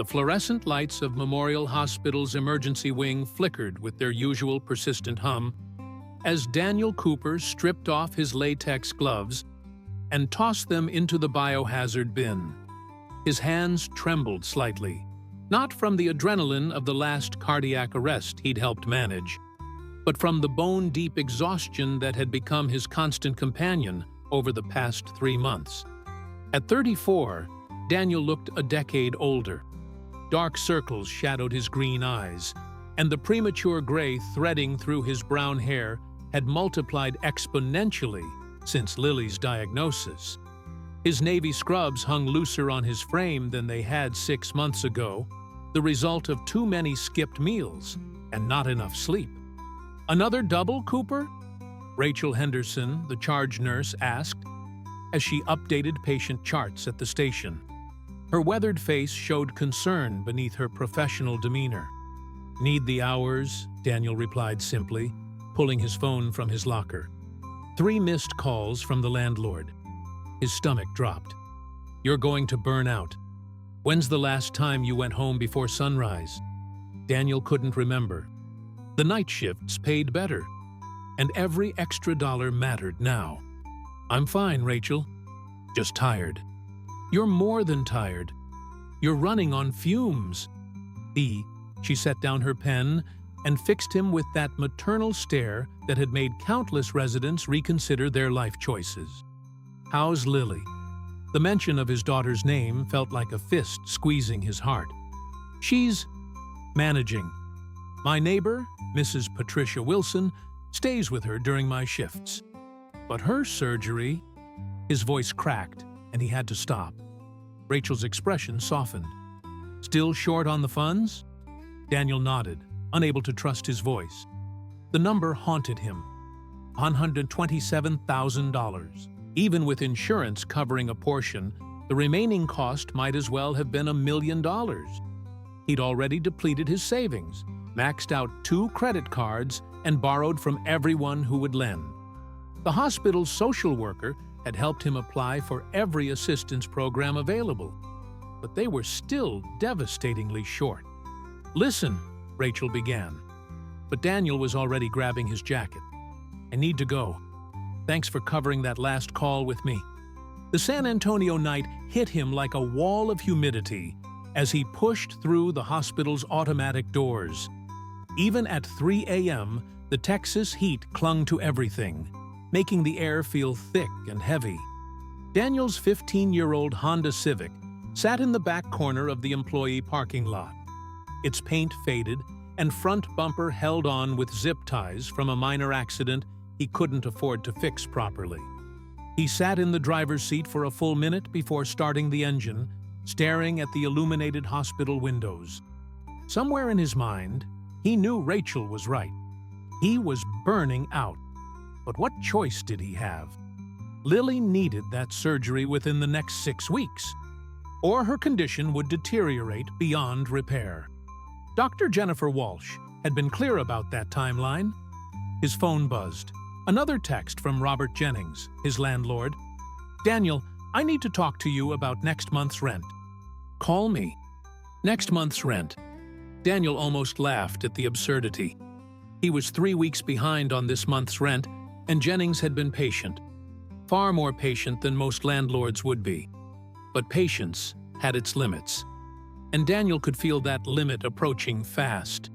The fluorescent lights of Memorial Hospital's emergency wing flickered with their usual persistent hum as Daniel Cooper stripped off his latex gloves and tossed them into the biohazard bin. His hands trembled slightly, not from the adrenaline of the last cardiac arrest he'd helped manage, but from the bone-deep exhaustion that had become his constant companion over the past 3 months. At 34, Daniel looked a decade older. Dark circles shadowed his green eyes, and the premature gray threading through his brown hair had multiplied exponentially since Lily's diagnosis. His navy scrubs hung looser on his frame than they had 6 months ago, the result of too many skipped meals and not enough sleep. "Another double, Cooper?" Rachel Henderson, the charge nurse, asked as she updated patient charts at the station. Her weathered face showed concern beneath her professional demeanor. "Need the hours," Daniel replied simply, pulling his phone from his locker. 3 missed calls from the landlord. His stomach dropped. "You're going to burn out. When's the last time you went home before sunrise?" Daniel couldn't remember. The night shifts paid better, and every extra dollar mattered now. "I'm fine, Rachel. Just tired." "You're more than tired. You're running on fumes." She set down her pen and fixed him with that maternal stare that had made countless residents reconsider their life choices. "How's Lily?" The mention of his daughter's name felt like a fist squeezing his heart. "She's managing. My neighbor, Mrs. Patricia Wilson, stays with her during my shifts. But her surgery..." His voice cracked, and he had to stop. Rachel's expression softened. "Still short on the funds?" Daniel nodded, unable to trust his voice. The number haunted him. $127,000. Even with insurance covering a portion, the remaining cost might as well have been $1 million. He'd already depleted his savings, maxed out 2 credit cards, and borrowed from everyone who would lend. The hospital's social worker had helped him apply for every assistance program available, but they were still devastatingly short. "Listen," Rachel began, but Daniel was already grabbing his jacket. "I need to go. Thanks for covering that last call with me." The San Antonio night hit him like a wall of humidity as he pushed through the hospital's automatic doors. Even at 3 a.m., the Texas heat clung to everything, making the air feel thick and heavy. Daniel's 15-year-old Honda Civic sat in the back corner of the employee parking lot. Its paint faded, and front bumper held on with zip ties from a minor accident he couldn't afford to fix properly. He sat in the driver's seat for a full minute before starting the engine, staring at the illuminated hospital windows. Somewhere in his mind, he knew Rachel was right. He was burning out. But what choice did he have? Lily needed that surgery within the next 6 weeks, or her condition would deteriorate beyond repair. Dr. Jennifer Walsh had been clear about that timeline. His phone buzzed. Another text from Robert Jennings, his landlord. "Daniel, I need to talk to you about next month's rent." "Call me." Next month's rent. Daniel almost laughed at the absurdity. He was 3 weeks behind on this month's rent, and Jennings had been patient. Far more patient than most landlords would be. But patience had its limits, and Daniel could feel that limit approaching fast.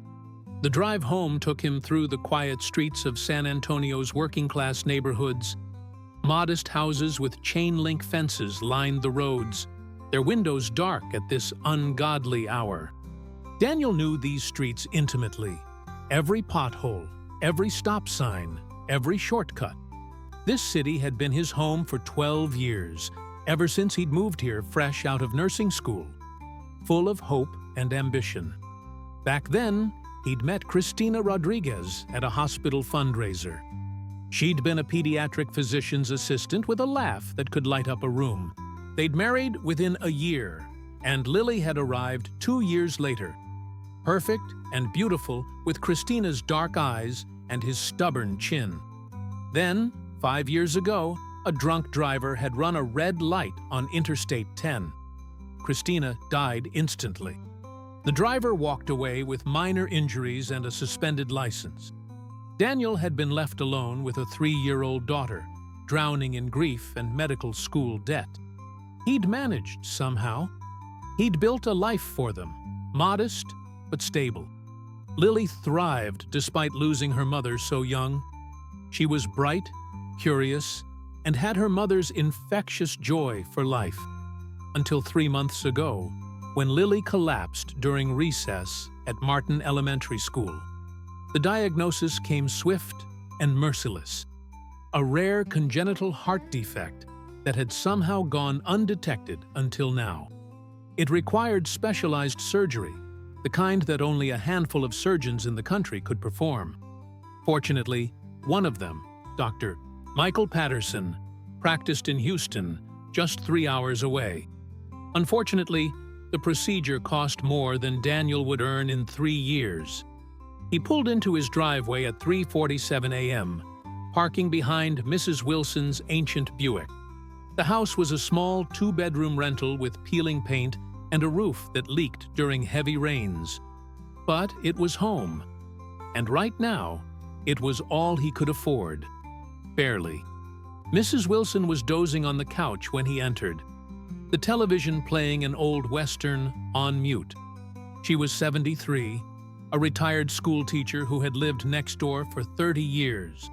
The drive home took him through the quiet streets of San Antonio's working-class neighborhoods. Modest houses with chain-link fences lined the roads, their windows dark at this ungodly hour. Daniel knew these streets intimately. Every pothole, every stop sign, every shortcut. This city had been his home for 12 years, ever since he'd moved here fresh out of nursing school, full of hope and ambition. Back then, he'd met Christina Rodriguez at a hospital fundraiser. She'd been a pediatric physician's assistant with a laugh that could light up a room. They'd married within a year, and Lily had arrived 2 years later, perfect and beautiful with Christina's dark eyes and his stubborn chin. Then, 5 years ago, a drunk driver had run a red light on Interstate 10. Christina died instantly. The driver walked away with minor injuries and a suspended license. Daniel had been left alone with a 3-year-old daughter, drowning in grief and medical school debt. He'd managed somehow. He'd built a life for them, modest but stable. Lily thrived despite losing her mother so young. She was bright, curious, and had her mother's infectious joy for life. Until 3 months ago, when Lily collapsed during recess at Martin Elementary School. The diagnosis came swift and merciless. A rare congenital heart defect that had somehow gone undetected until now. It required specialized surgery, the kind that only a handful of surgeons in the country could perform. Fortunately, one of them, Dr. Michael Patterson, practiced in Houston, just 3 hours away. Unfortunately, the procedure cost more than Daniel would earn in 3 years. He pulled into his driveway at 3:47 a.m., parking behind Mrs. Wilson's ancient Buick. The house was a small 2-bedroom rental with peeling paint and a roof that leaked during heavy rains. But it was home. And right now, it was all he could afford. Barely. Mrs. Wilson was dozing on the couch when he entered, the television playing an old Western on mute. She was 73, a retired school teacher who had lived next door for 30 years.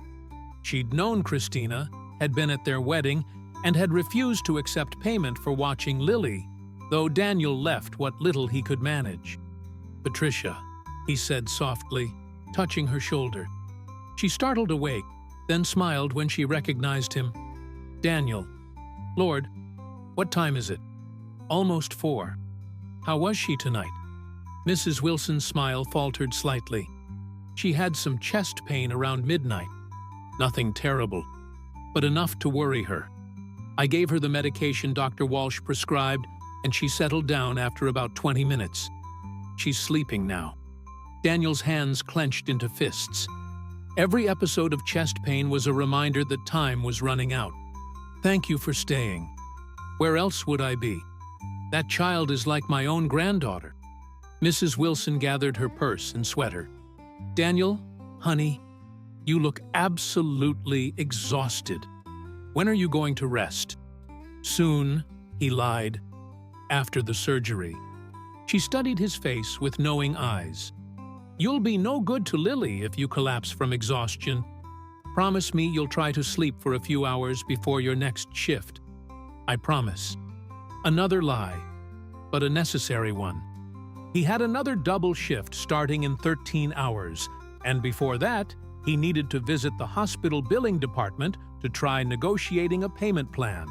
She'd known Christina, had been at their wedding, and had refused to accept payment for watching Lily, though Daniel left what little he could manage. "Patricia," he said softly, touching her shoulder. She startled awake, then smiled when she recognized him. "Daniel." "Lord, what time is it?" "Almost 4. How was she tonight?" Mrs. Wilson's smile faltered slightly. She had some chest pain around midnight. Nothing terrible, but enough to worry her. I gave her the medication Dr. Walsh prescribed, and she settled down after about 20 minutes. She's sleeping now. Daniel's hands clenched into fists. Every episode of chest pain was a reminder that time was running out. "Thank you for staying. Where else would I be? That child is like my own granddaughter." Mrs. Wilson gathered her purse and sweater. "Daniel, honey, you look absolutely exhausted. When are you going to rest?" "Soon," he lied. "After the surgery." She studied his face with knowing eyes. "You'll be no good to Lily if you collapse from exhaustion. Promise me you'll try to sleep for a few hours before your next shift." "I promise." Another lie, but a necessary one. He had another double shift starting in 13 hours, and before that, he needed to visit the hospital billing department to try negotiating a payment plan,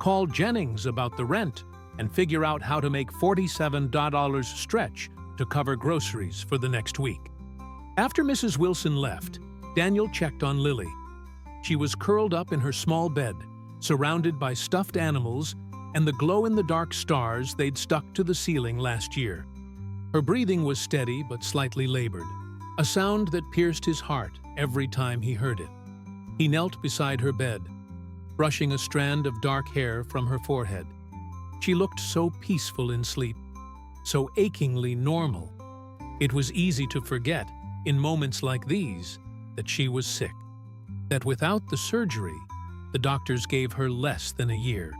call Jennings about the rent, and figure out how to make $47 stretch to cover groceries for the next week. After Mrs. Wilson left, Daniel checked on Lily. She was curled up in her small bed, surrounded by stuffed animals and the glow-in-the-dark stars they'd stuck to the ceiling last year. Her breathing was steady but slightly labored, a sound that pierced his heart every time he heard it. He knelt beside her bed, brushing a strand of dark hair from her forehead. She looked so peaceful in sleep, so achingly normal. It was easy to forget, in moments like these, that she was sick, that without the surgery, the doctors gave her less than a year.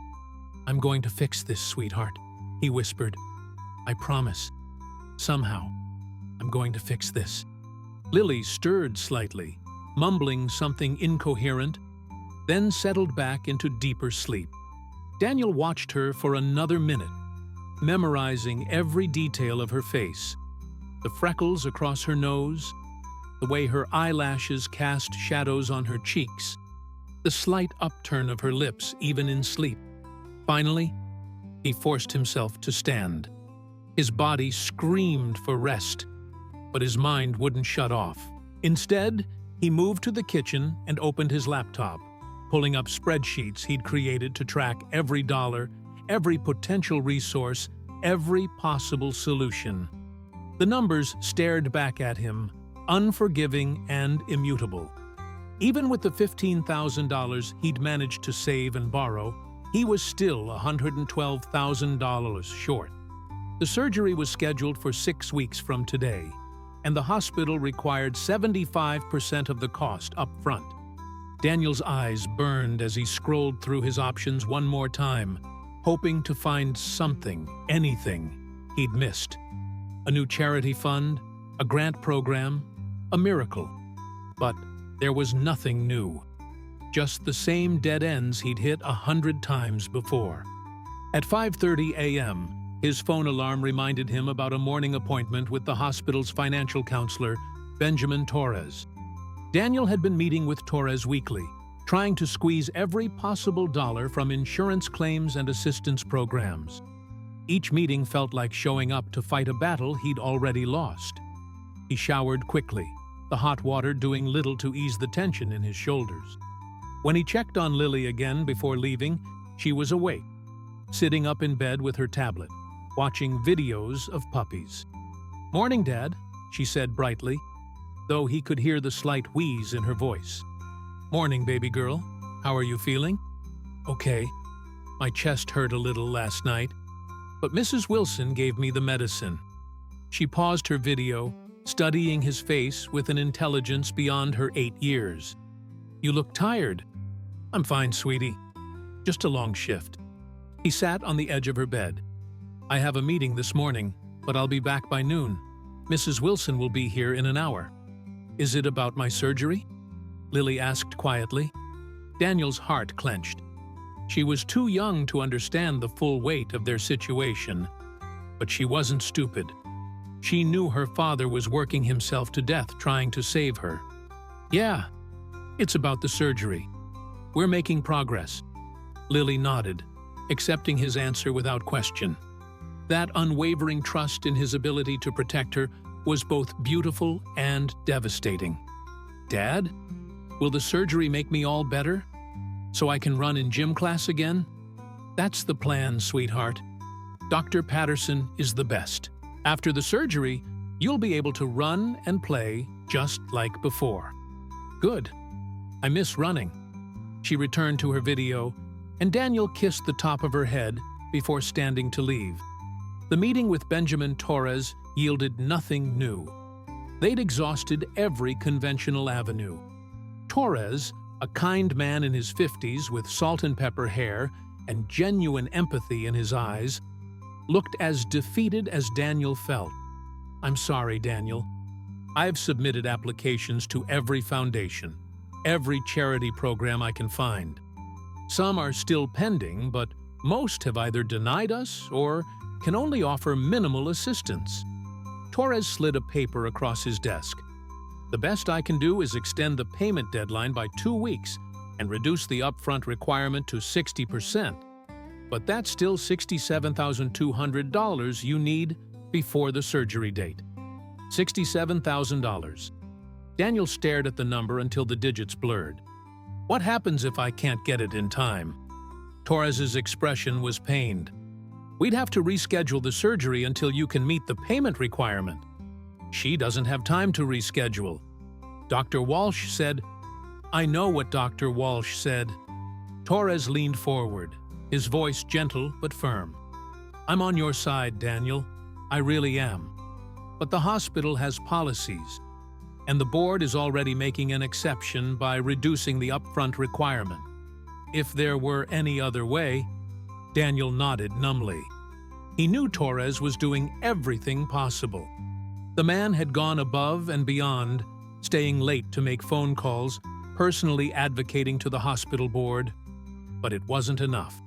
"I'm going to fix this, sweetheart," he whispered. "I promise. Somehow, I'm going to fix this." Lily stirred slightly, mumbling something incoherent, then settled back into deeper sleep. Daniel watched her for another minute, memorizing every detail of her face, the freckles across her nose, the way her eyelashes cast shadows on her cheeks, the slight upturn of her lips even in sleep. Finally, he forced himself to stand. His body screamed for rest, but his mind wouldn't shut off. Instead, he moved to the kitchen and opened his laptop, pulling up spreadsheets he'd created to track every dollar, every potential resource, every possible solution. The numbers stared back at him, unforgiving and immutable. Even with the $15,000 he'd managed to save and borrow, he was still $112,000 short. The surgery was scheduled for 6 weeks from today, and the hospital required 75% of the cost up front. Daniel's eyes burned as he scrolled through his options one more time, hoping to find something, anything, he'd missed. A new charity fund, a grant program, a miracle. But there was nothing new. Just the same dead ends he'd hit 100 times before. At 5:30 a.m., his phone alarm reminded him about a morning appointment with the hospital's financial counselor, Benjamin Torres. Daniel had been meeting with Torres weekly, trying to squeeze every possible dollar from insurance claims and assistance programs. Each meeting felt like showing up to fight a battle he'd already lost. He showered quickly, the hot water doing little to ease the tension in his shoulders. When he checked on Lily again before leaving, she was awake, sitting up in bed with her tablet, watching videos of puppies. "Morning, Dad," she said brightly, though he could hear the slight wheeze in her voice. "Morning, baby girl. How are you feeling?" "Okay. My chest hurt a little last night, but Mrs. Wilson gave me the medicine." She paused her video, studying his face with an intelligence beyond her 8 years. "You look tired." "I'm fine, sweetie. Just a long shift." He sat on the edge of her bed. "I have a meeting this morning, but I'll be back by noon. Mrs. Wilson will be here in an hour." "Is it about my surgery?" Lily asked quietly. Daniel's heart clenched. She was too young to understand the full weight of their situation, but she wasn't stupid. She knew her father was working himself to death trying to save her. "Yeah, it's about the surgery. We're making progress." Lily nodded, accepting his answer without question. That unwavering trust in his ability to protect her was both beautiful and devastating. "Dad, will the surgery make me all better? So I can run in gym class again?" "That's the plan, sweetheart. Dr. Patterson is the best. After the surgery, you'll be able to run and play just like before." "Good. I miss running." She returned to her video, and Daniel kissed the top of her head before standing to leave. The meeting with Benjamin Torres yielded nothing new. They'd exhausted every conventional avenue. Torres, a kind man in his 50s with salt and pepper hair and genuine empathy in his eyes, looked as defeated as Daniel felt. "I'm sorry, Daniel. I've submitted applications to every foundation, every charity program I can find. Some are still pending, but most have either denied us or can only offer minimal assistance." Torres slid a paper across his desk. "The best I can do is extend the payment deadline by 2 weeks and reduce the upfront requirement to 60%. But that's still $67,200 you need before the surgery date." $67,000. Daniel stared at the number until the digits blurred. "What happens if I can't get it in time?" Torres's expression was pained. "We'd have to reschedule the surgery until you can meet the payment requirement." "She doesn't have time to reschedule. Dr. Walsh said—" "I know what Dr. Walsh said." Torres leaned forward, his voice gentle but firm. "I'm on your side, Daniel. I really am. But the hospital has policies, and the board is already making an exception by reducing the upfront requirement. If there were any other way—" Daniel nodded numbly. He knew Torres was doing everything possible. The man had gone above and beyond, staying late to make phone calls, personally advocating to the hospital board. But it wasn't enough.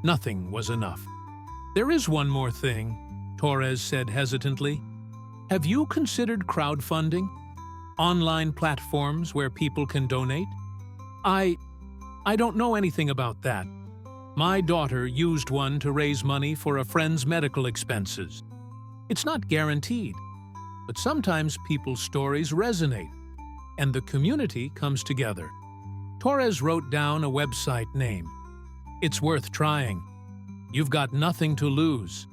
Nothing was enough. "There is one more thing," Torres said hesitantly. "Have you considered crowdfunding? Online platforms where people can donate?" I don't know anything about that. My daughter used one to raise money for a friend's medical expenses. It's not guaranteed, but sometimes people's stories resonate, and the community comes together." Torres wrote down a website name. "It's worth trying. You've got nothing to lose."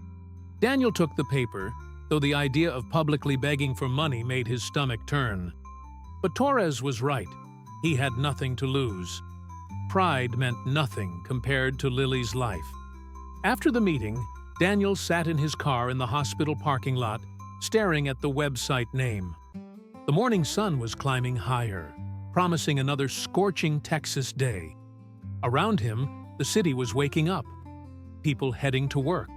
Daniel took the paper, though the idea of publicly begging for money made his stomach turn. But Torres was right. He had nothing to lose. Pride meant nothing compared to Lily's life. After the meeting, Daniel sat in his car in the hospital parking lot, staring at the website name. The morning sun was climbing higher, promising another scorching Texas day. Around him, the city was waking up. People heading to work,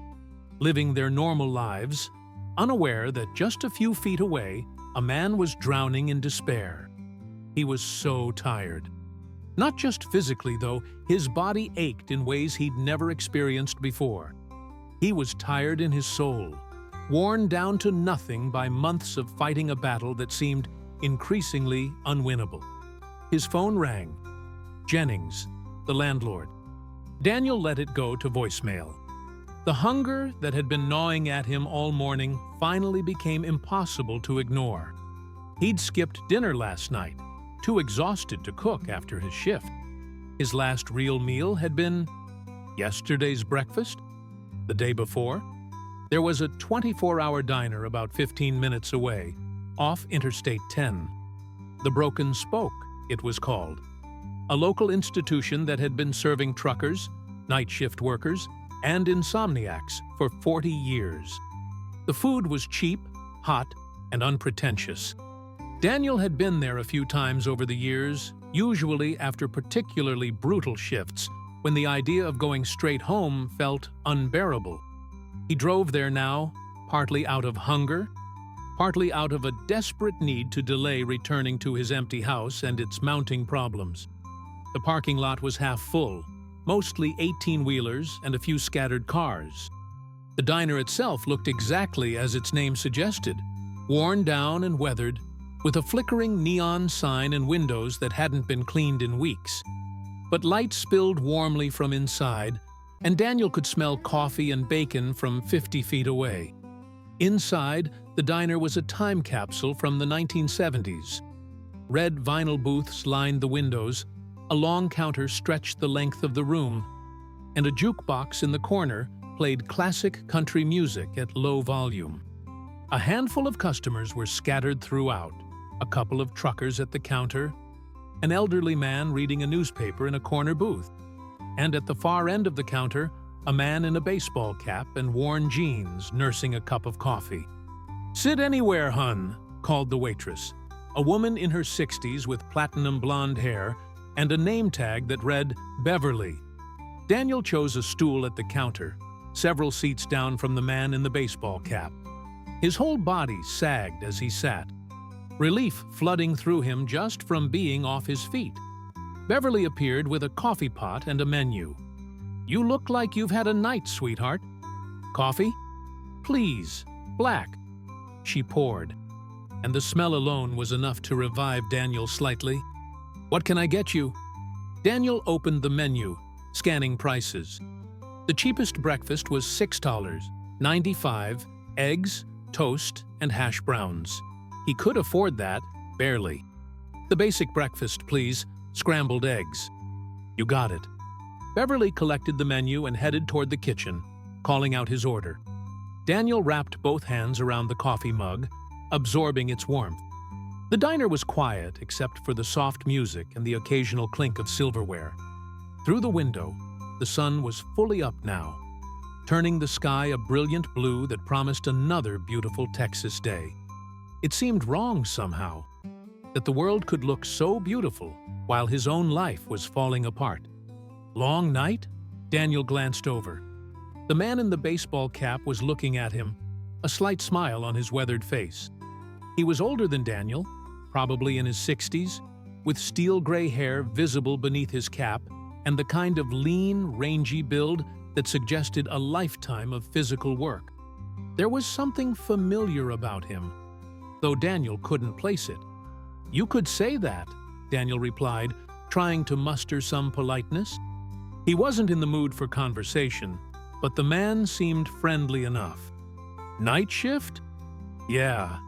living their normal lives, unaware that just a few feet away, a man was drowning in despair. He was so tired. Not just physically, though, his body ached in ways he'd never experienced before. He was tired in his soul, worn down to nothing by months of fighting a battle that seemed increasingly unwinnable. His phone rang. Jennings, the landlord. Daniel let it go to voicemail. The hunger that had been gnawing at him all morning finally became impossible to ignore. He'd skipped dinner last night, too exhausted to cook after his shift. His last real meal had been yesterday's breakfast. The day before, there was a 24-hour diner about 15 minutes away, off Interstate 10. The Broken Spoke, it was called. A local institution that had been serving truckers, night shift workers, and insomniacs for 40 years. The food was cheap, hot, and unpretentious. Daniel had been there a few times over the years, usually after particularly brutal shifts, when the idea of going straight home felt unbearable. He drove there now, partly out of hunger, partly out of a desperate need to delay returning to his empty house and its mounting problems. The parking lot was half full, mostly 18-wheelers and a few scattered cars. The diner itself looked exactly as its name suggested, worn down and weathered, with a flickering neon sign and windows that hadn't been cleaned in weeks. But light spilled warmly from inside, and Daniel could smell coffee and bacon from 50 feet away. Inside, the diner was a time capsule from the 1970s. Red vinyl booths lined the windows, a long counter stretched the length of the room, and a jukebox in the corner played classic country music at low volume. A handful of customers were scattered throughout, a couple of truckers at the counter, an elderly man reading a newspaper in a corner booth, and at the far end of the counter, a man in a baseball cap and worn jeans nursing a cup of coffee. "Sit anywhere, hun," called the waitress, a woman in her 60s with platinum blonde hair and a name tag that read Beverly. Daniel chose a stool at the counter, several seats down from the man in the baseball cap. His whole body sagged as he sat, relief flooding through him just from being off his feet. Beverly appeared with a coffee pot and a menu. "You look like you've had a night, sweetheart. Coffee? Please, black." She poured, and the smell alone was enough to revive Daniel slightly. "What can I get you?" Daniel opened the menu, scanning prices. The cheapest breakfast was $6.95, eggs, toast, and hash browns. He could afford that, barely. "The basic breakfast, please, scrambled eggs." "You got it." Beverly collected the menu and headed toward the kitchen, calling out his order. Daniel wrapped both hands around the coffee mug, absorbing its warmth. The diner was quiet except for the soft music and the occasional clink of silverware. Through the window, the sun was fully up now, turning the sky a brilliant blue that promised another beautiful Texas day. It seemed wrong somehow, that the world could look so beautiful while his own life was falling apart. Long night? Daniel glanced over. The man in the baseball cap was looking at him, a slight smile on his weathered face. He was older than Daniel, probably in his 60s, with steel gray hair visible beneath his cap and the kind of lean, rangy build that suggested a lifetime of physical work. There was something familiar about him, though Daniel couldn't place it. "You could say that," Daniel replied, trying to muster some politeness. He wasn't in the mood for conversation, but the man seemed friendly enough. "Night shift?" "Yeah.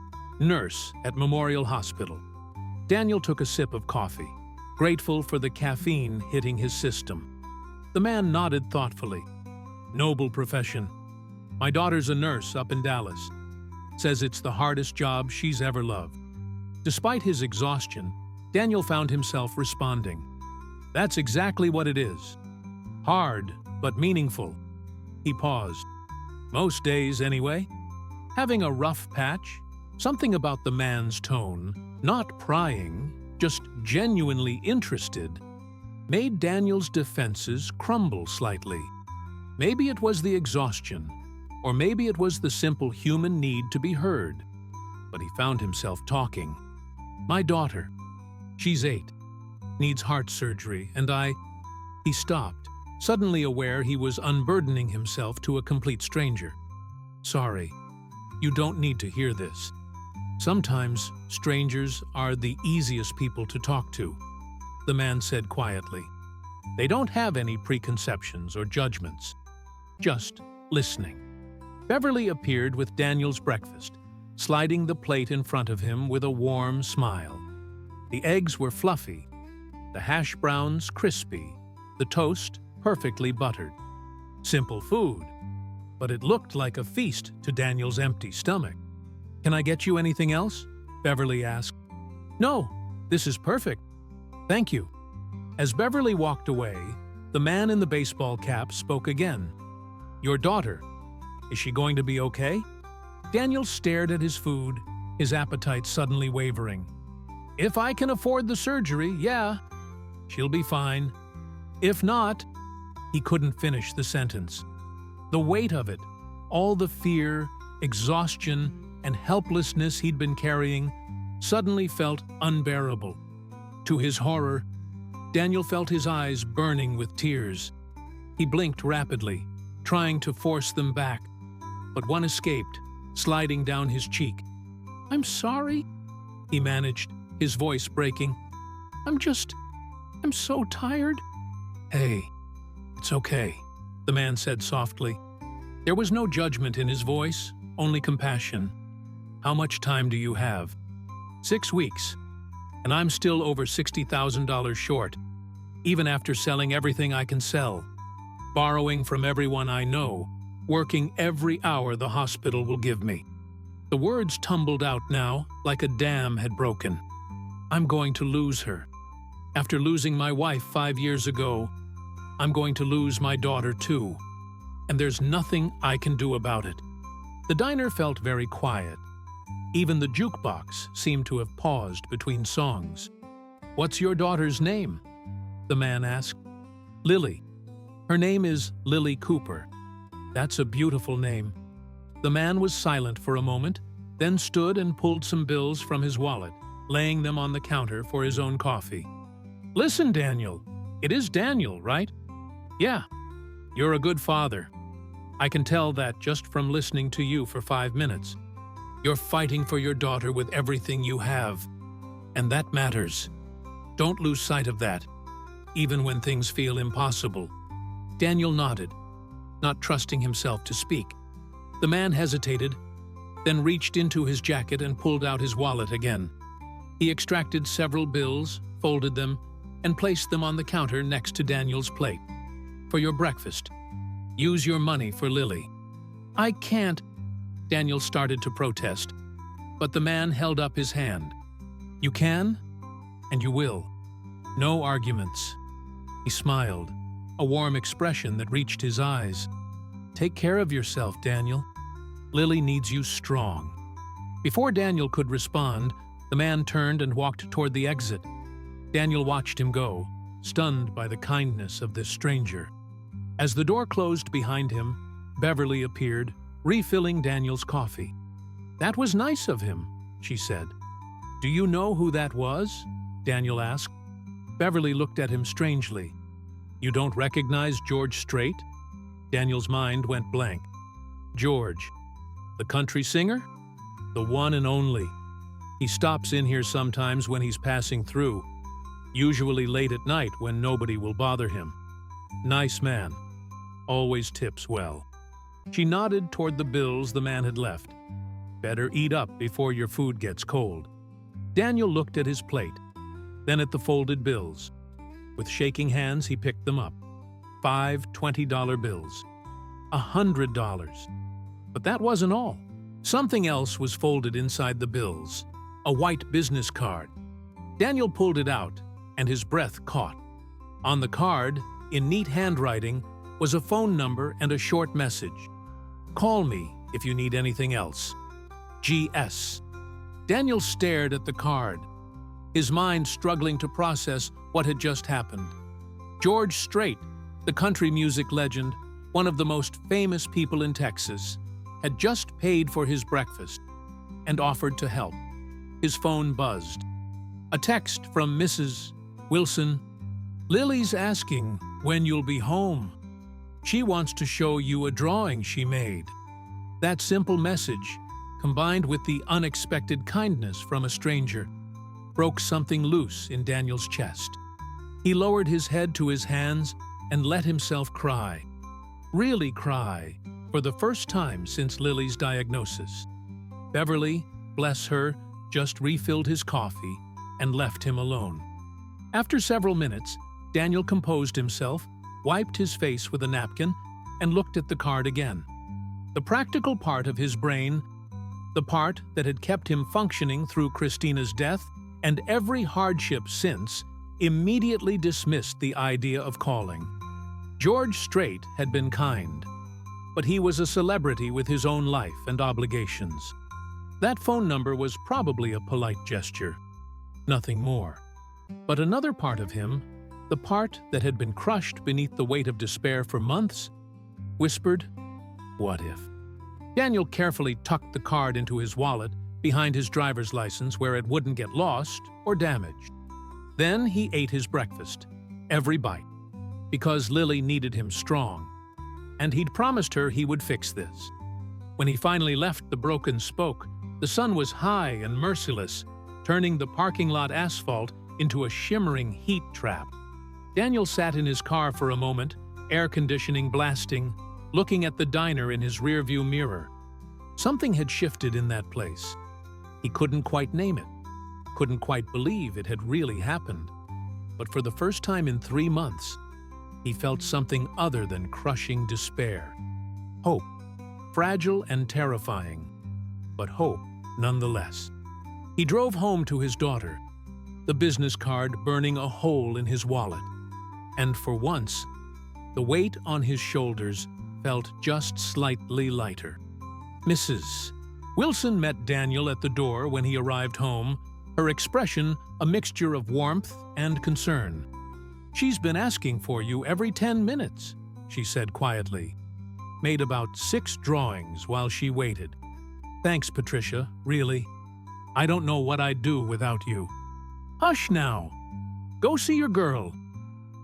Nurse at Memorial Hospital." Daniel took a sip of coffee, grateful for the caffeine hitting his system. The man nodded thoughtfully. "Noble profession. My daughter's a nurse up in Dallas. Says it's the hardest job she's ever loved." Despite his exhaustion, Daniel found himself responding. "That's exactly what it is. Hard, but meaningful." He paused. Most days, anyway. Having a rough patch, something about the man's tone, not prying, just genuinely interested, made Daniel's defenses crumble slightly. Maybe it was the exhaustion, or maybe it was the simple human need to be heard. But he found himself talking. "My daughter, she's 8, needs heart surgery, and He stopped, suddenly aware he was unburdening himself to a complete stranger. "Sorry, you don't need to hear this. Sometimes strangers are the easiest people to talk to," the man said quietly. "They don't have any preconceptions or judgments. Just listening." Beverly appeared with Daniel's breakfast, sliding the plate in front of him with a warm smile. The eggs were fluffy, the hash browns crispy, the toast perfectly buttered. Simple food, but it looked like a feast to Daniel's empty stomach. "Can I get you anything else?" Beverly asked. "No, this is perfect. Thank you." As Beverly walked away, the man in the baseball cap spoke again. "Your daughter, is she going to be okay?" Daniel stared at his food, his appetite suddenly wavering. "If I can afford the surgery, yeah, she'll be fine. If not..." He couldn't finish the sentence. The weight of it, all the fear, exhaustion, and helplessness he'd been carrying, suddenly felt unbearable. To his horror, Daniel felt his eyes burning with tears. He blinked rapidly, trying to force them back, but one escaped, sliding down his cheek. "I'm sorry," he managed, his voice breaking. I'm so tired." "Hey, it's okay," the man said softly. There was no judgment in his voice, only compassion. "How much time do you have?" 6 weeks, and I'm still over $60,000 short, even after selling everything I can sell, borrowing from everyone I know, working every hour the hospital will give me." The words tumbled out now like a dam had broken. "I'm going to lose her. After losing my wife 5 years ago, I'm going to lose my daughter too. And there's nothing I can do about it." The diner felt very quiet. Even the jukebox seemed to have paused between songs. "What's your daughter's name?" the man asked. "Lily. Her name is Lily Cooper." "That's a beautiful name." The man was silent for a moment, then stood and pulled some bills from his wallet, laying them on the counter for his own coffee. "Listen, Daniel. It is Daniel, right?" "Yeah. You're a good father. I can tell that just from listening to you for 5 minutes. You're fighting for your daughter with everything you have, and that matters. Don't lose sight of that, even when things feel impossible." Daniel nodded, not trusting himself to speak. The man hesitated, then reached into his jacket and pulled out his wallet again. He extracted several bills, folded them, and placed them on the counter next to Daniel's plate. "For your breakfast. Use your money for Lily." "I can't," Daniel started to protest, but the man held up his hand. "You can, and you will. No arguments." He smiled, a warm expression that reached his eyes. "Take care of yourself, Daniel. Lily needs you strong." Before Daniel could respond, the man turned and walked toward the exit. Daniel watched him go, stunned by the kindness of this stranger. As the door closed behind him, Beverly appeared, refilling Daniel's coffee. "That was nice of him," she said. "Do you know who that was?" Daniel asked. Beverly looked at him strangely. "You don't recognize George Strait?" Daniel's mind went blank. "George, the country singer? The one and only. He stops in here sometimes when he's passing through, usually late at night when nobody will bother him. Nice man. Always tips well." She nodded toward the bills the man had left. "Better eat up before your food gets cold." Daniel looked at his plate, then at the folded bills. With shaking hands, he picked them up. 5 $20 bills. $100. But that wasn't all. Something else was folded inside the bills. A white business card. Daniel pulled it out, and his breath caught. On the card, in neat handwriting, was a phone number and a short message. Call me if you need anything else. G.S. Daniel stared at the card, his mind struggling to process what had just happened. George Strait, the country music legend, one of the most famous people in Texas, had just paid for his breakfast and offered to help. His phone buzzed. A text from Mrs. Wilson. Lily's asking when you'll be home. She wants to show you a drawing she made. That simple message, combined with the unexpected kindness from a stranger, broke something loose in Daniel's chest. He lowered his head to his hands and let himself cry. Really cry, for the first time since Lily's diagnosis. Beverly, bless her, just refilled his coffee and left him alone. After several minutes, Daniel composed himself, wiped his face with a napkin, and looked at the card again. The practical part of his brain, the part that had kept him functioning through Christina's death and every hardship since, immediately dismissed the idea of calling. George Strait had been kind, but he was a celebrity with his own life and obligations. That phone number was probably a polite gesture, nothing more. But another part of him, the part that had been crushed beneath the weight of despair for months, whispered, "What if?" Daniel carefully tucked the card into his wallet behind his driver's license where it wouldn't get lost or damaged. Then he ate his breakfast, every bite, because Lily needed him strong, and he'd promised her he would fix this. When he finally left the broken spoke, the sun was high and merciless, turning the parking lot asphalt into a shimmering heat trap. Daniel sat in his car for a moment, air conditioning blasting, looking at the diner in his rearview mirror. Something had shifted in that place. He couldn't quite name it, couldn't quite believe it had really happened. But for the first time in 3 months, he felt something other than crushing despair. Hope, fragile and terrifying, but hope nonetheless. He drove home to his daughter, the business card burning a hole in his wallet. And for once, the weight on his shoulders felt just slightly lighter. Mrs. Wilson met Daniel at the door when he arrived home, her expression a mixture of warmth and concern. "She's been asking for you every 10 minutes, she said quietly. Made about 6 drawings while she waited. Thanks, Patricia, really. I don't know what I'd do without you. Hush now. Go see your girl."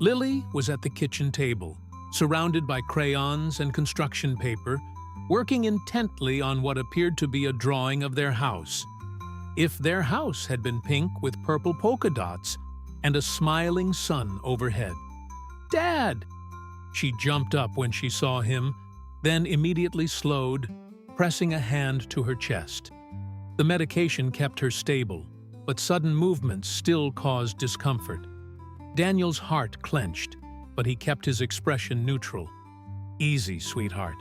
Lily was at the kitchen table, surrounded by crayons and construction paper, working intently on what appeared to be a drawing of their house. If their house had been pink with purple polka dots and a smiling sun overhead. "Dad!" She jumped up when she saw him, then immediately slowed, pressing a hand to her chest. The medication kept her stable, but sudden movements still caused discomfort. Daniel's heart clenched, but he kept his expression neutral. "Easy, sweetheart.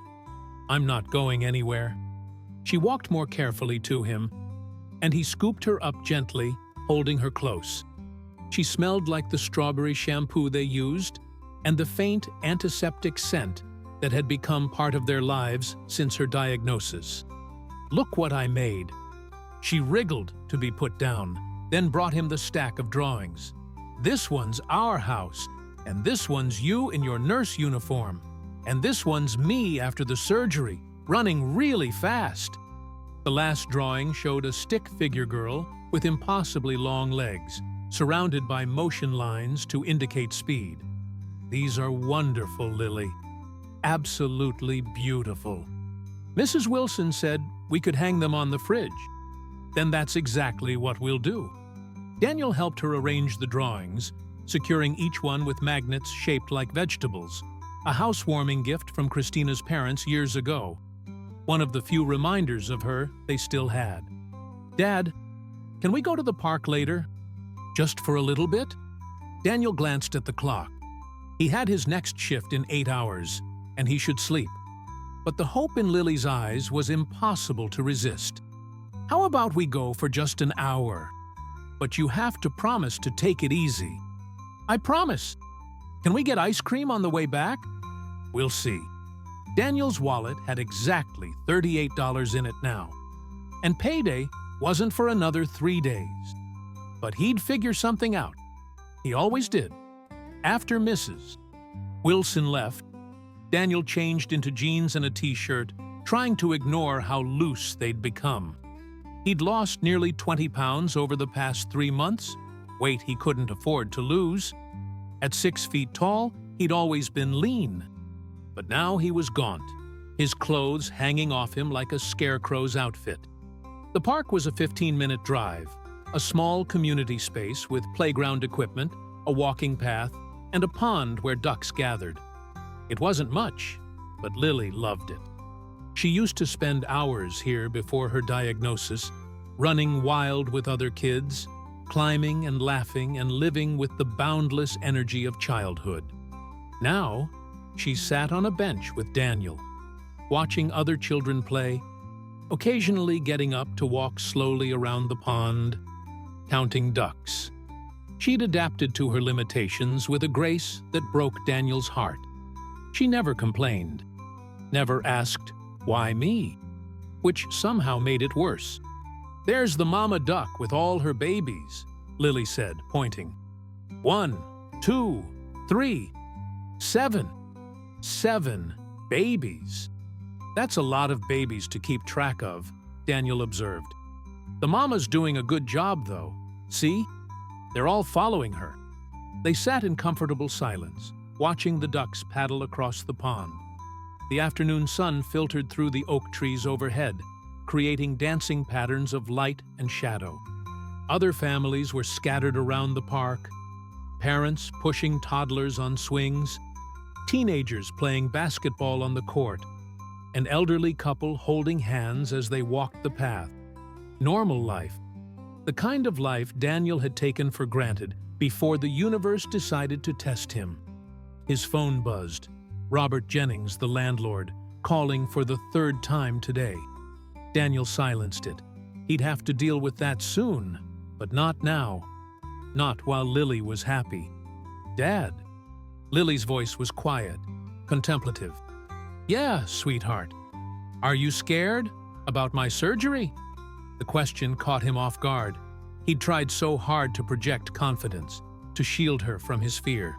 I'm not going anywhere." She walked more carefully to him, and he scooped her up gently, holding her close. She smelled like the strawberry shampoo they used and the faint antiseptic scent that had become part of their lives since her diagnosis. "Look what I made." She wriggled to be put down, then brought him the stack of drawings. "This one's our house, and this one's you in your nurse uniform, and this one's me after the surgery, running really fast." The last drawing showed a stick figure girl with impossibly long legs, surrounded by motion lines to indicate speed. "These are wonderful, Lily. Absolutely beautiful." Mrs. Wilson said we could hang them on the fridge. "Then that's exactly what we'll do." Daniel helped her arrange the drawings, securing each one with magnets shaped like vegetables, a housewarming gift from Christina's parents years ago, one of the few reminders of her they still had. "Dad, can we go to the park later? Just for a little bit?" Daniel glanced at the clock. He had his next shift in 8 hours, and he should sleep. But the hope in Lily's eyes was impossible to resist. "How about we go for just an hour? But you have to promise to take it easy." "I promise. Can we get ice cream on the way back?" "We'll see." Daniel's wallet had exactly $38 in it now, and payday wasn't for another 3 days. But he'd figure something out. He always did. After Mrs. Wilson left, Daniel changed into jeans and a t-shirt, trying to ignore how loose they'd become. He'd lost nearly 20 pounds over the past 3 months, weight he couldn't afford to lose. At 6 feet tall, he'd always been lean. But now he was gaunt, his clothes hanging off him like a scarecrow's outfit. The park was a 15-minute drive, a small community space with playground equipment, a walking path, and a pond where ducks gathered. It wasn't much, but Lily loved it. She used to spend hours here before her diagnosis, running wild with other kids, climbing and laughing and living with the boundless energy of childhood. Now, she sat on a bench with Daniel, watching other children play, occasionally getting up to walk slowly around the pond, counting ducks. She'd adapted to her limitations with a grace that broke Daniel's heart. She never complained, never asked, "Why me?" which somehow made it worse. "There's the mama duck with all her babies," Lily said, pointing. 1, 2, 3, 7. 7 babies. That's a lot of babies to keep track of, Daniel observed. The mama's doing a good job, though. See? They're all following her. They sat in comfortable silence, watching the ducks paddle across the pond. The afternoon sun filtered through the oak trees overhead, creating dancing patterns of light and shadow. Other families were scattered around the park, parents pushing toddlers on swings, teenagers playing basketball on the court, an elderly couple holding hands as they walked the path. Normal life, the kind of life Daniel had taken for granted before the universe decided to test him. His phone buzzed. Robert Jennings, the landlord, calling for the 3rd time today. Daniel silenced it. He'd have to deal with that soon, but not now. Not while Lily was happy. "Dad." Lily's voice was quiet, contemplative. "Yeah, sweetheart. Are you scared about my surgery?" The question caught him off guard. He'd tried so hard to project confidence, to shield her from his fear.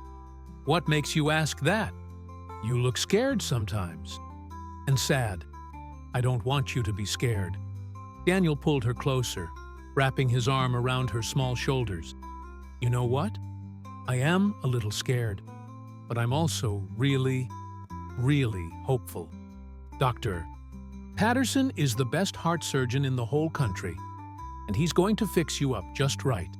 "What makes you ask that? You look scared sometimes." "And sad. I don't want you to be scared." Daniel pulled her closer, wrapping his arm around her small shoulders. "You know what? I am a little scared, but I'm also really, really hopeful. Dr. Patterson is the best heart surgeon in the whole country, and he's going to fix you up just right.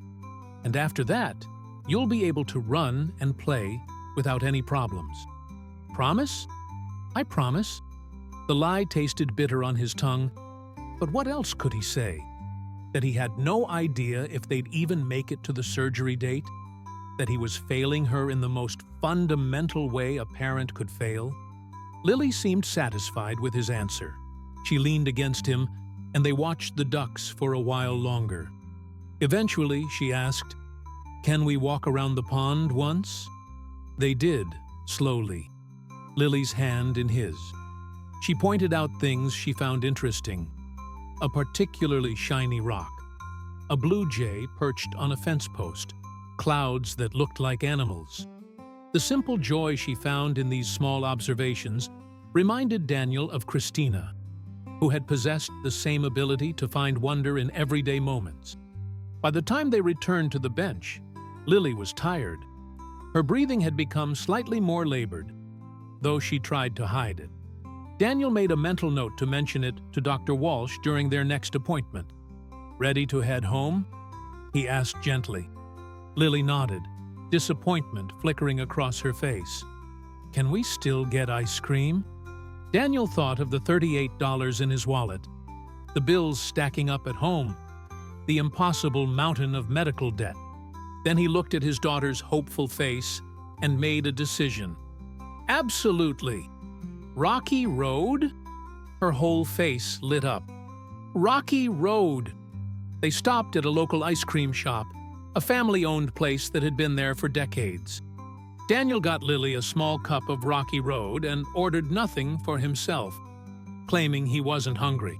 And after that, you'll be able to run and play without any problems. Promise?" "I promise." The lie tasted bitter on his tongue, but what else could he say? That he had no idea if they'd even make it to the surgery date? That he was failing her in the most fundamental way a parent could fail? Lily seemed satisfied with his answer. She leaned against him, and they watched the ducks for a while longer. Eventually, she asked, "Can we walk around the pond once?" They did, slowly, Lily's hand in his. She pointed out things she found interesting. A particularly shiny rock, a blue jay perched on a fence post, clouds that looked like animals. The simple joy she found in these small observations reminded Daniel of Christina, who had possessed the same ability to find wonder in everyday moments. By the time they returned to the bench, Lily was tired. Her breathing had become slightly more labored, though she tried to hide it. Daniel made a mental note to mention it to Dr. Walsh during their next appointment. "Ready to head home?" he asked gently. Lily nodded, disappointment flickering across her face. "Can we still get ice cream?" Daniel thought of the $38 in his wallet, the bills stacking up at home, the impossible mountain of medical debt. Then he looked at his daughter's hopeful face and made a decision. "Absolutely." "Rocky Road?" Her whole face lit up. Rocky Road! They stopped at a local ice cream shop, a family-owned place that had been there for decades. Daniel got Lily a small cup of Rocky Road and ordered nothing for himself, claiming he wasn't hungry.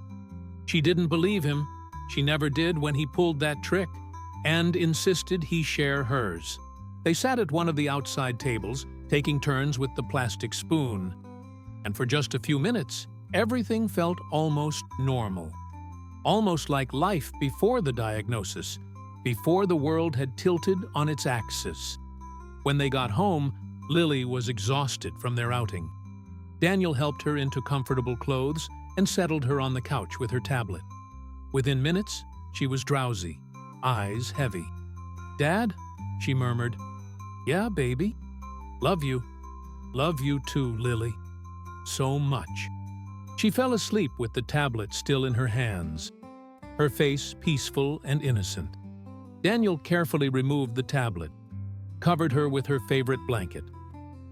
She didn't believe him. She never did when he pulled that trick, and insisted he share hers. They sat at one of the outside tables, taking turns with the plastic spoon. And for just a few minutes, everything felt almost normal. Almost like life before the diagnosis, before the world had tilted on its axis. When they got home, Lily was exhausted from their outing. Daniel helped her into comfortable clothes and settled her on the couch with her tablet. Within minutes, she was drowsy, eyes heavy. "Dad?" she murmured. "Yeah, baby. Love you. Love you too, Lily. So much." She fell asleep with the tablet still in her hands, her face peaceful and innocent. Daniel carefully removed the tablet, covered her with her favorite blanket,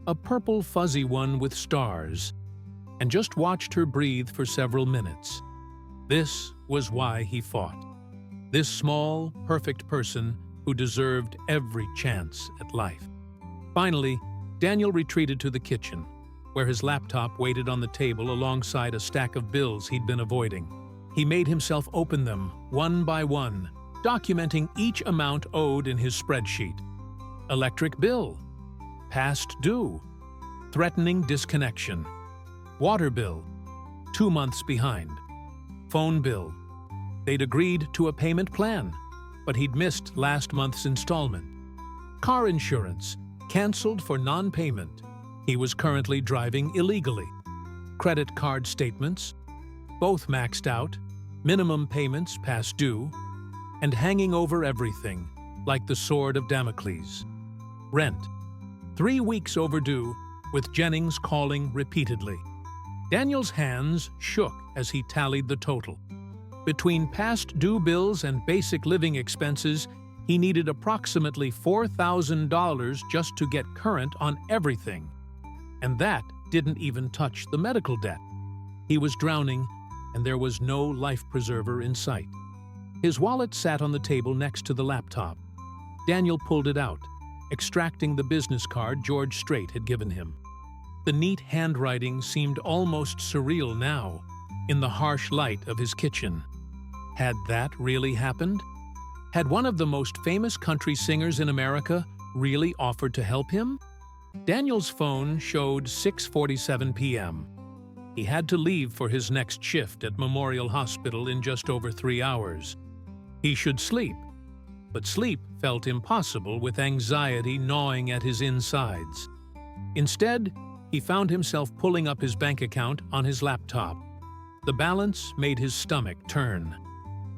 a purple fuzzy one with stars, and just watched her breathe for several minutes. This was why he fought. This small, perfect person who deserved every chance at life. Finally, Daniel retreated to the kitchen, where his laptop waited on the table alongside a stack of bills he'd been avoiding. He made himself open them, one by one, documenting each amount owed in his spreadsheet. Electric bill, past due, threatening disconnection. Water bill, 2 months behind. Phone bill. They'd agreed to a payment plan, but he'd missed last month's installment. Car insurance, canceled for non-payment. He was currently driving illegally. Credit card statements, both maxed out, minimum payments past due, and hanging over everything, like the sword of Damocles. Rent, 3 weeks overdue, with Jennings calling repeatedly. Daniel's hands shook as he tallied the total. Between past due bills and basic living expenses, he needed approximately $4,000 just to get current on everything. And that didn't even touch the medical debt. He was drowning, and there was no life preserver in sight. His wallet sat on the table next to the laptop. Daniel pulled it out, extracting the business card George Strait had given him. The neat handwriting seemed almost surreal now, in the harsh light of his kitchen. Had that really happened? Had one of the most famous country singers in America really offered to help him? Daniel's phone showed 6:47 p.m. He had to leave for his next shift at Memorial Hospital in just over 3 hours. He should sleep, but sleep felt impossible with anxiety gnawing at his insides. Instead, he found himself pulling up his bank account on his laptop. The balance made his stomach turn.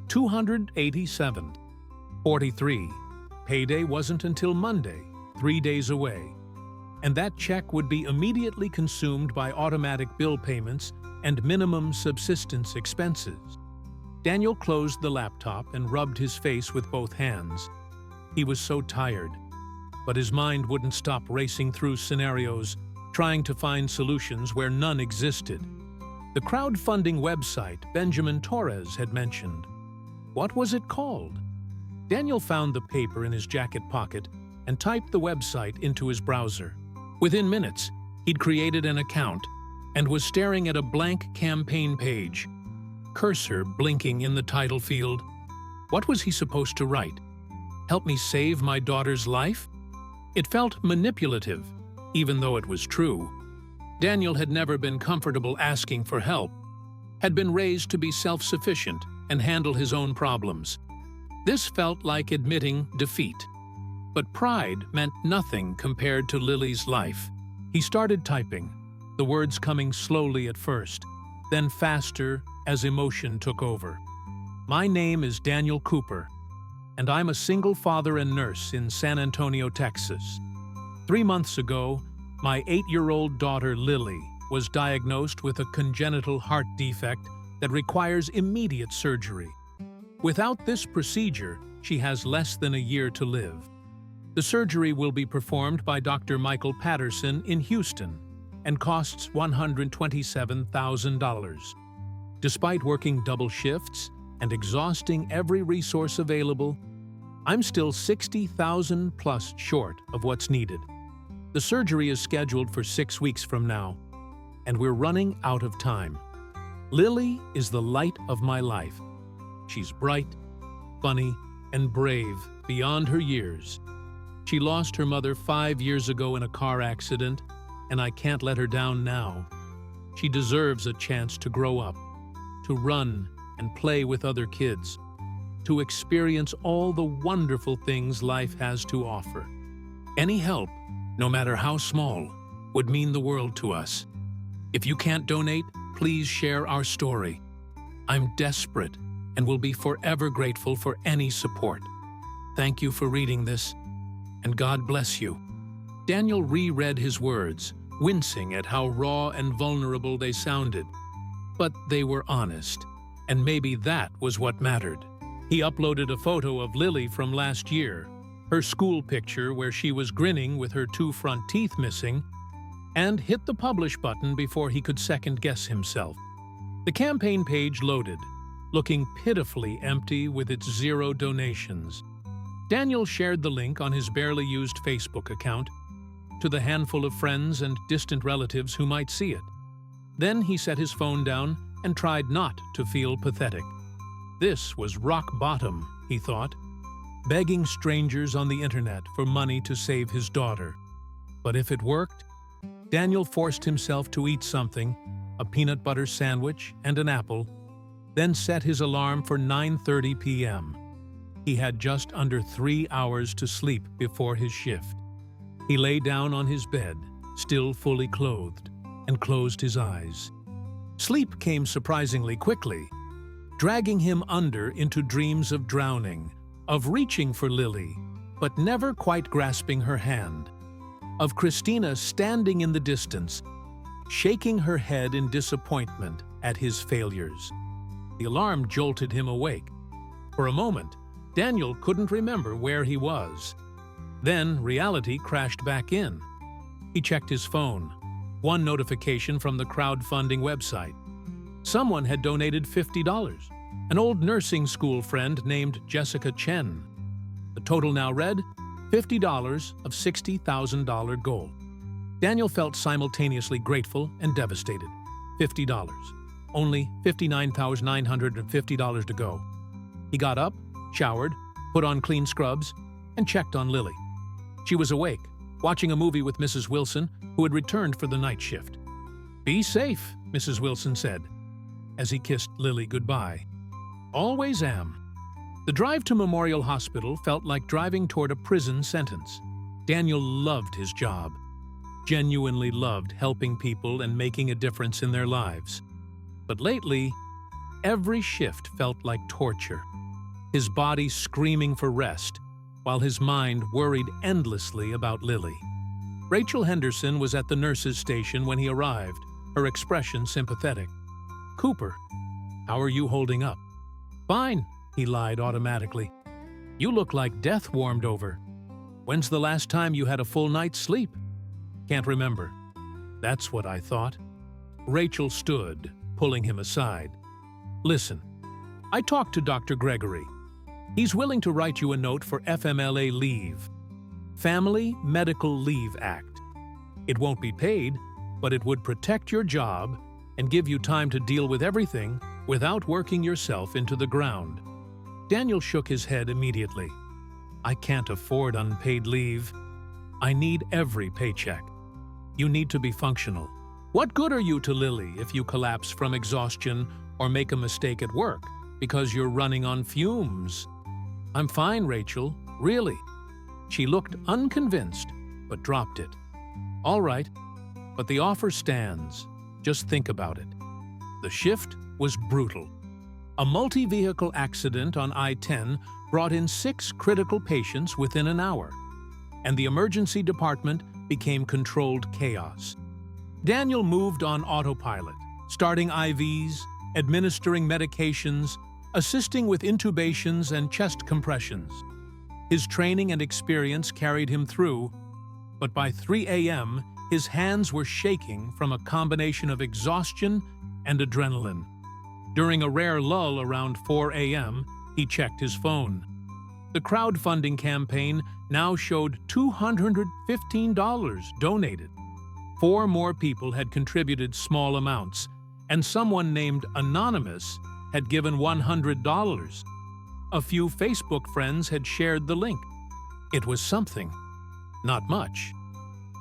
$287. 43. Payday wasn't until Monday, 3 days away. And that check would be immediately consumed by automatic bill payments and minimum subsistence expenses. Daniel closed the laptop and rubbed his face with both hands. He was so tired, but his mind wouldn't stop racing through scenarios, trying to find solutions where none existed. The crowdfunding website Benjamin Torres had mentioned. What was it called? Daniel found the paper in his jacket pocket and typed the website into his browser. Within minutes, he'd created an account and was staring at a blank campaign page, cursor blinking in the title field. What was he supposed to write? Help me save my daughter's life? It felt manipulative, even though it was true. Daniel had never been comfortable asking for help, had been raised to be self-sufficient and handle his own problems. This felt like admitting defeat. But pride meant nothing compared to Lily's life. He started typing, the words coming slowly at first, then faster as emotion took over. My name is Daniel Cooper, and I'm a single father and nurse in San Antonio, Texas. 3 months ago, my 8-year-old daughter Lily was diagnosed with a congenital heart defect that requires immediate surgery. Without this procedure, she has less than a year to live. The surgery will be performed by Dr. Michael Patterson in Houston and costs $127,000. Despite working double shifts and exhausting every resource available, I'm still $60,000 plus short of what's needed. The surgery is scheduled for 6 weeks from now, and we're running out of time. Lily is the light of my life. She's bright, funny, and brave beyond her years. She lost her mother 5 years ago in a car accident, and I can't let her down now. She deserves a chance to grow up, to run and play with other kids, to experience all the wonderful things life has to offer. Any help, no matter how small, would mean the world to us. If you can't donate, please share our story. I'm desperate and will be forever grateful for any support. Thank you for reading this, and God bless you. Daniel reread his words, wincing at how raw and vulnerable they sounded. But they were honest, and maybe that was what mattered. He uploaded a photo of Lily from last year, her school picture where she was grinning with her 2 front teeth missing, and hit the publish button before he could second-guess himself. The campaign page loaded, looking pitifully empty with its 0 donations. Daniel shared the link on his barely used Facebook account to the handful of friends and distant relatives who might see it. Then he set his phone down and tried not to feel pathetic. This was rock bottom, he thought, begging strangers on the internet for money to save his daughter. But if it worked, Daniel forced himself to eat something, a peanut butter sandwich and an apple, then set his alarm for 9:30 p.m. He had just under 3 hours to sleep before his shift. He lay down on his bed, still fully clothed, and closed his eyes. Sleep came surprisingly quickly, dragging him under into dreams of drowning, of reaching for Lily, but never quite grasping her hand, of Christina standing in the distance, shaking her head in disappointment at his failures. The alarm jolted him awake. For a moment, Daniel couldn't remember where he was. Then reality crashed back in. He checked his phone. One notification from the crowdfunding website. Someone had donated $50. An old nursing school friend named Jessica Chen. The total now read $50 of $60,000 goal. Daniel felt simultaneously grateful and devastated. $50. Only $59,950 to go. He got up, showered, put on clean scrubs, and checked on Lily. She was awake, watching a movie with Mrs. Wilson, who had returned for the night shift. "Be safe," Mrs. Wilson said, as he kissed Lily goodbye. "Always am." The drive to Memorial Hospital felt like driving toward a prison sentence. Daniel loved his job, genuinely loved helping people and making a difference in their lives. But lately, every shift felt like torture, his body screaming for rest, while his mind worried endlessly about Lily. Rachel Henderson was at the nurse's station when he arrived, her expression sympathetic. "Cooper, how are you holding up?" "Fine," he lied automatically. "You look like death warmed over. When's the last time you had a full night's sleep?" "Can't remember." "That's what I thought." Rachel stood, pulling him aside. "Listen, I talked to Dr. Gregory. He's willing to write you a note for FMLA leave, Family Medical Leave Act. It won't be paid, but it would protect your job and give you time to deal with everything without working yourself into the ground." Daniel shook his head immediately. "I can't afford unpaid leave. I need every paycheck. You need to be functional. What good are you to Lily if you collapse from exhaustion or make a mistake at work because you're running on fumes?" "I'm fine, Rachel, really." She looked unconvinced, but dropped it. "All right, but the offer stands. Just think about it." The shift was brutal. A multi-vehicle accident on I-10 brought in 6 critical patients within an hour, and the emergency department became controlled chaos. Daniel moved on autopilot, starting IVs, administering medications, assisting with intubations and chest compressions. His training and experience carried him through, but by 3 a.m., his hands were shaking from a combination of exhaustion and adrenaline. During a rare lull around 4 a.m., he checked his phone. The crowdfunding campaign now showed $215 donated. 4 more people had contributed small amounts, and someone named Anonymous had given $100. A few Facebook friends had shared the link. It was something. Not much,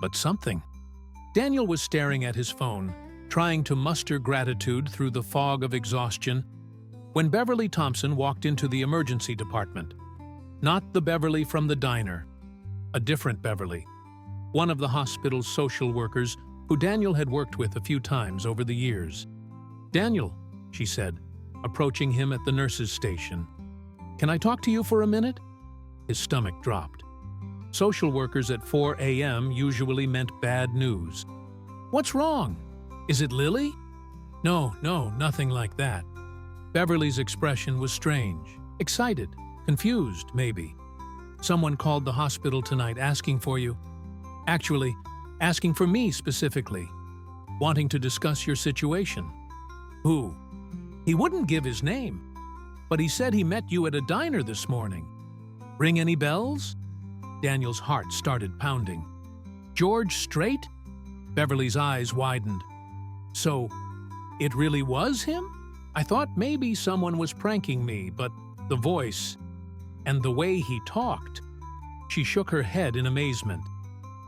but something. Daniel was staring at his phone, trying to muster gratitude through the fog of exhaustion, when Beverly Thompson walked into the emergency department. Not the Beverly from the diner, a different Beverly, one of the hospital's social workers who Daniel had worked with a few times over the years. "Daniel," she said, approaching him at the nurse's station. "Can I talk to you for a minute?" His stomach dropped. Social workers at 4 a.m. usually meant bad news. "What's wrong? Is it Lily?" No, nothing like that." Beverly's expression was strange, excited, confused, maybe. "Someone called the hospital tonight asking for you. Actually, asking for me specifically, wanting to discuss your situation." "Who?" "He wouldn't give his name, but he said he met you at a diner this morning. Ring any bells?" Daniel's heart started pounding. "George Strait?" Beverly's eyes widened. "So, it really was him? I thought maybe someone was pranking me, but the voice and the way he talked." She shook her head in amazement.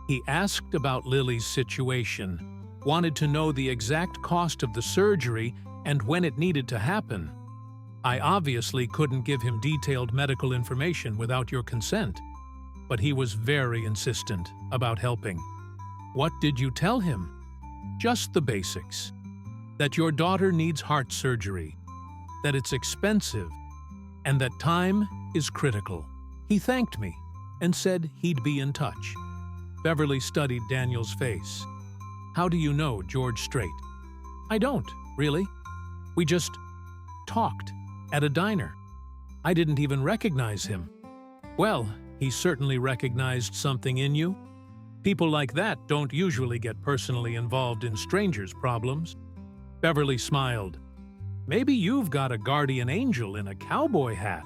"He asked about Lily's situation, wanted to know the exact cost of the surgery and when it needed to happen. I obviously couldn't give him detailed medical information without your consent, but he was very insistent about helping." "What did you tell him?" "Just the basics. That your daughter needs heart surgery, that it's expensive, and that time is critical." He thanked me and said he'd be in touch. Beverly studied Daniel's face. "How do you know George Strait?" "I don't, really. We just talked at a diner. I didn't even recognize him." "Well, he certainly recognized something in you. People like that don't usually get personally involved in strangers' problems." Beverly smiled. "Maybe you've got a guardian angel in a cowboy hat."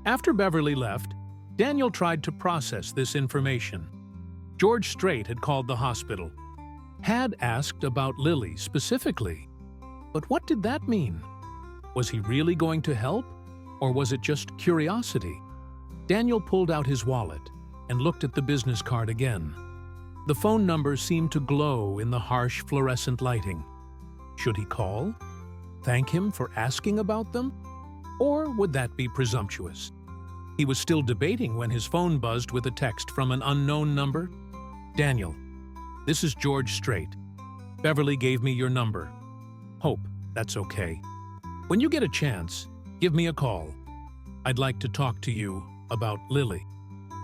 After Beverly left, Daniel tried to process this information. George Strait had called the hospital, had asked about Lily specifically. But what did that mean? Was he really going to help, or was it just curiosity? Daniel pulled out his wallet and looked at the business card again. The phone number seemed to glow in the harsh fluorescent lighting. Should he call? Thank him for asking about them? Or would that be presumptuous? He was still debating when his phone buzzed with a text from an unknown number. "Daniel, this is George Strait. Beverly gave me your number. Hope that's okay. When you get a chance, give me a call. I'd like to talk to you about Lily."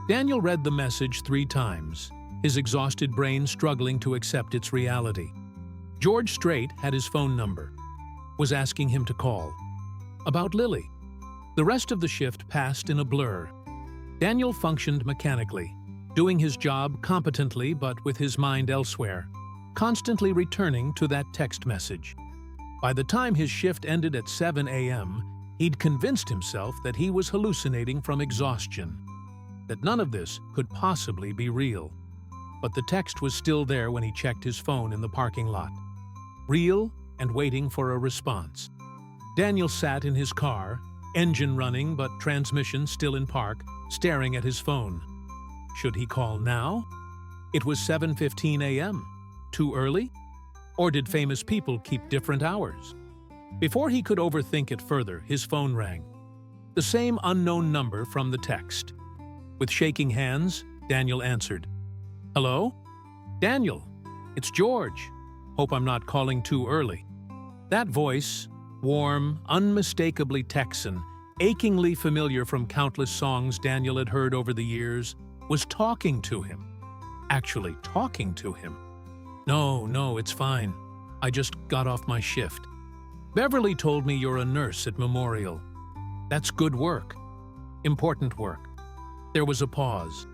Daniel read the message 3 times, his exhausted brain struggling to accept its reality. George Strait had his phone number, was asking him to call. About Lily. The rest of the shift passed in a blur. Daniel functioned mechanically, doing his job competently but with his mind elsewhere, constantly returning to that text message. By the time his shift ended at 7 a.m., he'd convinced himself that he was hallucinating from exhaustion, that none of this could possibly be real. But the text was still there when he checked his phone in the parking lot. Real and waiting for a response. Daniel sat in his car, engine running but transmission still in park, staring at his phone. Should he call now? It was 7:15 a.m. Too early? Or did famous people keep different hours? Before he could overthink it further, his phone rang. The same unknown number from the text. With shaking hands, Daniel answered. "Hello? Daniel, it's George. Hope I'm not calling too early." That voice, warm, unmistakably Texan, achingly familiar from countless songs Daniel had heard over the years, was talking to him. Actually talking to him. No, it's fine. I just got off my shift. Beverly told me you're a nurse at Memorial. That's good work. Important work. There was a pause.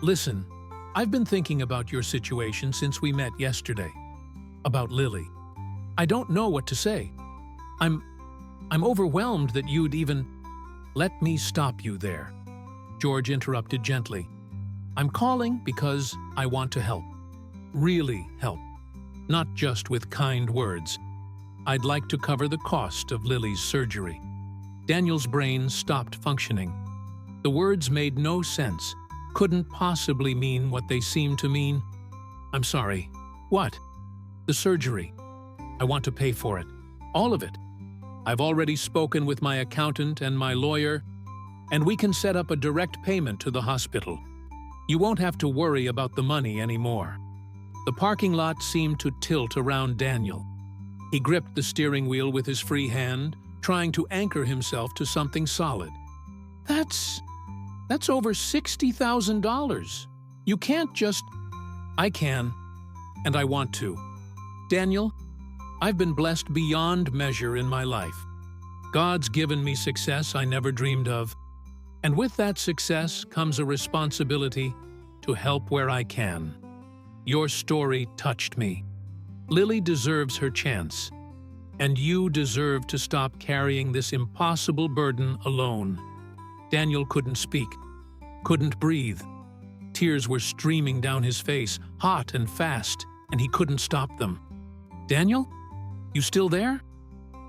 Listen, I've been thinking about your situation since we met yesterday. About Lily. I don't know what to say. I'm overwhelmed that you'd even... Let me stop you there. George interrupted gently. I'm calling because I want to help. Really help. Not just with kind words. I'd like to cover the cost of Lily's surgery. Daniel's brain stopped functioning. The words made no sense, couldn't possibly mean what they seemed to mean. I'm sorry. What? The surgery. I want to pay for it. All of it. I've already spoken with my accountant and my lawyer, and we can set up a direct payment to the hospital. You won't have to worry about the money anymore. The parking lot seemed to tilt around Daniel. He gripped the steering wheel with his free hand, trying to anchor himself to something solid. That's over $60,000. You can't just... I can, and I want to. Daniel, I've been blessed beyond measure in my life. God's given me success I never dreamed of. And with that success comes a responsibility to help where I can. Your story touched me. Lily deserves her chance, and you deserve to stop carrying this impossible burden alone. Daniel couldn't speak, couldn't breathe. Tears were streaming down his face, hot and fast, and he couldn't stop them. Daniel? You still there?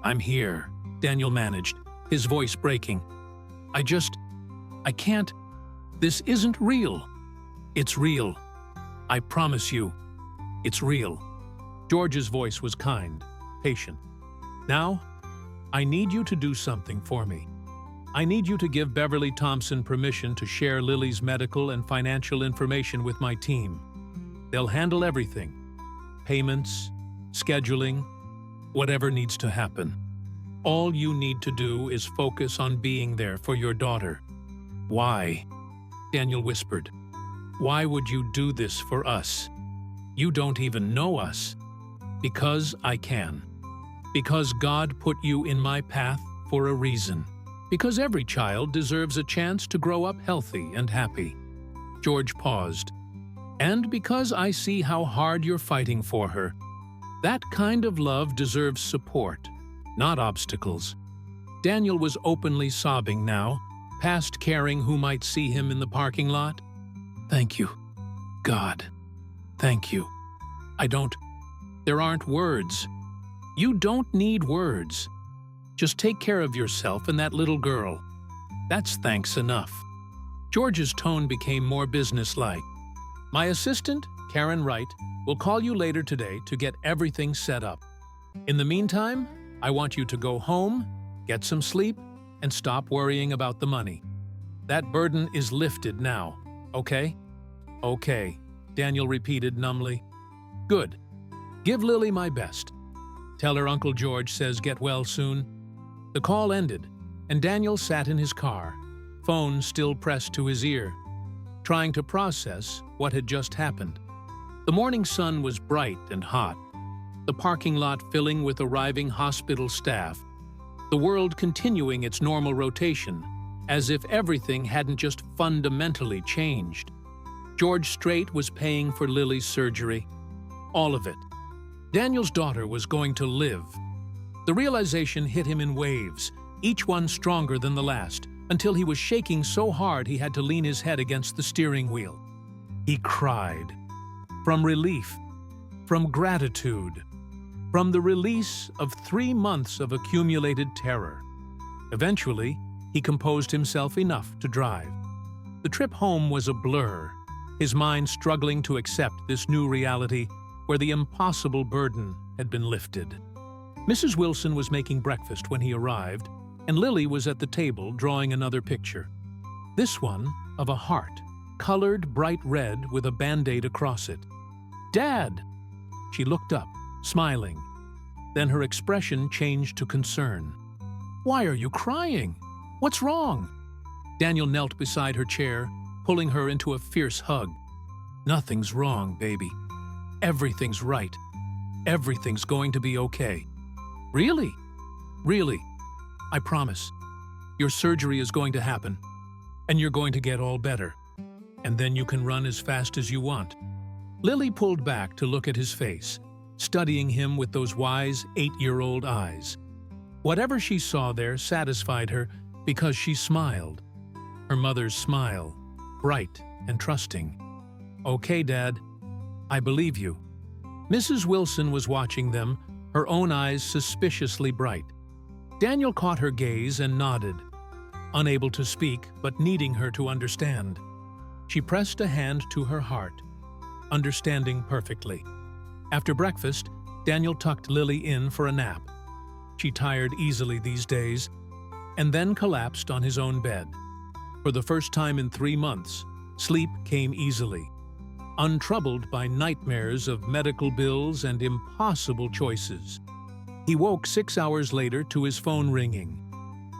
I'm here, Daniel managed, his voice breaking. I can't. This isn't real. It's real. I promise you, it's real. George's voice was kind, patient. Now, I need you to do something for me. I need you to give Beverly Thompson permission to share Lily's medical and financial information with my team. They'll handle everything. Payments, scheduling, whatever needs to happen. All you need to do is focus on being there for your daughter. Why? Daniel whispered. Why would you do this for us? You don't even know us. Because I can. Because God put you in my path for a reason. Because every child deserves a chance to grow up healthy and happy. George paused. And because I see how hard you're fighting for her. That kind of love deserves support, not obstacles. Daniel was openly sobbing now, past caring who might see him in the parking lot. Thank you, God. Thank you. There aren't words. You don't need words. Just take care of yourself and that little girl. That's thanks enough. George's tone became more businesslike. My assistant, Karen Wright, will call you later today to get everything set up. In the meantime, I want you to go home, get some sleep, and stop worrying about the money. That burden is lifted now, okay? Okay, Daniel repeated numbly. Good. Give Lily my best. Tell her Uncle George says get well soon. The call ended, and Daniel sat in his car, phone still pressed to his ear, trying to process what had just happened. The morning sun was bright and hot, the parking lot filling with arriving hospital staff, the world continuing its normal rotation, as if everything hadn't just fundamentally changed. George Strait was paying for Lily's surgery. All of it. Daniel's daughter was going to live. The realization hit him in waves, each one stronger than the last, until he was shaking so hard he had to lean his head against the steering wheel. He cried. From relief, from gratitude, from the release of 3 months of accumulated terror. Eventually, he composed himself enough to drive. The trip home was a blur, his mind struggling to accept this new reality where the impossible burden had been lifted. Mrs. Wilson was making breakfast when he arrived, and Lily was at the table drawing another picture. This one of a heart, colored bright red with a Band-Aid across it. "Dad!" She looked up, smiling. Then her expression changed to concern. "Why are you crying? What's wrong?" Daniel knelt beside her chair, pulling her into a fierce hug. "Nothing's wrong, baby. Everything's right. Everything's going to be okay." "Really?" "Really. I promise. Your surgery is going to happen, and you're going to get all better. And then you can run as fast as you want." Lily pulled back to look at his face, studying him with those wise 8-year-old eyes. Whatever she saw there satisfied her because she smiled. her mother's smile, bright and trusting. "Okay, Dad, I believe you." Mrs. Wilson was watching them, her own eyes suspiciously bright. Daniel caught her gaze and nodded, unable to speak but needing her to understand. She pressed a hand to her heart, understanding perfectly. After breakfast, Daniel tucked Lily in for a nap. She tired easily these days, and then collapsed on his own bed. For the first time in 3 months, sleep came easily, untroubled by nightmares of medical bills and impossible choices. He woke 6 hours later to his phone ringing.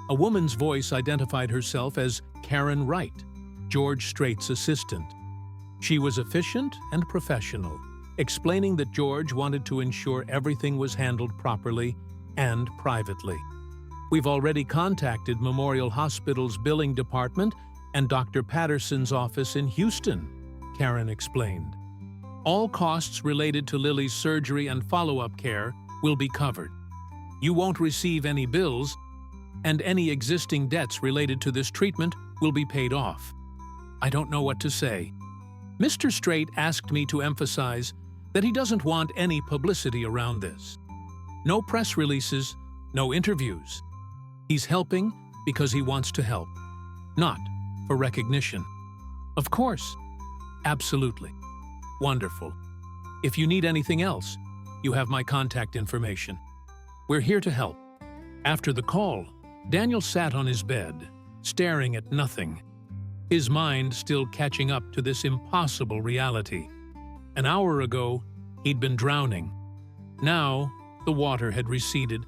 A woman's voice identified herself as Karen Wright, George Strait's assistant. She was efficient and professional, explaining that George wanted to ensure everything was handled properly and privately. "We've already contacted Memorial Hospital's billing department and Dr. Patterson's office in Houston," Karen explained. "All costs related to Lily's surgery and follow-up care will be covered. You won't receive any bills, and any existing debts related to this treatment will be paid off." I don't know what to say. Mr. Strait asked me to emphasize that he doesn't want any publicity around this. No press releases, no interviews. He's helping because he wants to help, not for recognition. Of course. Absolutely. Wonderful. If you need anything else, you have my contact information. We're here to help. After the call, Daniel sat on his bed, staring at nothing, his mind still catching up to this impossible reality. An hour ago, he'd been drowning. Now, the water had receded,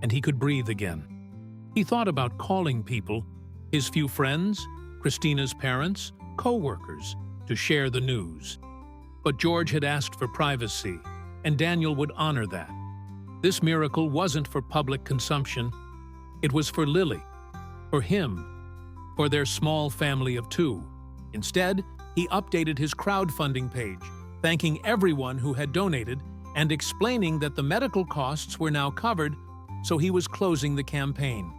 and he could breathe again. He thought about calling people, his few friends, Christina's parents, co-workers, to share the news. But George had asked for privacy, and Daniel would honor that. This miracle wasn't for public consumption. It was for Lily, for him, for their small family of 2. Instead, he updated his crowdfunding page, thanking everyone who had donated and explaining that the medical costs were now covered, so he was closing the campaign.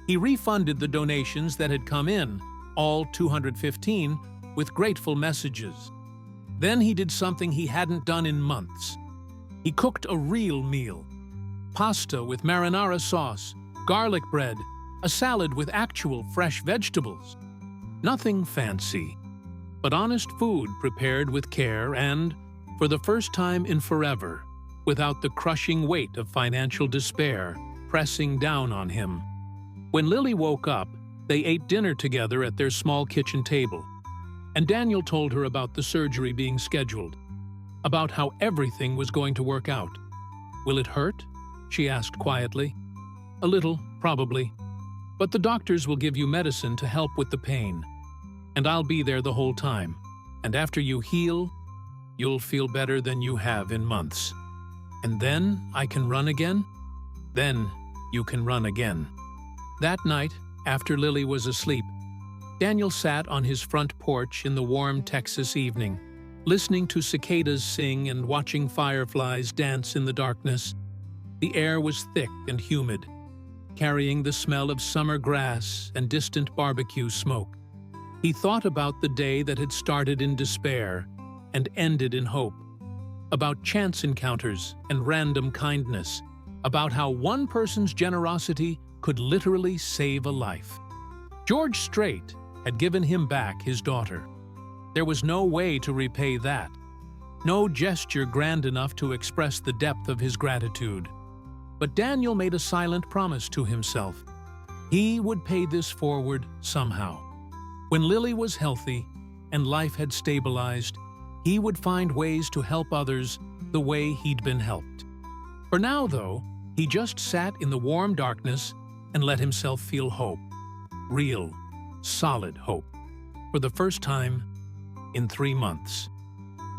He refunded the donations that had come in, all 215, with grateful messages. Then he did something he hadn't done in months. He cooked a real meal. Pasta with marinara sauce, garlic bread, a salad with actual fresh vegetables. Nothing fancy, but honest food prepared with care and, for the first time in forever, without the crushing weight of financial despair pressing down on him. When Lily woke up, they ate dinner together at their small kitchen table, and Daniel told her about the surgery being scheduled, about how everything was going to work out. "Will it hurt?" she asked quietly. "A little, probably. But the doctors will give you medicine to help with the pain. And I'll be there the whole time. And after you heal, you'll feel better than you have in months. And then I can run again? Then you can run again." That night, after Lily was asleep, Daniel sat on his front porch in the warm Texas evening, listening to cicadas sing and watching fireflies dance in the darkness. The air was thick and humid, carrying the smell of summer grass and distant barbecue smoke. He thought about the day that had started in despair and ended in hope, about chance encounters and random kindness, about how one person's generosity could literally save a life. George Strait had given him back his daughter. There was no way to repay that, no gesture grand enough to express the depth of his gratitude. But Daniel made a silent promise to himself. He would pay this forward somehow. When Lily was healthy and life had stabilized, he would find ways to help others the way he'd been helped. For now, though, he just sat in the warm darkness and let himself feel hope. Real, solid hope. For the first time in 3 months.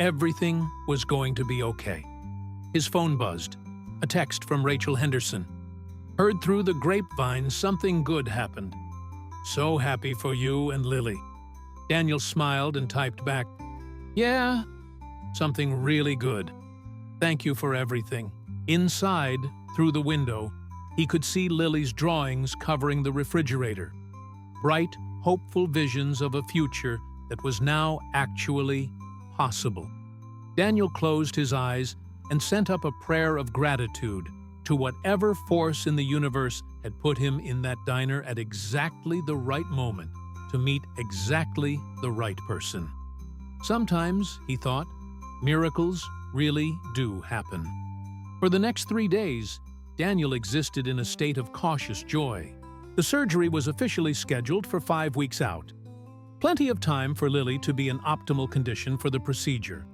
Everything was going to be okay. His phone buzzed. A text from Rachel Henderson. "Heard through the grapevine something good happened. So happy for you and Lily." Daniel smiled and typed back, "Yeah, something really good. Thank you for everything." Inside, through the window, he could see Lily's drawings covering the refrigerator. Bright, hopeful visions of a future that was now actually possible. Daniel closed his eyes and sent up a prayer of gratitude to whatever force in the universe had put him in that diner at exactly the right moment to meet exactly the right person. Sometimes, he thought, miracles really do happen. For the next 3 days, Daniel existed in a state of cautious joy. The surgery was officially scheduled for 5 weeks out. Plenty of time for Lily to be in optimal condition for the procedure.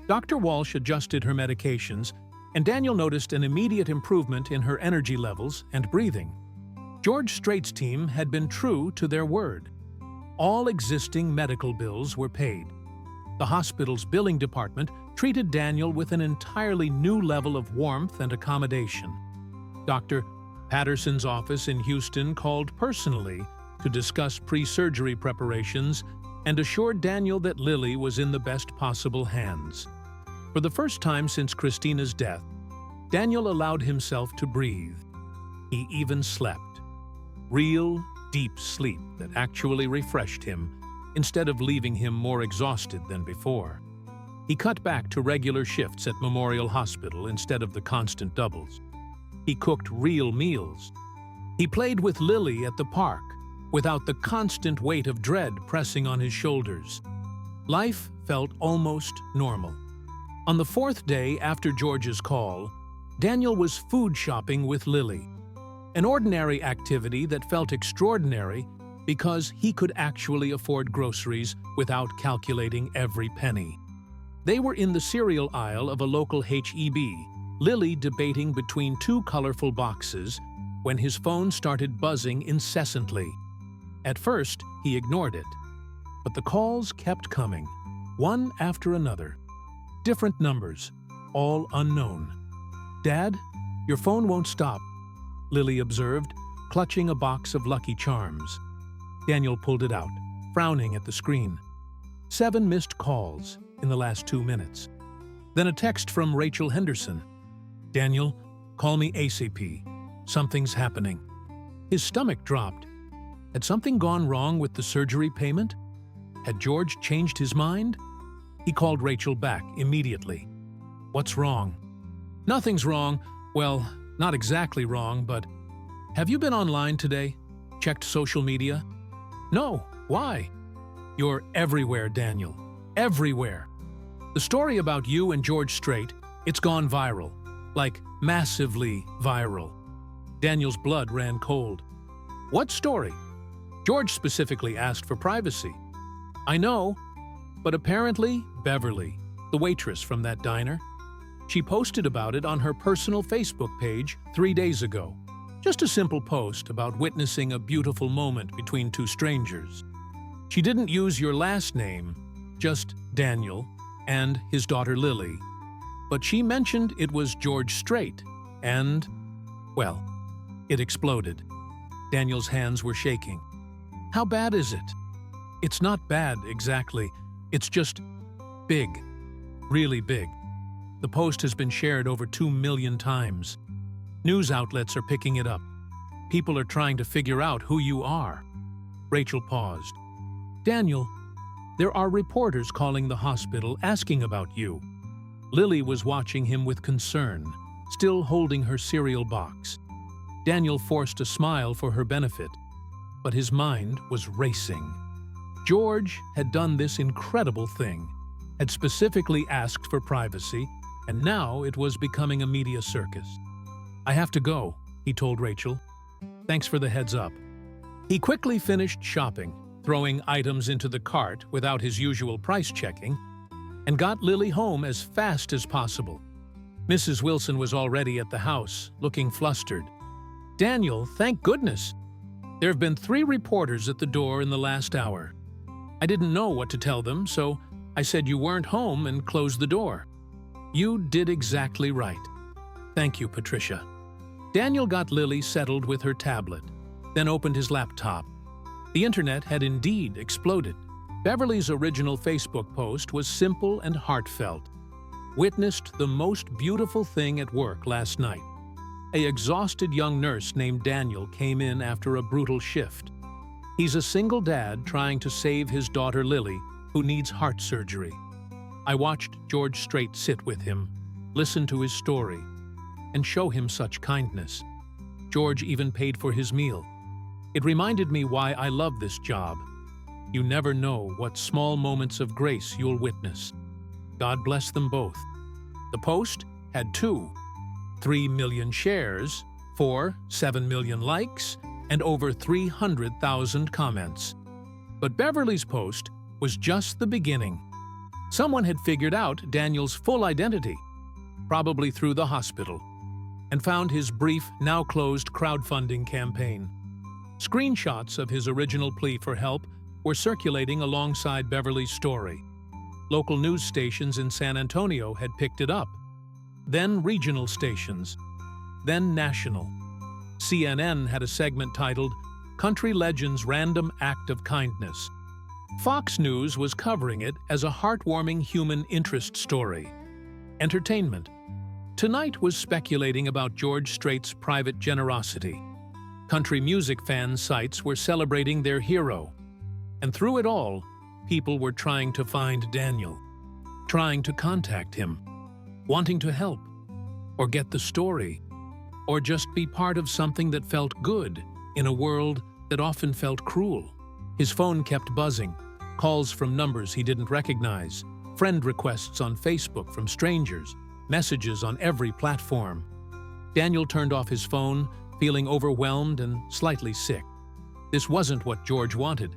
Dr. Walsh adjusted her medications, and Daniel noticed an immediate improvement in her energy levels and breathing. George Strait's team had been true to their word. All existing medical bills were paid. The hospital's billing department treated Daniel with an entirely new level of warmth and accommodation. Dr. Patterson's office in Houston called personally to discuss pre-surgery preparations and assured Daniel that Lily was in the best possible hands. For the first time since Christina's death, Daniel allowed himself to breathe. He even slept. Real, deep sleep that actually refreshed him instead of leaving him more exhausted than before. He cut back to regular shifts at Memorial Hospital instead of the constant doubles. He cooked real meals. He played with Lily at the park without the constant weight of dread pressing on his shoulders. Life felt almost normal. On the 4th day after George's call, Daniel was food shopping with Lily, an ordinary activity that felt extraordinary because he could actually afford groceries without calculating every penny. They were in the cereal aisle of a local H-E-B, Lily debating between 2 colorful boxes when his phone started buzzing incessantly. At first, he ignored it, but the calls kept coming, one after another. Different numbers, all unknown. "Dad, your phone won't stop," Lily observed, clutching a box of Lucky Charms. Daniel pulled it out, frowning at the screen. 7 missed calls in the last 2 minutes. Then a text from Rachel Henderson. "Daniel, call me ASAP. Something's happening." His stomach dropped. Had something gone wrong with the surgery payment? Had George changed his mind? He called Rachel back immediately. "What's wrong?" "Nothing's wrong. Well, not exactly wrong, but... Have you been online today? Checked social media?" "No. Why?" "You're everywhere, Daniel. Everywhere. The story about you and George Strait, it's gone viral. Like, massively viral." Daniel's blood ran cold. "What story?" "George specifically asked for privacy." "I know, but apparently Beverly, the waitress from that diner, she posted about it on her personal Facebook page 3 days ago. Just a simple post about witnessing a beautiful moment between 2 strangers. She didn't use your last name, just Daniel and his daughter Lily. But she mentioned it was George Strait, and, well, it exploded." Daniel's hands were shaking. "How bad is it?" "It's not bad, exactly. It's just big. Really big. The post has been shared over 2 million times. News outlets are picking it up. People are trying to figure out who you are." Rachel paused. "Daniel, there are reporters calling the hospital asking about you." Lily was watching him with concern, still holding her cereal box. Daniel forced a smile for her benefit, but his mind was racing. George had done this incredible thing, had specifically asked for privacy, and now it was becoming a media circus. "I have to go," he told Rachel. "Thanks for the heads up." He quickly finished shopping, throwing items into the cart without his usual price checking, and got Lily home as fast as possible. Mrs. Wilson was already at the house, looking flustered. "Daniel, thank goodness! There have been 3 reporters at the door in the last hour. I didn't know what to tell them, so I said you weren't home and closed the door." "You did exactly right. Thank you, Patricia." Daniel got Lily settled with her tablet, then opened his laptop. The internet had indeed exploded. Beverly's original Facebook post was simple and heartfelt. "Witnessed the most beautiful thing at work last night. An exhausted young nurse named Daniel came in after a brutal shift. He's a single dad trying to save his daughter Lily, who needs heart surgery. I watched George Strait sit with him, listen to his story, and show him such kindness. George even paid for his meal. It reminded me why I love this job. You never know what small moments of grace you'll witness. God bless them both. The post had 3 million shares, 7 million likes, and over 300,000 comments. But Beverly's post was just the beginning. Someone had figured out Daniel's full identity, probably through the hospital, and found his brief, now-closed crowdfunding campaign. Screenshots of his original plea for help were circulating alongside Beverly's story. Local news stations in San Antonio had picked it up, then regional stations, then national. CNN had a segment titled, "Country Legend's Random Act of Kindness." Fox News was covering it as a heartwarming human interest story. Entertainment. Tonight was speculating about George Strait's private generosity. Country music fan sites were celebrating their hero. And through it all, people were trying to find Daniel, trying to contact him, wanting to help, or get the story, or just be part of something that felt good in a world that often felt cruel. His phone kept buzzing, calls from numbers he didn't recognize, friend requests on Facebook from strangers, messages on every platform. Daniel turned off his phone, feeling overwhelmed and slightly sick. This wasn't what George wanted.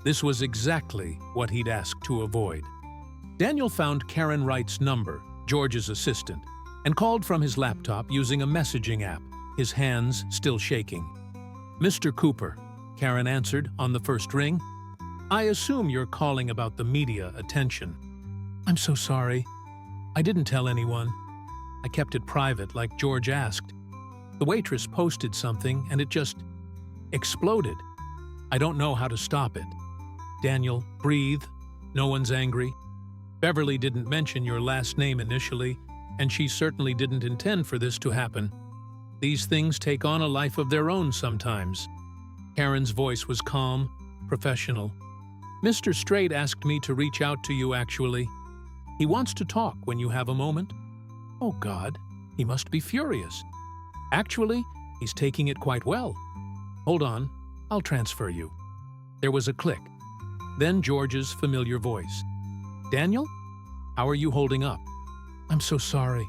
This was exactly what he'd asked to avoid. Daniel found Karen Wright's number, George's assistant, and called from his laptop using a messaging app, his hands still shaking. "Mr. Cooper," Karen answered on the first ring. "I assume you're calling about the media attention." "I'm so sorry. I didn't tell anyone. I kept it private like George asked. The waitress posted something and it just exploded. I don't know how to stop it." "Daniel, breathe. No one's angry. Beverly didn't mention your last name initially, and she certainly didn't intend for this to happen. These things take on a life of their own sometimes." Karen's voice was calm, professional. "Mr. Strait asked me to reach out to you actually. He wants to talk when you have a moment." "Oh God, he must be furious." "Actually, he's taking it quite well. Hold on, I'll transfer you." There was a click. Then George's familiar voice. "Daniel, how are you holding up?" "I'm so sorry.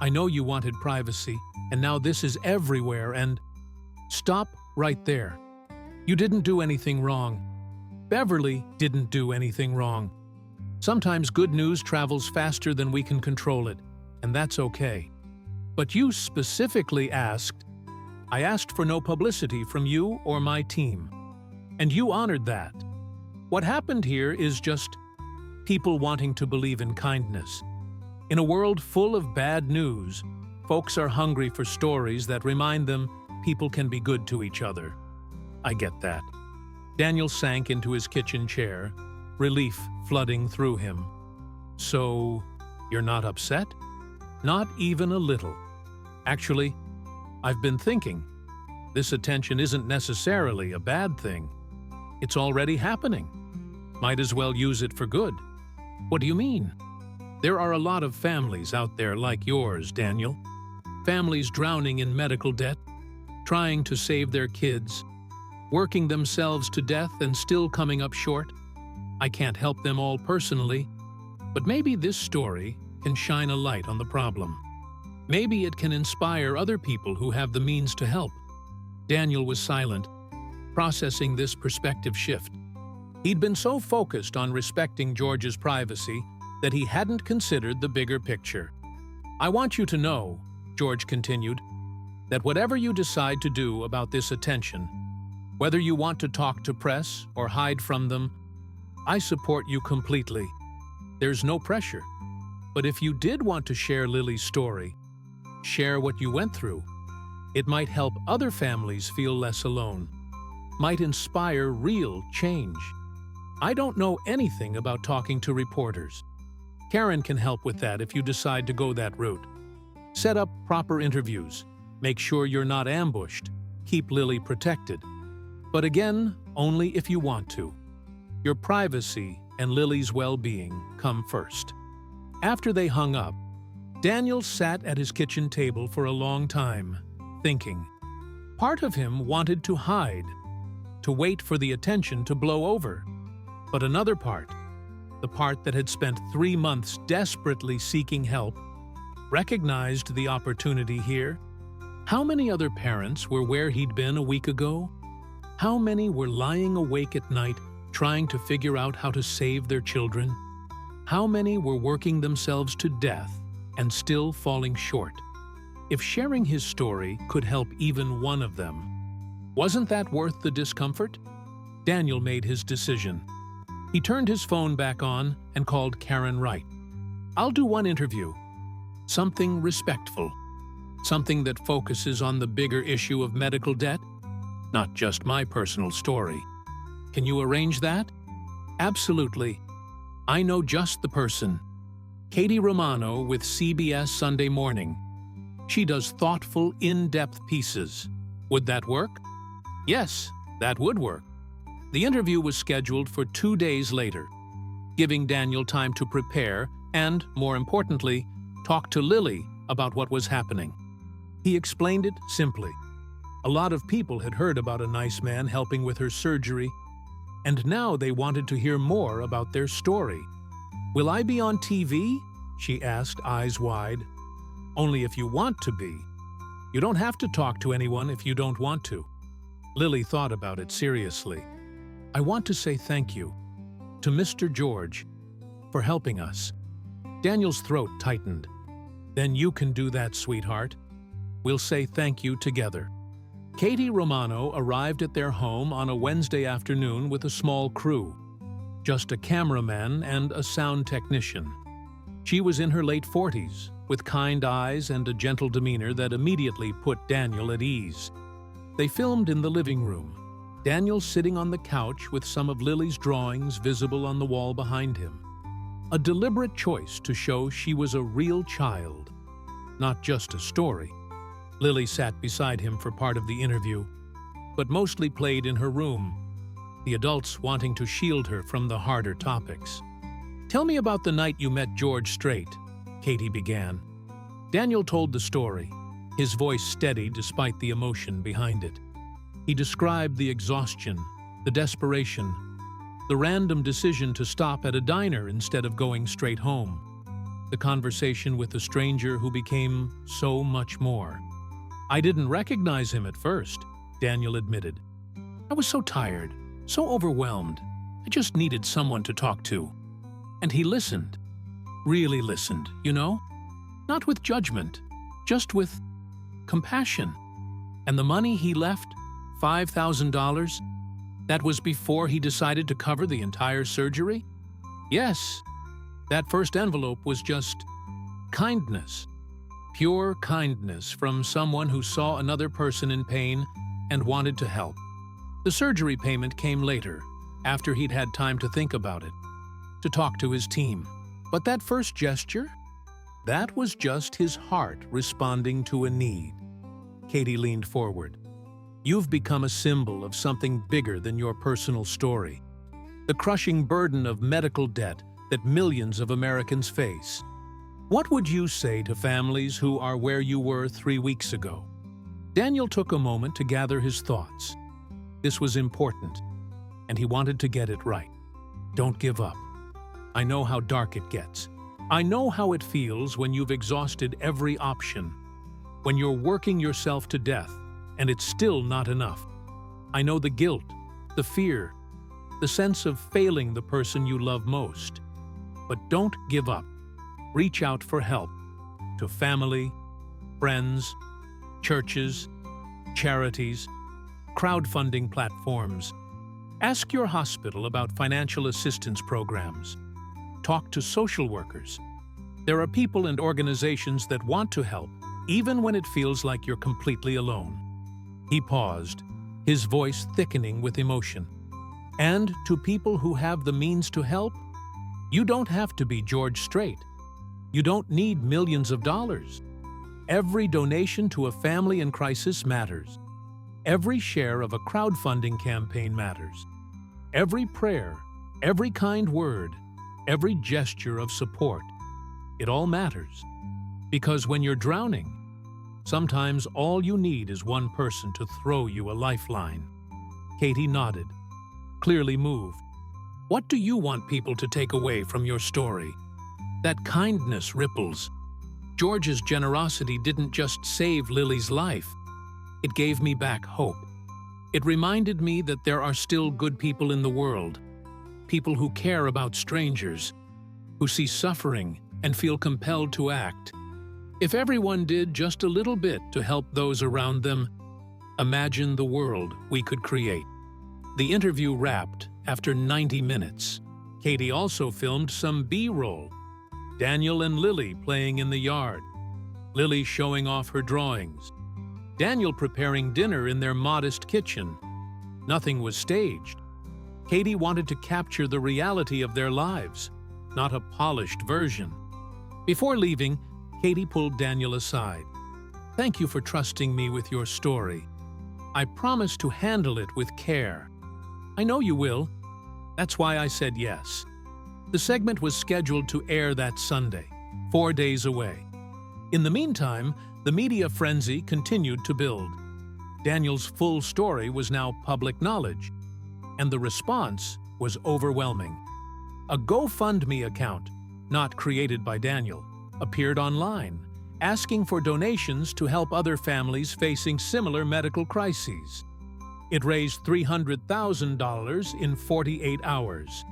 I know you wanted privacy, and now this is everywhere and—" "Stop right there. You didn't do anything wrong. Beverly didn't do anything wrong. Sometimes good news travels faster than we can control it, and that's okay. But you specifically asked. I asked for no publicity from you or my team, and you honored that. What happened here is just people wanting to believe in kindness. In a world full of bad news, folks are hungry for stories that remind them people can be good to each other." "I get that." Daniel sank into his kitchen chair, relief flooding through him. "So, you're not upset?" "Not even a little. Actually, I've been thinking. This attention isn't necessarily a bad thing. It's already happening. Might as well use it for good." "What do you mean?" "There are a lot of families out there like yours, Daniel. Families drowning in medical debt, trying to save their kids, working themselves to death and still coming up short. I can't help them all personally, but maybe this story can shine a light on the problem. Maybe it can inspire other people who have the means to help." Daniel was silent, processing this perspective shift. He'd been so focused on respecting George's privacy that he hadn't considered the bigger picture. "I want you to know," George continued, "that whatever you decide to do about this attention, whether you want to talk to press or hide from them, I support you completely. There's no pressure. But if you did want to share Lily's story, share what you went through, it might help other families feel less alone, might inspire real change. I don't know anything about talking to reporters. Karen can help with that if you decide to go that route. Set up proper interviews, make sure you're not ambushed, keep Lily protected. But again, only if you want to. Your privacy and Lily's well-being come first." After they hung up, Daniel sat at his kitchen table for a long time, thinking. Part of him wanted to hide, to wait for the attention to blow over. But another part, the part that had spent 3 months desperately seeking help, recognized the opportunity here. How many other parents were where he'd been a week ago? How many were lying awake at night trying to figure out how to save their children? How many were working themselves to death and still falling short? If sharing his story could help even one of them, wasn't that worth the discomfort? Daniel made his decision. He turned his phone back on and called Karen Wright. "I'll do one interview. Something respectful. Something that focuses on the bigger issue of medical debt, not just my personal story. Can you arrange that?" "Absolutely. I know just the person. Katie Romano with CBS Sunday Morning. She does thoughtful, in-depth pieces. Would that work?" "Yes, that would work." The interview was scheduled for 2 days later, giving Daniel time to prepare and, more importantly, talk to Lily about what was happening. He explained it simply. A lot of people had heard about a nice man helping with her surgery, and now they wanted to hear more about their story. "Will I be on TV?" she asked, eyes wide. "Only if you want to be. You don't have to talk to anyone if you don't want to." Lily thought about it seriously. "I want to say thank you to Mr. George for helping us." Daniel's throat tightened. "Then you can do that, sweetheart. We'll say thank you together." Katie Romano arrived at their home on a Wednesday afternoon with a small crew, just a cameraman and a sound technician. She was in her late 40s, with kind eyes and a gentle demeanor that immediately put Daniel at ease. They filmed in the living room, Daniel sitting on the couch with some of Lily's drawings visible on the wall behind him. A deliberate choice to show she was a real child, not just a story. Lily sat beside him for part of the interview, but mostly played in her room, the adults wanting to shield her from the harder topics. "Tell me about the night you met George Strait," Katie began. Daniel told the story, his voice steady despite the emotion behind it. He described the exhaustion, the desperation, the random decision to stop at a diner instead of going straight home, the conversation with a stranger who became so much more. "I didn't recognize him at first," Daniel admitted. "I was so tired, so overwhelmed. I just needed someone to talk to. And he listened. Really listened, you know? Not with judgment, just with compassion. And the money he left, $5,000, that was before he decided to cover the entire surgery? Yes, that first envelope was just kindness. Pure kindness from someone who saw another person in pain and wanted to help. The surgery payment came later, after he'd had time to think about it, to talk to his team. But that first gesture? That was just his heart responding to a need." Katie leaned forward. "You've become a symbol of something bigger than your personal story. The crushing burden of medical debt that millions of Americans face. What would you say to families who are where you were 3 weeks ago?" Daniel took a moment to gather his thoughts. This was important, and he wanted to get it right. "Don't give up. I know how dark it gets. I know how it feels when you've exhausted every option, when you're working yourself to death, and it's still not enough. I know the guilt, the fear, the sense of failing the person you love most. But don't give up. Reach out for help to family, friends, churches, charities, crowdfunding platforms. Ask your hospital about financial assistance programs. Talk to social workers. There are people and organizations that want to help, even when it feels like you're completely alone." He paused, his voice thickening with emotion. "And to people who have the means to help, you don't have to be George Strait. You don't need millions of dollars. Every donation to a family in crisis matters. Every share of a crowdfunding campaign matters. Every prayer, every kind word, every gesture of support, it all matters. Because when you're drowning, sometimes all you need is one person to throw you a lifeline. Katie nodded, clearly moved. What do you want people to take away from your story? That kindness ripples. George's generosity didn't just save Lily's life. It gave me back hope. It reminded me that there are still good people in the world, people who care about strangers, who see suffering and feel compelled to act. If everyone did just a little bit to help those around them, imagine the world we could create. The interview wrapped after 90 minutes. Katie also filmed some B-roll. Daniel and Lily playing in the yard. Lily showing off her drawings. Daniel preparing dinner in their modest kitchen. Nothing was staged. Katie wanted to capture the reality of their lives, not a polished version. Before leaving, Katie pulled Daniel aside. "Thank you for trusting me with your story. I promise to handle it with care." "I know you will. That's why I said yes." The segment was scheduled to air that Sunday, 4 days away. In the meantime, the media frenzy continued to build. Daniel's full story was now public knowledge, and the response was overwhelming. A GoFundMe account, not created by Daniel, appeared online, asking for donations to help other families facing similar medical crises. It raised $300,000 in 48 hours.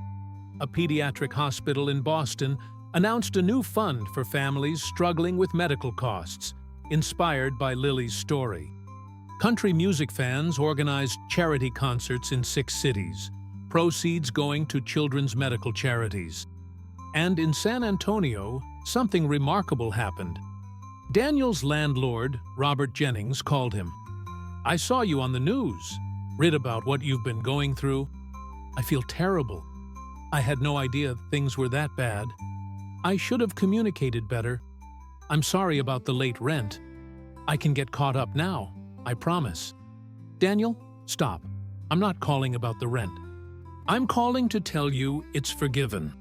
A pediatric hospital in Boston announced a new fund for families struggling with medical costs, inspired by Lily's story. Country music fans organized charity concerts in 6 cities, proceeds going to children's medical charities. And in San Antonio, something remarkable happened. Daniel's landlord, Robert Jennings, called him. "I saw you on the news. Read about what you've been going through. I feel terrible. I had no idea things were that bad. I should have communicated better. I'm sorry about the late rent. I can get caught up now, I promise." "Daniel, stop. I'm not calling about the rent. I'm calling to tell you it's forgiven.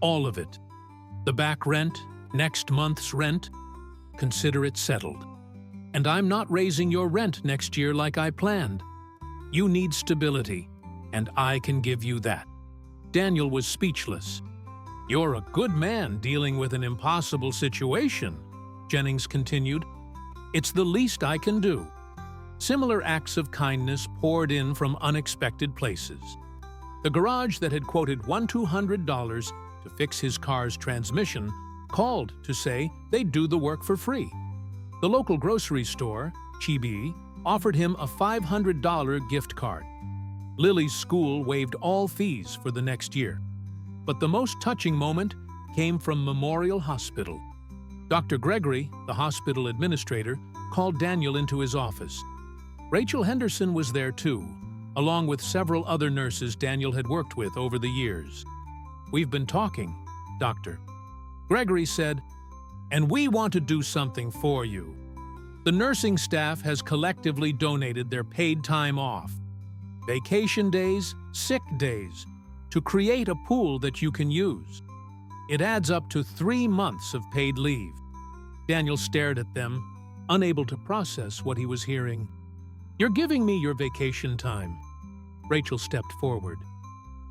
All of it. The back rent, next month's rent, consider it settled. And I'm not raising your rent next year like I planned. You need stability, and I can give you that." Daniel was speechless. "You're a good man dealing with an impossible situation," Jennings continued. "It's the least I can do." Similar acts of kindness poured in from unexpected places. The garage that had quoted $1,200 to fix his car's transmission called to say they'd do the work for free. The local grocery store, Chibi, offered him a $500 gift card. Lily's school waived all fees for the next year. But the most touching moment came from Memorial Hospital. Dr. Gregory, the hospital administrator, called Daniel into his office. Rachel Henderson was there too, along with several other nurses Daniel had worked with over the years. "We've been talking, Doctor," Gregory said, "and we want to do something for you. The nursing staff has collectively donated their paid time off, vacation days, sick days, to create a pool that you can use. It adds up to 3 months of paid leave." Daniel stared at them, unable to process what he was hearing. "You're giving me your vacation time." Rachel stepped forward.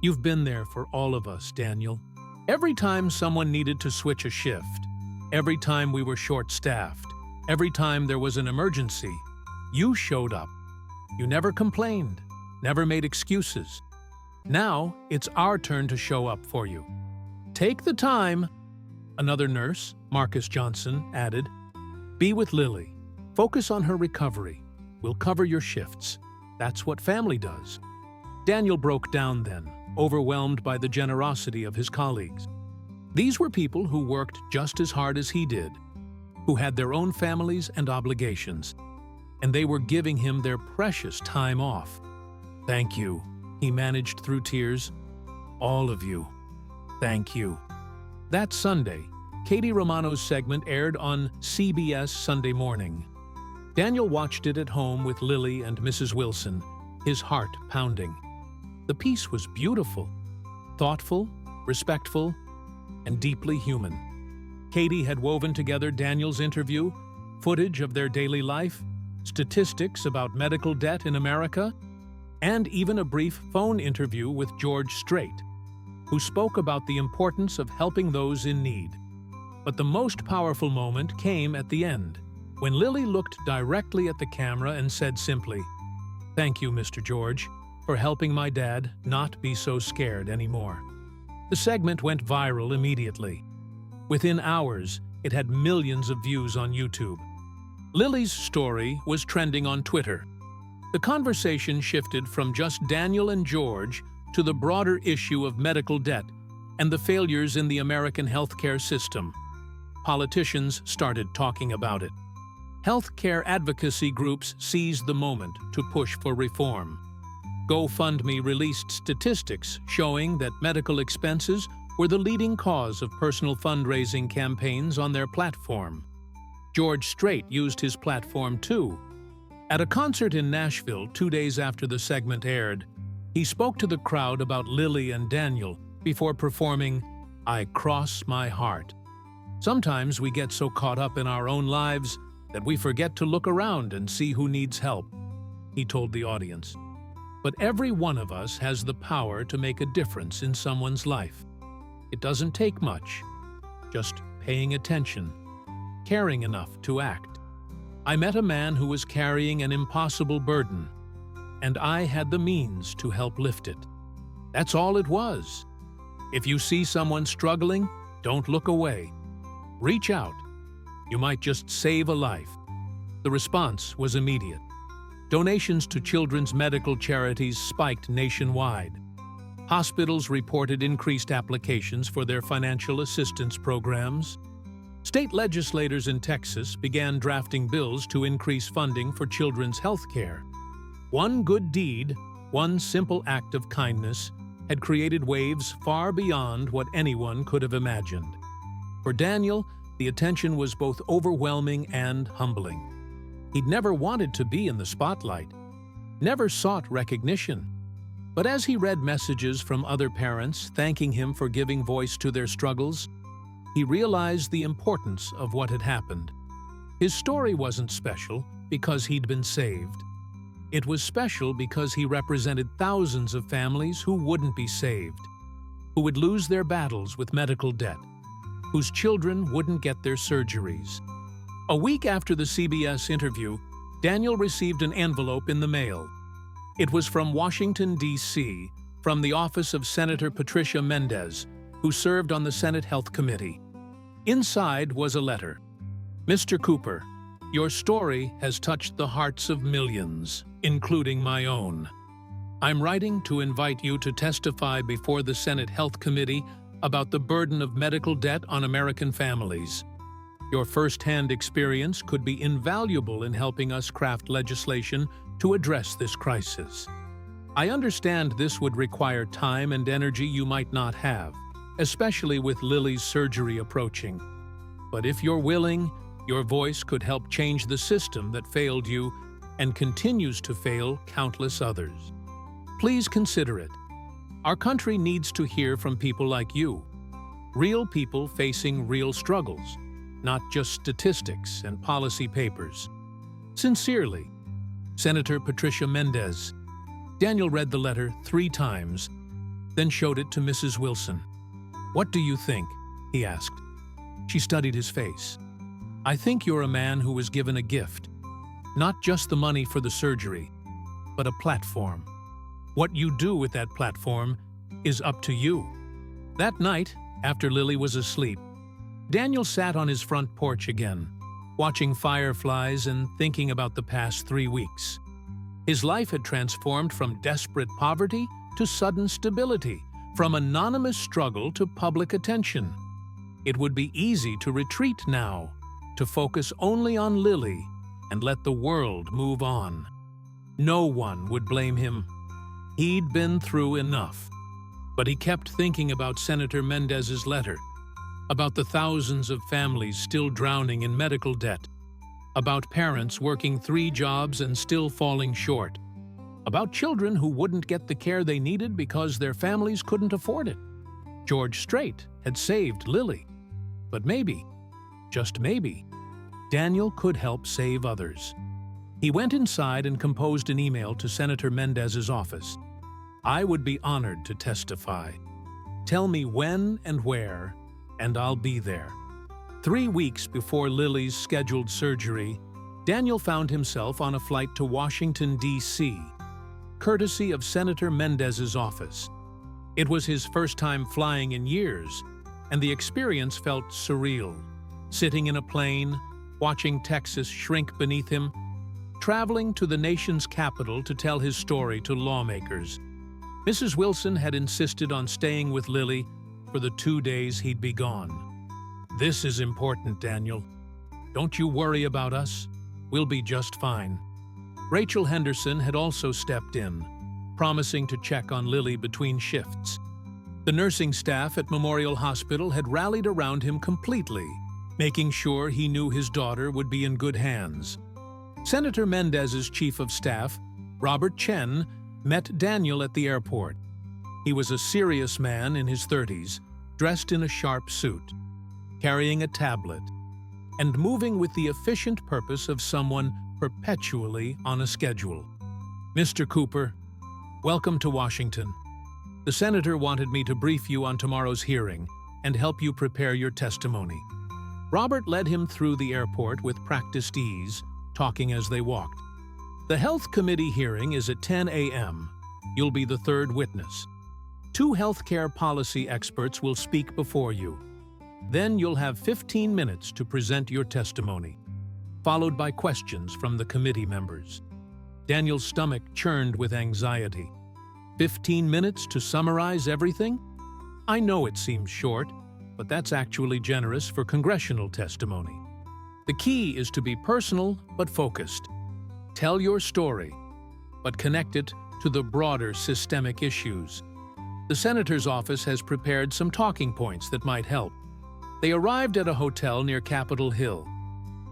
"You've been there for all of us, Daniel. Every time someone needed to switch a shift, every time we were short-staffed, every time there was an emergency, you showed up. You never complained, never made excuses. Now it's our turn to show up for you. Take the time." Another nurse, Marcus Johnson, added, "Be with Lily. Focus on her recovery. We'll cover your shifts. That's what family does." Daniel broke down then, overwhelmed by the generosity of his colleagues. These were people who worked just as hard as he did, who had their own families and obligations, and they were giving him their precious time off. "Thank you," he managed through tears. "All of you. Thank you." That Sunday, Katie Romano's segment aired on CBS Sunday Morning. Daniel watched it at home with Lily and Mrs. Wilson, his heart pounding. The piece was beautiful, thoughtful, respectful, and deeply human. Katie had woven together Daniel's interview, footage of their daily life, statistics about medical debt in America, and even a brief phone interview with George Strait, who spoke about the importance of helping those in need. But the most powerful moment came at the end, when Lily looked directly at the camera and said simply, "Thank you, Mr. George, for helping my dad not be so scared anymore." The segment went viral immediately. Within hours, it had millions of views on YouTube. Lily's story was trending on Twitter. The conversation shifted from just Daniel and George to the broader issue of medical debt and the failures in the American healthcare system. Politicians started talking about it. Healthcare advocacy groups seized the moment to push for reform. GoFundMe released statistics showing that medical expenses were the leading cause of personal fundraising campaigns on their platform. George Strait used his platform too. At a concert in Nashville 2 days after the segment aired, he spoke to the crowd about Lily and Daniel before performing "I Cross My Heart." Sometimes we get so caught up in our own lives that we forget to look around and see who needs help, he told the audience. But every one of us has the power to make a difference in someone's life. It doesn't take much, just paying attention, caring enough to act. I met a man who was carrying an impossible burden, and I had the means to help lift it. That's all it was. If you see someone struggling, don't look away. Reach out. You might just save a life. The response was immediate. Donations to children's medical charities spiked nationwide. Hospitals reported increased applications for their financial assistance programs. State legislators in Texas began drafting bills to increase funding for children's health care. One good deed, one simple act of kindness, had created waves far beyond what anyone could have imagined. For Daniel, the attention was both overwhelming and humbling. He'd never wanted to be in the spotlight, never sought recognition. But as he read messages from other parents thanking him for giving voice to their struggles, he realized the importance of what had happened. His story wasn't special because he'd been saved. It was special because he represented thousands of families who wouldn't be saved, who would lose their battles with medical debt, whose children wouldn't get their surgeries. A week after the CBS interview, Daniel received an envelope in the mail. It was from Washington, D.C., from the office of Senator Patricia Mendez, who served on the Senate Health Committee. Inside was a letter. "Mr. Cooper, your story has touched the hearts of millions, including my own. I'm writing to invite you to testify before the Senate Health Committee about the burden of medical debt on American families. Your first-hand experience could be invaluable in helping us craft legislation to address this crisis. I understand this would require time and energy you might not have, especially with Lily's surgery approaching. But if you're willing, your voice could help change the system that failed you and continues to fail countless others. Please consider it. Our country needs to hear from people like you, real people facing real struggles, not just statistics and policy papers. Sincerely, Senator Patricia Mendez." Daniel read the letter 3 times, then showed it to Mrs. Wilson. "What do you think?" he asked. She studied his face. "I think you're a man who was given a gift. Not just the money for the surgery, but a platform. What you do with that platform is up to you." That night, after Lily was asleep, Daniel sat on his front porch again, watching fireflies and thinking about the past 3 weeks. His life had transformed from desperate poverty to sudden stability, from anonymous struggle to public attention. It would be easy to retreat now, to focus only on Lily and let the world move on. No one would blame him. He'd been through enough. But he kept thinking about Senator Mendez's letter, about the thousands of families still drowning in medical debt, about parents working 3 jobs and still falling short, about children who wouldn't get the care they needed because their families couldn't afford it. George Strait had saved Lily. But maybe, just maybe, Daniel could help save others. He went inside and composed an email to Senator Mendez's office. "I would be honored to testify. Tell me when and where, and I'll be there." 3 weeks before Lily's scheduled surgery, Daniel found himself on a flight to Washington, D.C., courtesy of Senator Mendez's office. It was his first time flying in years, and the experience felt surreal. Sitting in a plane, watching Texas shrink beneath him, traveling to the nation's capital to tell his story to lawmakers. Mrs. Wilson had insisted on staying with Lily for the 2 days he'd be gone. "This is important, Daniel. Don't you worry about us. We'll be just fine." Rachel Henderson had also stepped in, promising to check on Lily between shifts. The nursing staff at Memorial Hospital had rallied around him completely, making sure he knew his daughter would be in good hands. Senator Mendez's chief of staff, Robert Chen, met Daniel at the airport. He was a serious man in his 30s, dressed in a sharp suit, carrying a tablet, and moving with the efficient purpose of someone perpetually on a schedule. "Mr. Cooper, welcome to Washington. The senator wanted me to brief you on tomorrow's hearing and help you prepare your testimony." Robert led him through the airport with practiced ease, talking as they walked. "The Health Committee hearing is at 10 a.m. You'll be the third witness. 2 healthcare policy experts will speak before you. Then you'll have 15 minutes to present your testimony, followed by questions from the committee members." Daniel's stomach churned with anxiety. 15 minutes to summarize everything? I know it seems short, but that's actually generous for congressional testimony. The key is to be personal but focused. Tell your story, but connect it to the broader systemic issues. The senator's office has prepared some talking points that might help. They arrived at a hotel near Capitol Hill.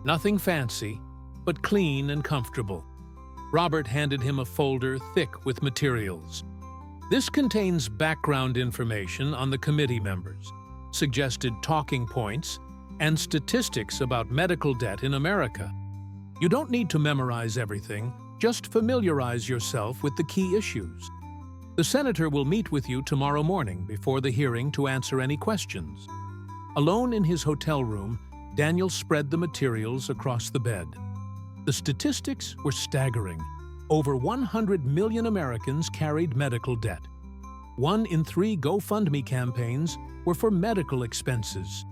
Nothing fancy, but clean and comfortable. Robert handed him a folder thick with materials. "This contains background information on the committee members, suggested talking points, and statistics about medical debt in America. You don't need to memorize everything, just familiarize yourself with the key issues. The senator will meet with you tomorrow morning before the hearing to answer any questions." Alone in his hotel room, Daniel spread the materials across the bed. The statistics were staggering. Over 100 million Americans carried medical debt. 1 in 3 GoFundMe campaigns were for medical expenses.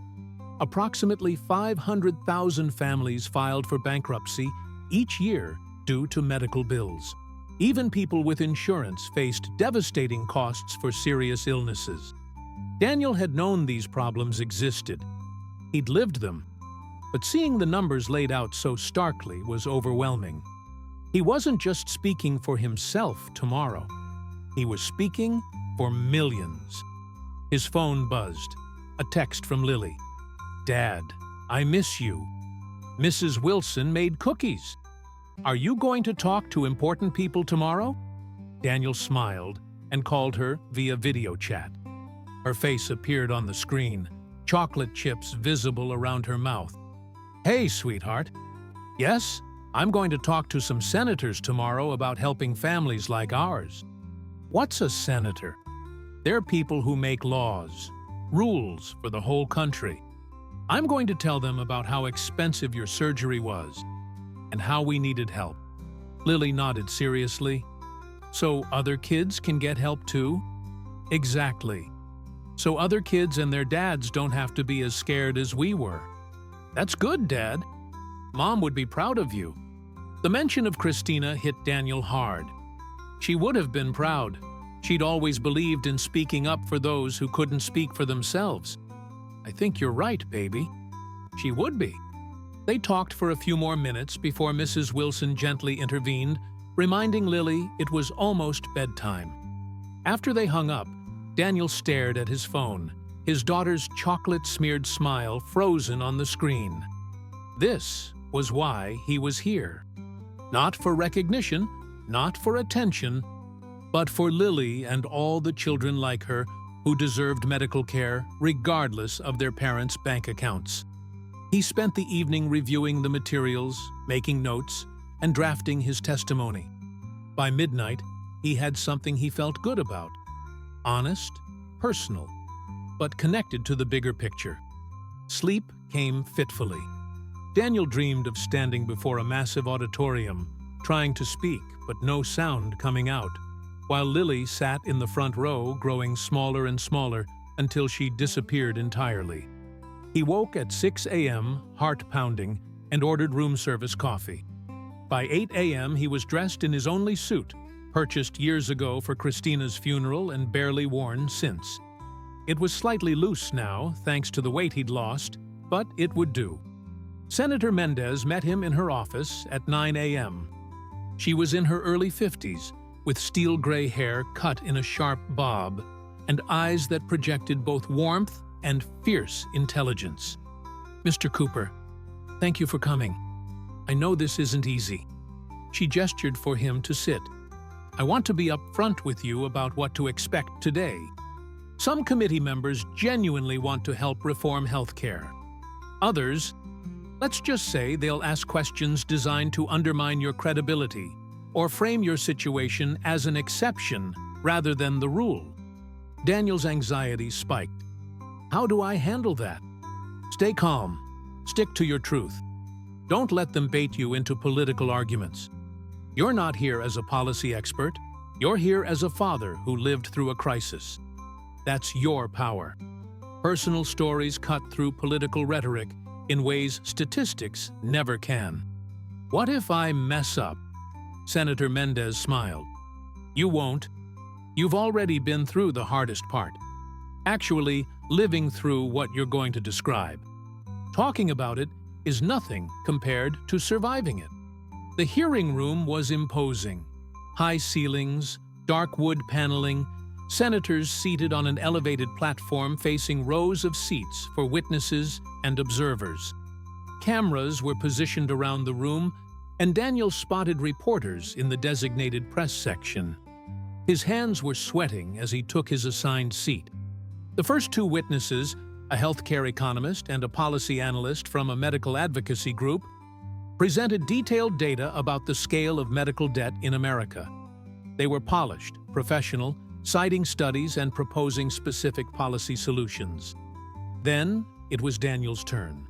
Approximately 500,000 families filed for bankruptcy each year due to medical bills. Even people with insurance faced devastating costs for serious illnesses. Daniel had known these problems existed. He'd lived them, but seeing the numbers laid out so starkly was overwhelming. He wasn't just speaking for himself tomorrow. He was speaking for millions. His phone buzzed. A text from Lily. "Dad, I miss you. Mrs. Wilson made cookies. Are you going to talk to important people tomorrow?" Daniel smiled and called her via video chat. Her face appeared on the screen, chocolate chips visible around her mouth. "Hey, sweetheart. Yes, I'm going to talk to some senators tomorrow about helping families like ours." "What's a senator?" "They're people who make laws, rules for the whole country. I'm going to tell them about how expensive your surgery was and how we needed help." Lily nodded seriously. "So other kids can get help too?" "Exactly. So other kids and their dads don't have to be as scared as we were." "That's good, Dad. Mom would be proud of you." The mention of Christina hit Daniel hard. She would have been proud. She'd always believed in speaking up for those who couldn't speak for themselves. "I think you're right, baby." She would be. They talked for a few more minutes before Mrs. Wilson gently intervened, reminding Lily it was almost bedtime. After they hung up, Daniel stared at his phone, his daughter's chocolate-smeared smile frozen on the screen. This was why he was here. Not for recognition, not for attention, but for Lily and all the children like her who deserved medical care regardless of their parents' bank accounts. He spent the evening reviewing the materials, making notes, and drafting his testimony. By midnight, he had something he felt good about. Honest, personal, but connected to the bigger picture. Sleep came fitfully. Daniel dreamed of standing before a massive auditorium, trying to speak, but no sound coming out, while Lily sat in the front row, growing smaller and smaller until she disappeared entirely. He woke at 6 a.m., heart pounding, and ordered room service coffee. By 8 a.m., he was dressed in his only suit, purchased years ago for Christina's funeral and barely worn since. It was slightly loose now, thanks to the weight he'd lost, but it would do. Senator Mendez met him in her office at 9 a.m. She was in her early 50s, with steel gray hair cut in a sharp bob, and eyes that projected both warmth and fierce intelligence. "Mr. Cooper, thank you for coming. I know this isn't easy." She gestured for him to sit. "I want to be upfront with you about what to expect today. Some committee members genuinely want to help reform healthcare. Others, let's just say they'll ask questions designed to undermine your credibility or frame your situation as an exception rather than the rule." Daniel's anxiety spiked. How do I handle that? Stay calm. Stick to your truth. Don't let them bait you into political arguments. You're not here as a policy expert. You're here as a father who lived through a crisis. That's your power. Personal stories cut through political rhetoric in ways statistics never can. "What if I mess up?" Senator Mendez smiled. "You won't. You've already been through the hardest part. Actually, living through what you're going to describe. Talking about it is nothing compared to surviving it." The hearing room was imposing. High ceilings, dark wood paneling, senators seated on an elevated platform facing rows of seats for witnesses and observers. Cameras were positioned around the room, and Daniel spotted reporters in the designated press section. His hands were sweating as he took his assigned seat. The first two witnesses, a healthcare economist and a policy analyst from a medical advocacy group, presented detailed data about the scale of medical debt in America. They were polished, professional, citing studies and proposing specific policy solutions. Then it was Daniel's turn.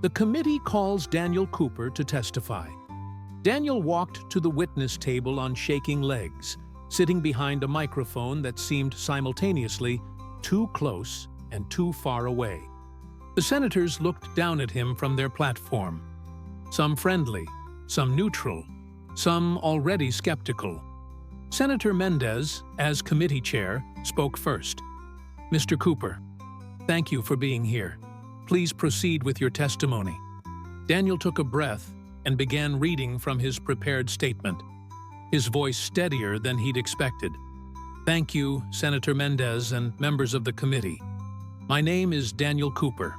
The committee calls Daniel Cooper to testify. Daniel walked to the witness table on shaking legs, sitting behind a microphone that seemed simultaneously too close and too far away. The senators looked down at him from their platform, some friendly, some neutral, some already skeptical. Senator Mendez, as committee chair, spoke first. "Mr. Cooper, thank you for being here. Please proceed with your testimony." Daniel took a breath and began reading from his prepared statement, his voice steadier than he'd expected. "Thank you, Senator Mendez and members of the committee. My name is Daniel Cooper.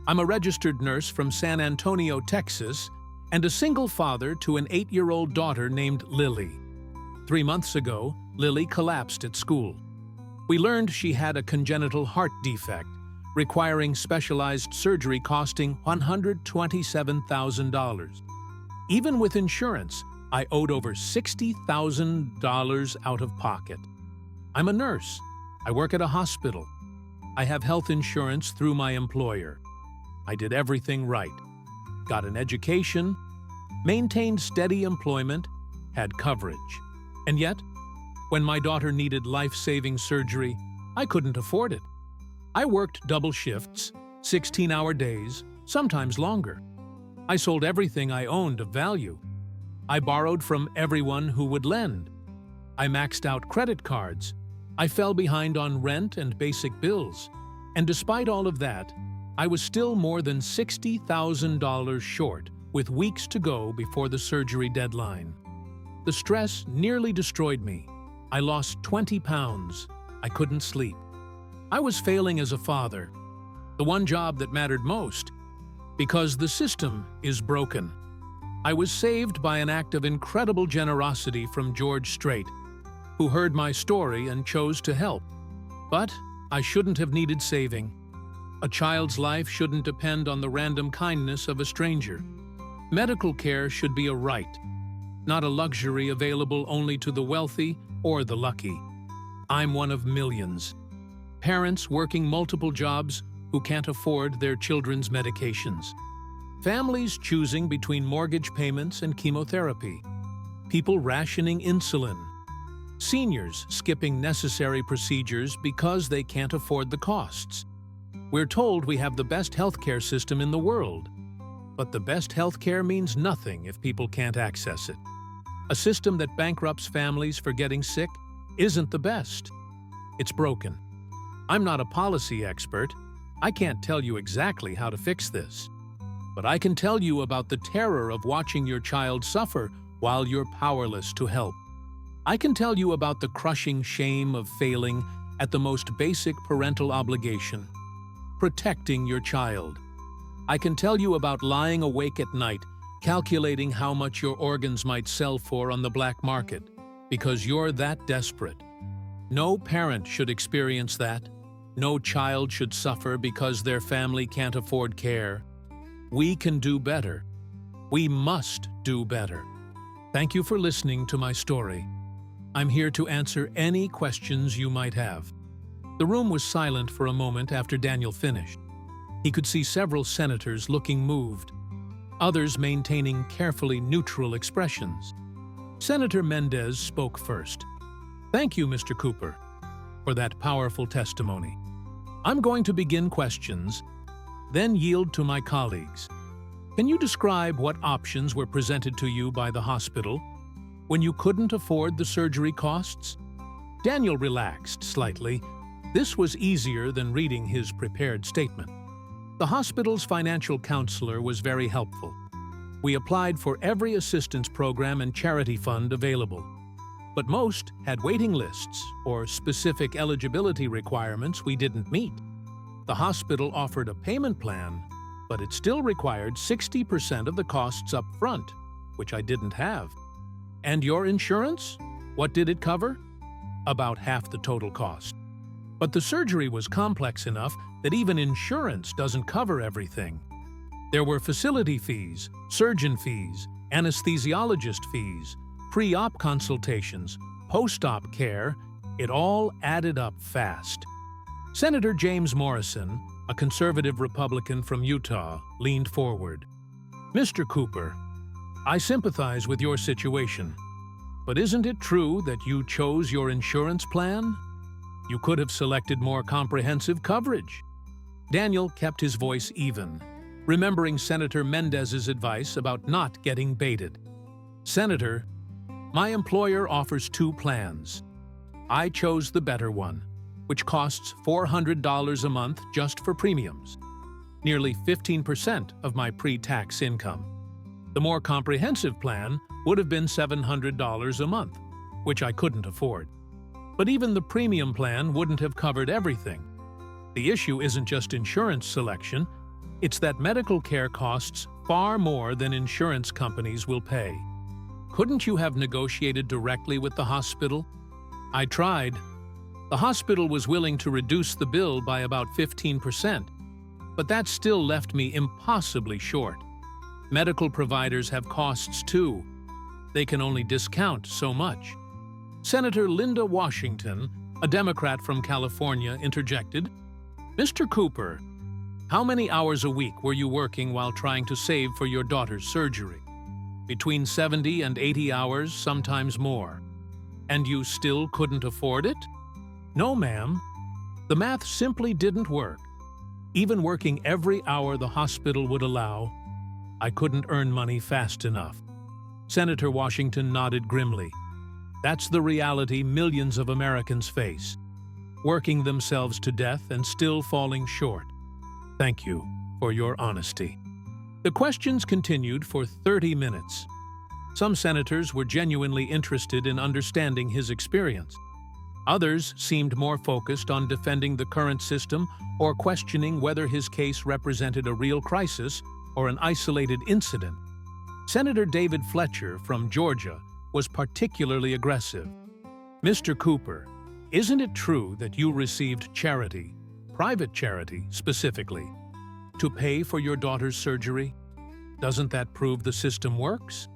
I'm a registered nurse from San Antonio, Texas, and a single father to an 8-year-old daughter named Lily. 3 months ago, Lily collapsed at school. We learned she had a congenital heart defect, requiring specialized surgery costing $127,000. Even with insurance, I owed over $60,000 out of pocket. I'm a nurse. I work at a hospital. I have health insurance through my employer. I did everything right. Got an education, maintained steady employment, had coverage. And yet, when my daughter needed life-saving surgery, I couldn't afford it. I worked double shifts, 16-hour days, sometimes longer. I sold everything I owned of value. I borrowed from everyone who would lend. I maxed out credit cards. I fell behind on rent and basic bills. And despite all of that, I was still more than $60,000 short, with weeks to go before the surgery deadline. The stress nearly destroyed me. I lost 20 pounds. I couldn't sleep. I was failing as a father, the one job that mattered most. Because the system is broken. I was saved by an act of incredible generosity from George Strait, who heard my story and chose to help. But I shouldn't have needed saving. A child's life shouldn't depend on the random kindness of a stranger. Medical care should be a right, not a luxury available only to the wealthy or the lucky. I'm one of millions. Parents working multiple jobs who can't afford their children's medications. Families choosing between mortgage payments and chemotherapy. People rationing insulin. Seniors skipping necessary procedures because they can't afford the costs. We're told we have the best healthcare system in the world. But the best healthcare means nothing if people can't access it. A system that bankrupts families for getting sick isn't the best. It's broken. I'm not a policy expert. I can't tell you exactly how to fix this. But I can tell you about the terror of watching your child suffer while you're powerless to help. I can tell you about the crushing shame of failing at the most basic parental obligation, protecting your child. I can tell you about lying awake at night, calculating how much your organs might sell for on the black market, because you're that desperate. No parent should experience that. No child should suffer because their family can't afford care. We can do better. We must do better. Thank you for listening to my story. I'm here to answer any questions you might have. The room was silent for a moment after Daniel finished. He could see several senators looking moved, others maintaining carefully neutral expressions. Senator Mendez spoke first. Thank you, Mr. Cooper, for that powerful testimony. I'm going to begin questions, then yield to my colleagues. Can you describe what options were presented to you by the hospital when you couldn't afford the surgery costs? Daniel relaxed slightly. This was easier than reading his prepared statement. The hospital's financial counselor was very helpful. We applied for every assistance program and charity fund available, but most had waiting lists or specific eligibility requirements we didn't meet. The hospital offered a payment plan, but it still required 60% of the costs up front, which I didn't have. And your insurance? What did it cover? About half the total cost. But the surgery was complex enough that even insurance doesn't cover everything. There were facility fees, surgeon fees, anesthesiologist fees, pre-op consultations, post-op care. It all added up fast. Senator James Morrison, a conservative Republican from Utah, leaned forward. Mr. Cooper, I sympathize with your situation, but isn't it true that you chose your insurance plan? You could have selected more comprehensive coverage. Daniel kept his voice even, remembering Senator Mendez's advice about not getting baited. Senator, my employer offers 2 plans. I chose the better one, which costs $400 a month just for premiums, nearly 15% of my pre-tax income. The more comprehensive plan would have been $700 a month, which I couldn't afford. But even the premium plan wouldn't have covered everything. The issue isn't just insurance selection, it's that medical care costs far more than insurance companies will pay. Couldn't you have negotiated directly with the hospital? I tried. The hospital was willing to reduce the bill by about 15%, but that still left me impossibly short. Medical providers have costs too. They can only discount so much. Senator Linda Washington, a Democrat from California, interjected, Mr. Cooper, how many hours a week were you working while trying to save for your daughter's surgery? Between 70 and 80 hours, sometimes more. And you still couldn't afford it? No, ma'am. The math simply didn't work. Even working every hour the hospital would allow, I couldn't earn money fast enough. Senator Washington nodded grimly. That's the reality millions of Americans face, working themselves to death and still falling short. Thank you for your honesty. The questions continued for 30 minutes. Some senators were genuinely interested in understanding his experience. Others seemed more focused on defending the current system or questioning whether his case represented a real crisis or an isolated incident. Senator David Fletcher from Georgia was particularly aggressive. "Mr. Cooper, isn't it true that you received charity, private charity specifically, to pay for your daughter's surgery? Doesn't that prove the system works?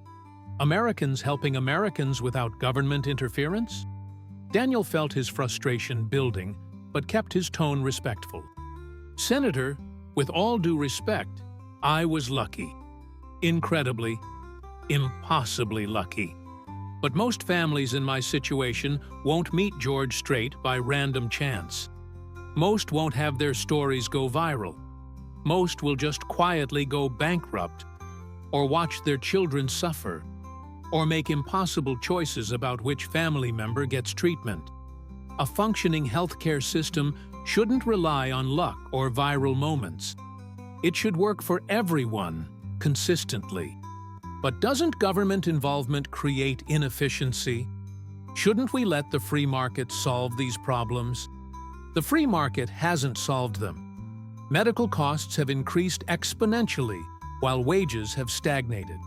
Americans helping Americans without government interference?" Daniel felt his frustration building, but kept his tone respectful. "Senator, with all due respect, I was lucky. Incredibly, impossibly lucky. But most families in my situation won't meet George Strait by random chance. Most won't have their stories go viral. Most will just quietly go bankrupt, or watch their children suffer, or make impossible choices about which family member gets treatment. A functioning healthcare system shouldn't rely on luck or viral moments. It should work for everyone, consistently. But doesn't government involvement create inefficiency? Shouldn't we let the free market solve these problems? The free market hasn't solved them. Medical costs have increased exponentially, while wages have stagnated.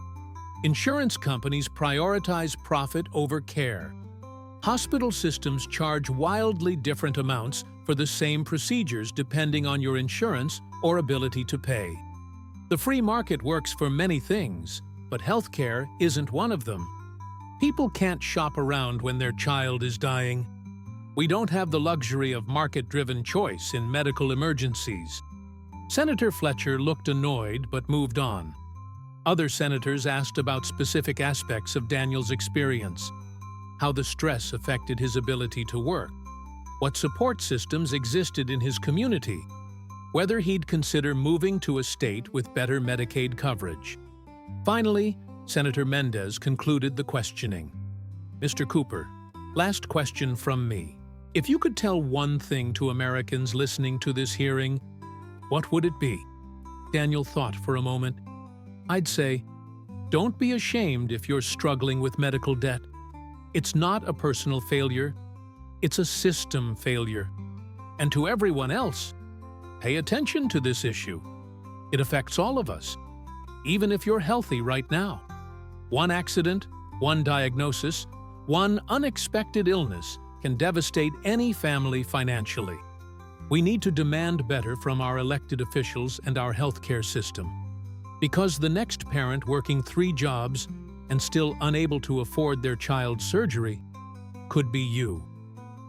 Insurance companies prioritize profit over care. Hospital systems charge wildly different amounts for the same procedures depending on your insurance or ability to pay. The free market works for many things, but healthcare isn't one of them. People can't shop around when their child is dying. We don't have the luxury of market-driven choice in medical emergencies. Senator Fletcher looked annoyed but moved on. Other senators asked about specific aspects of Daniel's experience, how the stress affected his ability to work, what support systems existed in his community, whether he'd consider moving to a state with better Medicaid coverage. Finally, Senator Mendez concluded the questioning. "Mr. Cooper, last question from me. If you could tell one thing to Americans listening to this hearing, what would it be?" Daniel thought for a moment. "I'd say, don't be ashamed if you're struggling with medical debt. It's not a personal failure, it's a system failure. And to everyone else, pay attention to this issue. It affects all of us, even if you're healthy right now. One accident, one diagnosis, one unexpected illness can devastate any family financially. We need to demand better from our elected officials and our healthcare system. Because the next parent working 3 jobs and still unable to afford their child's surgery could be you."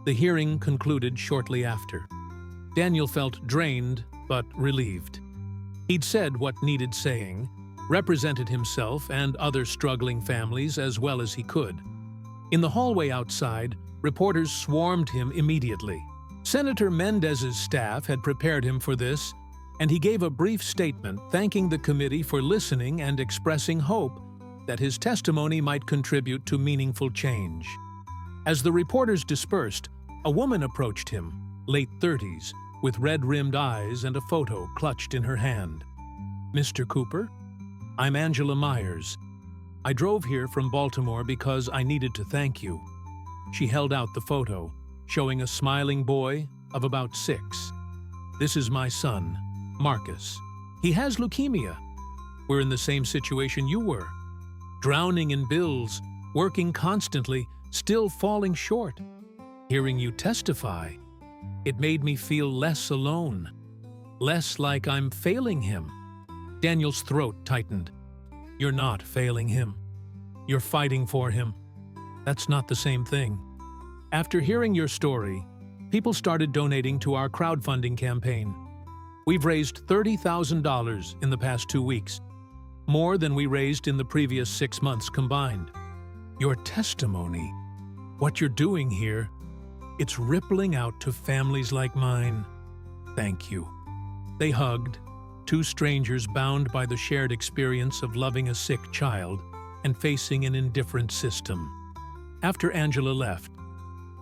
The hearing concluded shortly after. Daniel felt drained but relieved. He'd said what needed saying, represented himself and other struggling families as well as he could. In the hallway outside, reporters swarmed him immediately. Senator Mendez's staff had prepared him for this, and he gave a brief statement thanking the committee for listening and expressing hope that his testimony might contribute to meaningful change. As the reporters dispersed, a woman approached him, late 30s, with red-rimmed eyes and a photo clutched in her hand. "Mr. Cooper, I'm Angela Myers. I drove here from Baltimore because I needed to thank you." She held out the photo, showing a smiling boy of about 6. "This is my son, Marcus. He has leukemia. We're in the same situation you were. Drowning in bills, working constantly, still falling short. Hearing you testify, it made me feel less alone, less like I'm failing him." Daniel's throat tightened. "You're not failing him. You're fighting for him. That's not the same thing." After hearing your story, people started donating to our crowdfunding campaign. We've raised $30,000 in the past 2 weeks, more than we raised in the previous 6 months combined. Your testimony, what you're doing here, it's rippling out to families like mine. Thank you." They hugged, 2 strangers bound by the shared experience of loving a sick child and facing an indifferent system. After Angela left,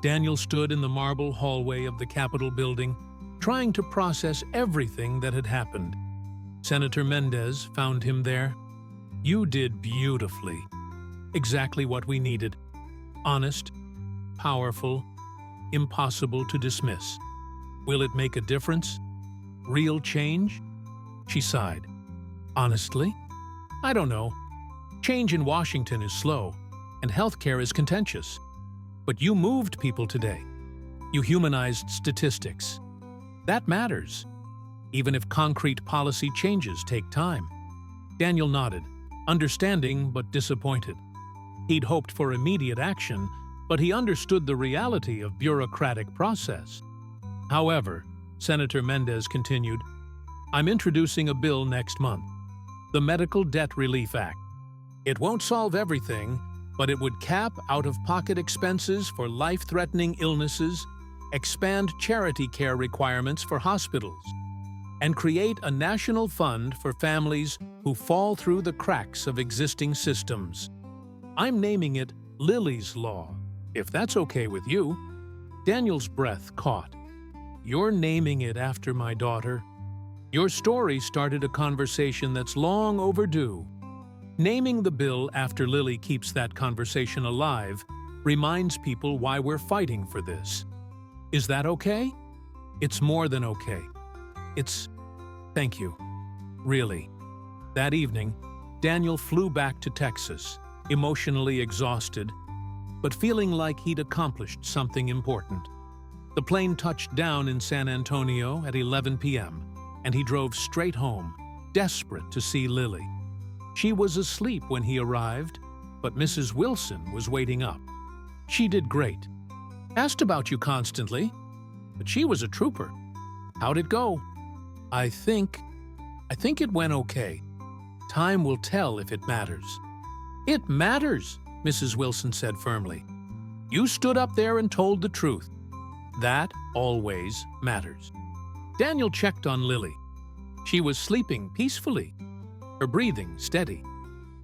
Daniel stood in the marble hallway of the Capitol building, trying to process everything that had happened. Senator Mendez found him there. "You did beautifully. Exactly what we needed. Honest, powerful, impossible to dismiss. Will it make a difference? Real change?" She sighed. Honestly, I don't know. Change in Washington is slow, and healthcare is contentious. But you moved people today. You humanized statistics. That matters, even if concrete policy changes take time. Daniel nodded, understanding but disappointed. He'd hoped for immediate action, but he understood the reality of bureaucratic process. However, Senator Mendez continued, I'm introducing a bill next month, the Medical Debt Relief Act. It won't solve everything, but it would cap out-of-pocket expenses for life-threatening illnesses, expand charity care requirements for hospitals, and create a national fund for families who fall through the cracks of existing systems. I'm naming it Lily's Law, if that's okay with you. Daniel's breath caught. You're naming it after my daughter? Your story started a conversation that's long overdue. Naming the bill after Lily keeps that conversation alive reminds people why we're fighting for this. Is that okay? It's more than okay. Thank you. Really. That evening, Daniel flew back to Texas, emotionally exhausted, but feeling like he'd accomplished something important. The plane touched down in San Antonio at 11 p.m., and he drove straight home, desperate to see Lily. She was asleep when he arrived, but Mrs. Wilson was waiting up. She did great. Asked about you constantly, but she was a trooper. How'd it go? I think it went okay. Time will tell if it matters. It matters, Mrs. Wilson said firmly. You stood up there and told the truth. That always matters. Daniel checked on Lily. She was sleeping peacefully, her breathing steady.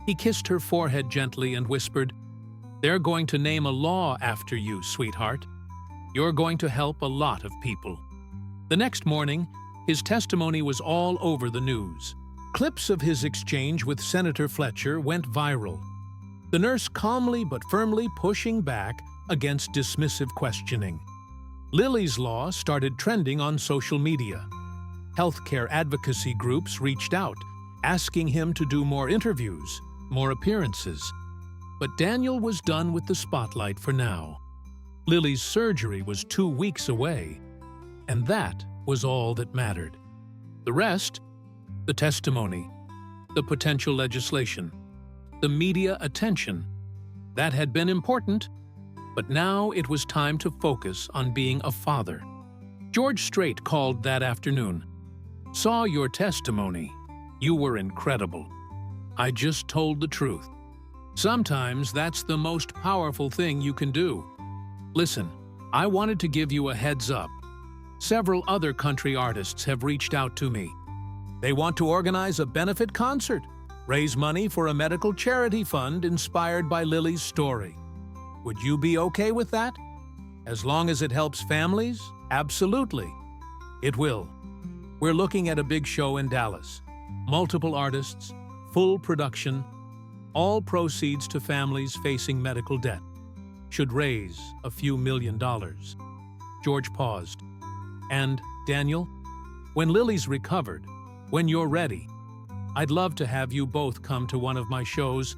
He kissed her forehead gently and whispered, They're going to name a law after you, sweetheart. You're going to help a lot of people. The next morning, his testimony was all over the news. Clips of his exchange with Senator Fletcher went viral. The nurse calmly but firmly pushing back against dismissive questioning. Lily's Law started trending on social media. Healthcare advocacy groups reached out, asking him to do more interviews, more appearances. But Daniel was done with the spotlight for now. Lily's surgery was 2 weeks away, and that was all that mattered. The rest, the testimony, the potential legislation, the media attention, that had been important, but now it was time to focus on being a father. George Strait called that afternoon. Saw your testimony. You were incredible. I just told the truth. Sometimes that's the most powerful thing you can do. Listen, I wanted to give you a heads up. Several other country artists have reached out to me. They want to organize a benefit concert, raise money for a medical charity fund inspired by Lily's story. Would you be okay with that? As long as it helps families? Absolutely. It will. We're looking at a big show in Dallas. Multiple artists, full production, all proceeds to families facing medical debt. Should raise a few $1 million. George paused. And, Daniel, when Lily's recovered, when you're ready, I'd love to have you both come to one of my shows,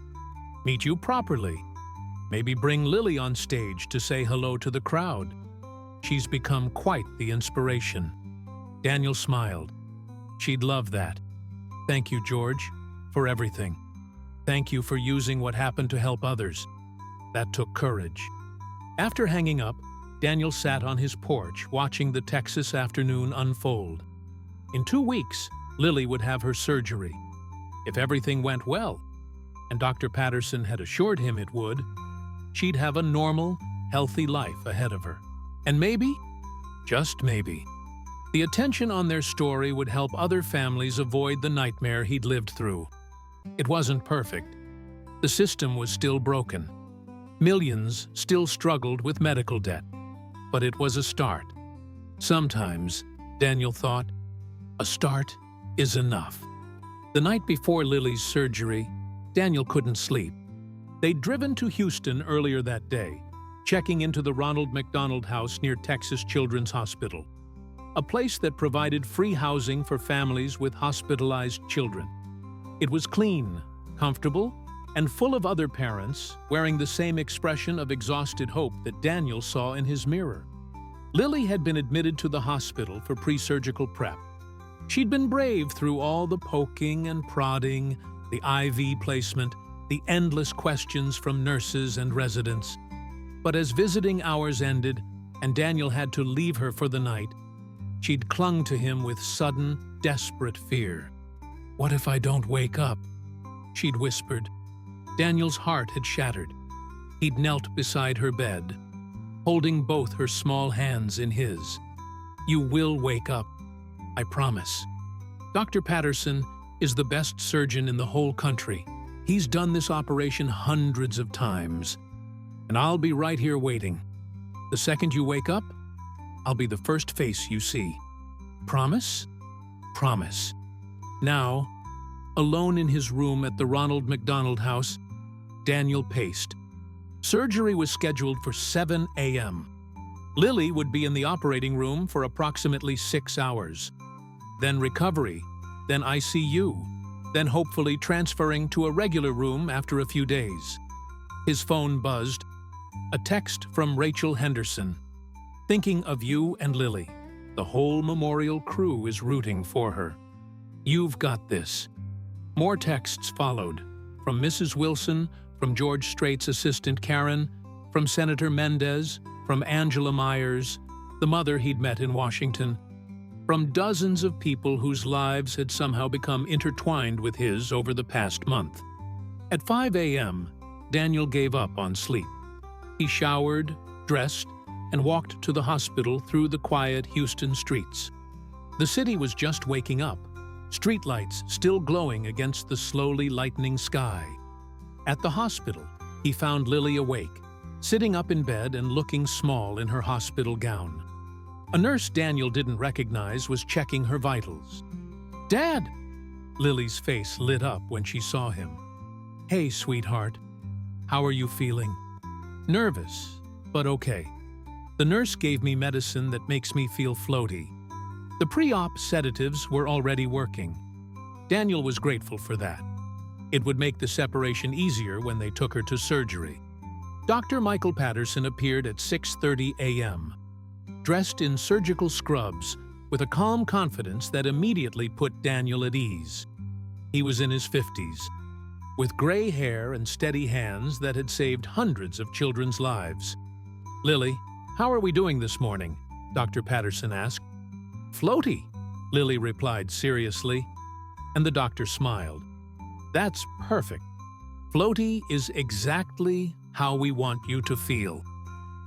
meet you properly. Maybe bring Lily on stage to say hello to the crowd. She's become quite the inspiration. Daniel smiled. She'd love that. Thank you, George, for everything. Thank you for using what happened to help others. That took courage. After hanging up, Daniel sat on his porch watching the Texas afternoon unfold. In 2 weeks, Lily would have her surgery. If everything went well, and Dr. Patterson had assured him it would, she'd have a normal, healthy life ahead of her. And maybe, just maybe, the attention on their story would help other families avoid the nightmare he'd lived through. It wasn't perfect. The system was still broken. Millions still struggled with medical debt. But it was a start. Sometimes, Daniel thought, a start is enough. The night before Lily's surgery, Daniel couldn't sleep. They'd driven to Houston earlier that day, checking into the Ronald McDonald House near Texas Children's Hospital, a place that provided free housing for families with hospitalized children. It was clean, comfortable, and full of other parents wearing the same expression of exhausted hope that Daniel saw in his mirror. Lily had been admitted to the hospital for pre-surgical prep. She'd been brave through all the poking and prodding, the IV placement, the endless questions from nurses and residents. But as visiting hours ended and Daniel had to leave her for the night, she'd clung to him with sudden, desperate fear. "What if I don't wake up?" she'd whispered. Daniel's heart had shattered. He'd knelt beside her bed, holding both her small hands in his. "You will wake up, I promise. Dr. Patterson is the best surgeon in the whole country. He's done this operation hundreds of times. And I'll be right here waiting. The second you wake up, I'll be the first face you see. Promise?" "Promise." Now, alone in his room at the Ronald McDonald House, Daniel paced. Surgery was scheduled for 7 a.m. Lily would be in the operating room for approximately 6 hours. Then recovery, then ICU, then hopefully transferring to a regular room after a few days. His phone buzzed. A text from Rachel Henderson. "Thinking of you and Lily. The whole memorial crew is rooting for her. You've got this." More texts followed, from Mrs. Wilson, from George Strait's assistant Karen, from Senator Mendez, from Angela Myers, the mother he'd met in Washington, from dozens of people whose lives had somehow become intertwined with his over the past month. At 5 a.m., Daniel gave up on sleep. He showered, dressed, and walked to the hospital through the quiet Houston streets. The city was just waking up, streetlights still glowing against the slowly lightening sky. At the hospital, he found Lily awake, sitting up in bed and looking small in her hospital gown. A nurse Daniel didn't recognize was checking her vitals. "Dad!" Lily's face lit up when she saw him. "Hey, sweetheart. How are you feeling?" "Nervous, but okay. The nurse gave me medicine that makes me feel floaty." The pre-op sedatives were already working. Daniel was grateful for that. It would make the separation easier when they took her to surgery. Dr. Michael Patterson appeared at 6:30 a.m., dressed in surgical scrubs with a calm confidence that immediately put Daniel at ease. He was in his 50s, with gray hair and steady hands that had saved hundreds of children's lives. "Lily, how are we doing this morning?" Dr. Patterson asked. "Floaty," Lily replied seriously, and the doctor smiled. "That's perfect. Floaty is exactly how we want you to feel."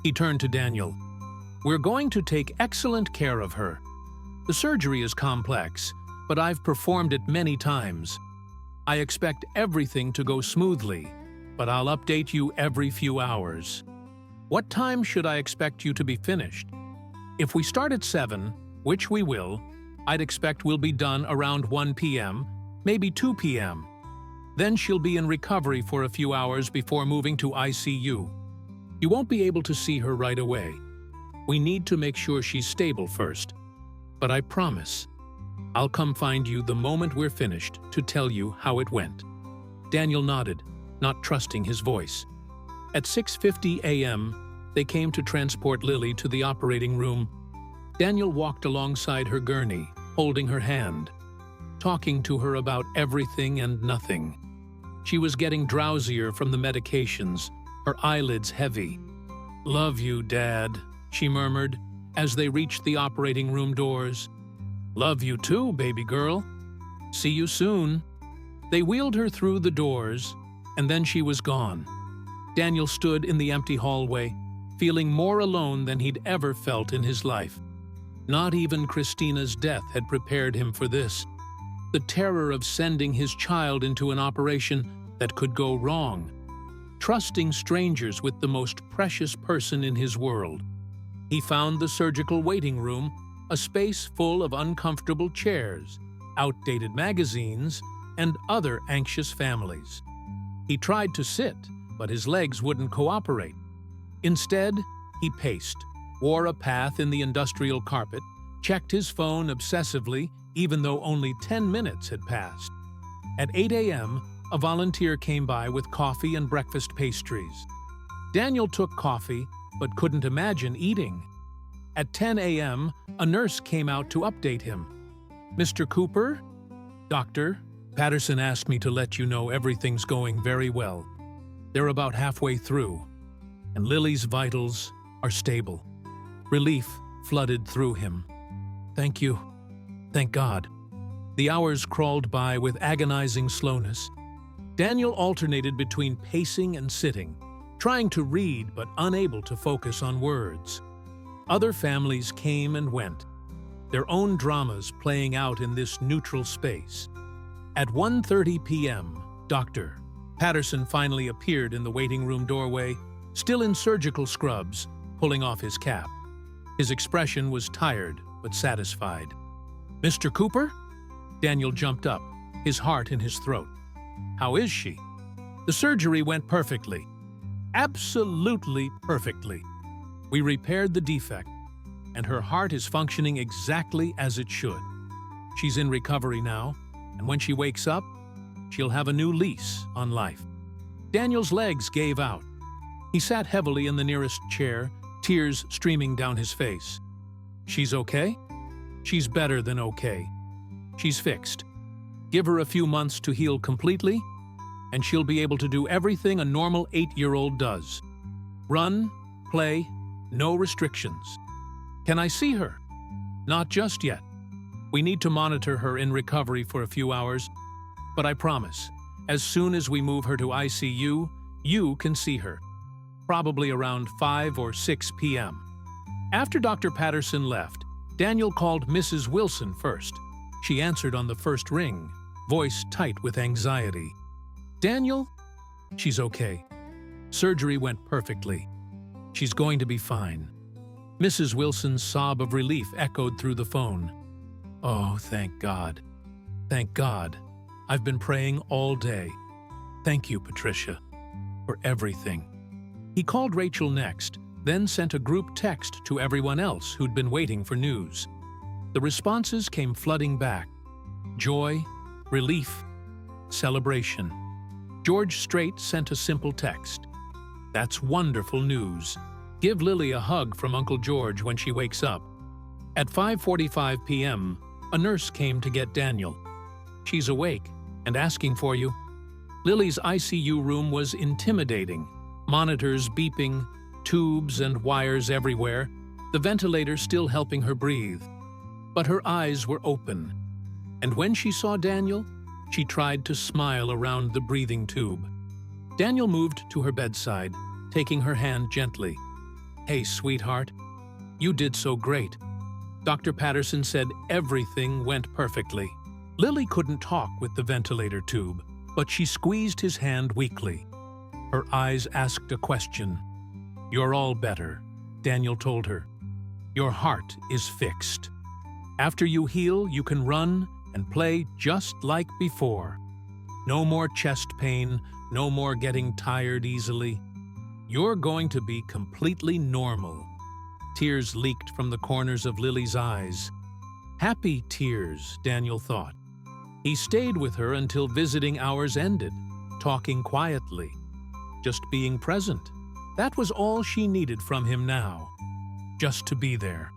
He turned to Daniel. "We're going to take excellent care of her. The surgery is complex, but I've performed it many times. I expect everything to go smoothly, but I'll update you every few hours. What time should I expect you to be finished? If we start at 7, which we will, I'd expect we'll be done around 1 p.m., maybe 2 p.m. Then she'll be in recovery for a few hours before moving to ICU. You won't be able to see her right away. We need to make sure she's stable first. But I promise, I'll come find you the moment we're finished to tell you how it went." Daniel nodded, not trusting his voice. At 6:50 a.m., they came to transport Lily to the operating room. Daniel walked alongside her gurney, holding her hand, talking to her about everything and nothing. She was getting drowsier from the medications, her eyelids heavy. "Love you, Dad," she murmured as they reached the operating room doors. "Love you too, baby girl. See you soon." They wheeled her through the doors, and then she was gone. Daniel stood in the empty hallway, feeling more alone than he'd ever felt in his life. Not even Christina's death had prepared him for this. The terror of sending his child into an operation that could go wrong. Trusting strangers with the most precious person in his world. He found the surgical waiting room, a space full of uncomfortable chairs, outdated magazines, and other anxious families. He tried to sit, but his legs wouldn't cooperate. Instead, he paced, wore a path in the industrial carpet, checked his phone obsessively even though only 10 minutes had passed. At 8 a.m., a volunteer came by with coffee and breakfast pastries. Daniel took coffee, but couldn't imagine eating. At 10 a.m., a nurse came out to update him. "Mr. Cooper?" "Doctor, Patterson asked me to let you know everything's going very well. They're about halfway through, and Lily's vitals are stable." Relief flooded through him. "Thank you. Thank God." The hours crawled by with agonizing slowness. Daniel alternated between pacing and sitting, trying to read but unable to focus on words. Other families came and went, their own dramas playing out in this neutral space. At 1:30 p.m., Dr. Patterson finally appeared in the waiting room doorway, still in surgical scrubs, pulling off his cap. His expression was tired but satisfied. "Mr. Cooper?" Daniel jumped up, his heart in his throat. "How is she?" "The surgery went perfectly. Absolutely perfectly. We repaired the defect, and her heart is functioning exactly as it should. She's in recovery now, and when she wakes up, she'll have a new lease on life." Daniel's legs gave out. He sat heavily in the nearest chair, tears streaming down his face. "She's okay?" "She's better than okay. She's fixed. Give her a few months to heal completely, and she'll be able to do everything a normal 8-year-old does. Run, play, no restrictions." "Can I see her?" "Not just yet. We need to monitor her in recovery for a few hours, but I promise, as soon as we move her to ICU, you can see her. Probably around 5 or 6 p.m. After Dr. Patterson left, Daniel called Mrs. Wilson first. She answered on the first ring, voice tight with anxiety. "Daniel?" "She's okay. Surgery went perfectly. She's going to be fine." Mrs. Wilson's sob of relief echoed through the phone. "Oh, thank God. Thank God. I've been praying all day. Thank you, Patricia, for everything." He called Rachel next, then sent a group text to everyone else who'd been waiting for news. The responses came flooding back. Joy, relief, celebration. George Strait sent a simple text. "That's wonderful news. Give Lily a hug from Uncle George when she wakes up." At 5:45 p.m., a nurse came to get Daniel. "She's awake and asking for you." Lily's ICU room was intimidating. Monitors beeping, tubes and wires everywhere, the ventilator still helping her breathe. But her eyes were open, and when she saw Daniel, she tried to smile around the breathing tube. Daniel moved to her bedside, taking her hand gently. "Hey, sweetheart, you did so great." Dr. Patterson said everything went perfectly. Lily couldn't talk with the ventilator tube, but she squeezed his hand weakly. Her eyes asked a question. "You're all better," Daniel told her. "Your heart is fixed. After you heal, you can run and play just like before. No more chest pain, no more getting tired easily. You're going to be completely normal." Tears leaked from the corners of Lily's eyes. Happy tears, Daniel thought. He stayed with her until visiting hours ended, talking quietly, just being present. That was all she needed from him now, just to be there.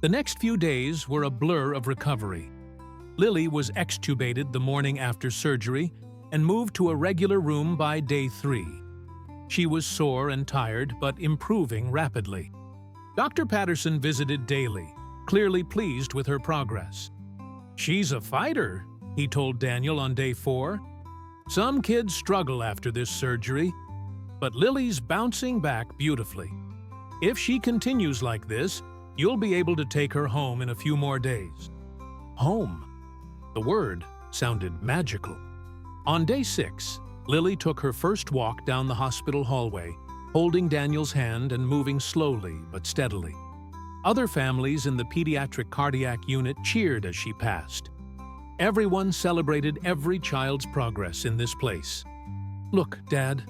The next few days were a blur of recovery. Lily was extubated the morning after surgery and moved to a regular room by day 3. She was sore and tired, but improving rapidly. Dr. Patterson visited daily, clearly pleased with her progress. "She's a fighter," he told Daniel on day 4. "Some kids struggle after this surgery, but Lily's bouncing back beautifully. If she continues like this, you'll be able to take her home in a few more days." Home. The word sounded magical. On day 6, Lily took her first walk down the hospital hallway, holding Daniel's hand and moving slowly but steadily. Other families in the pediatric cardiac unit cheered as she passed. Everyone celebrated every child's progress in this place. "Look, Dad,"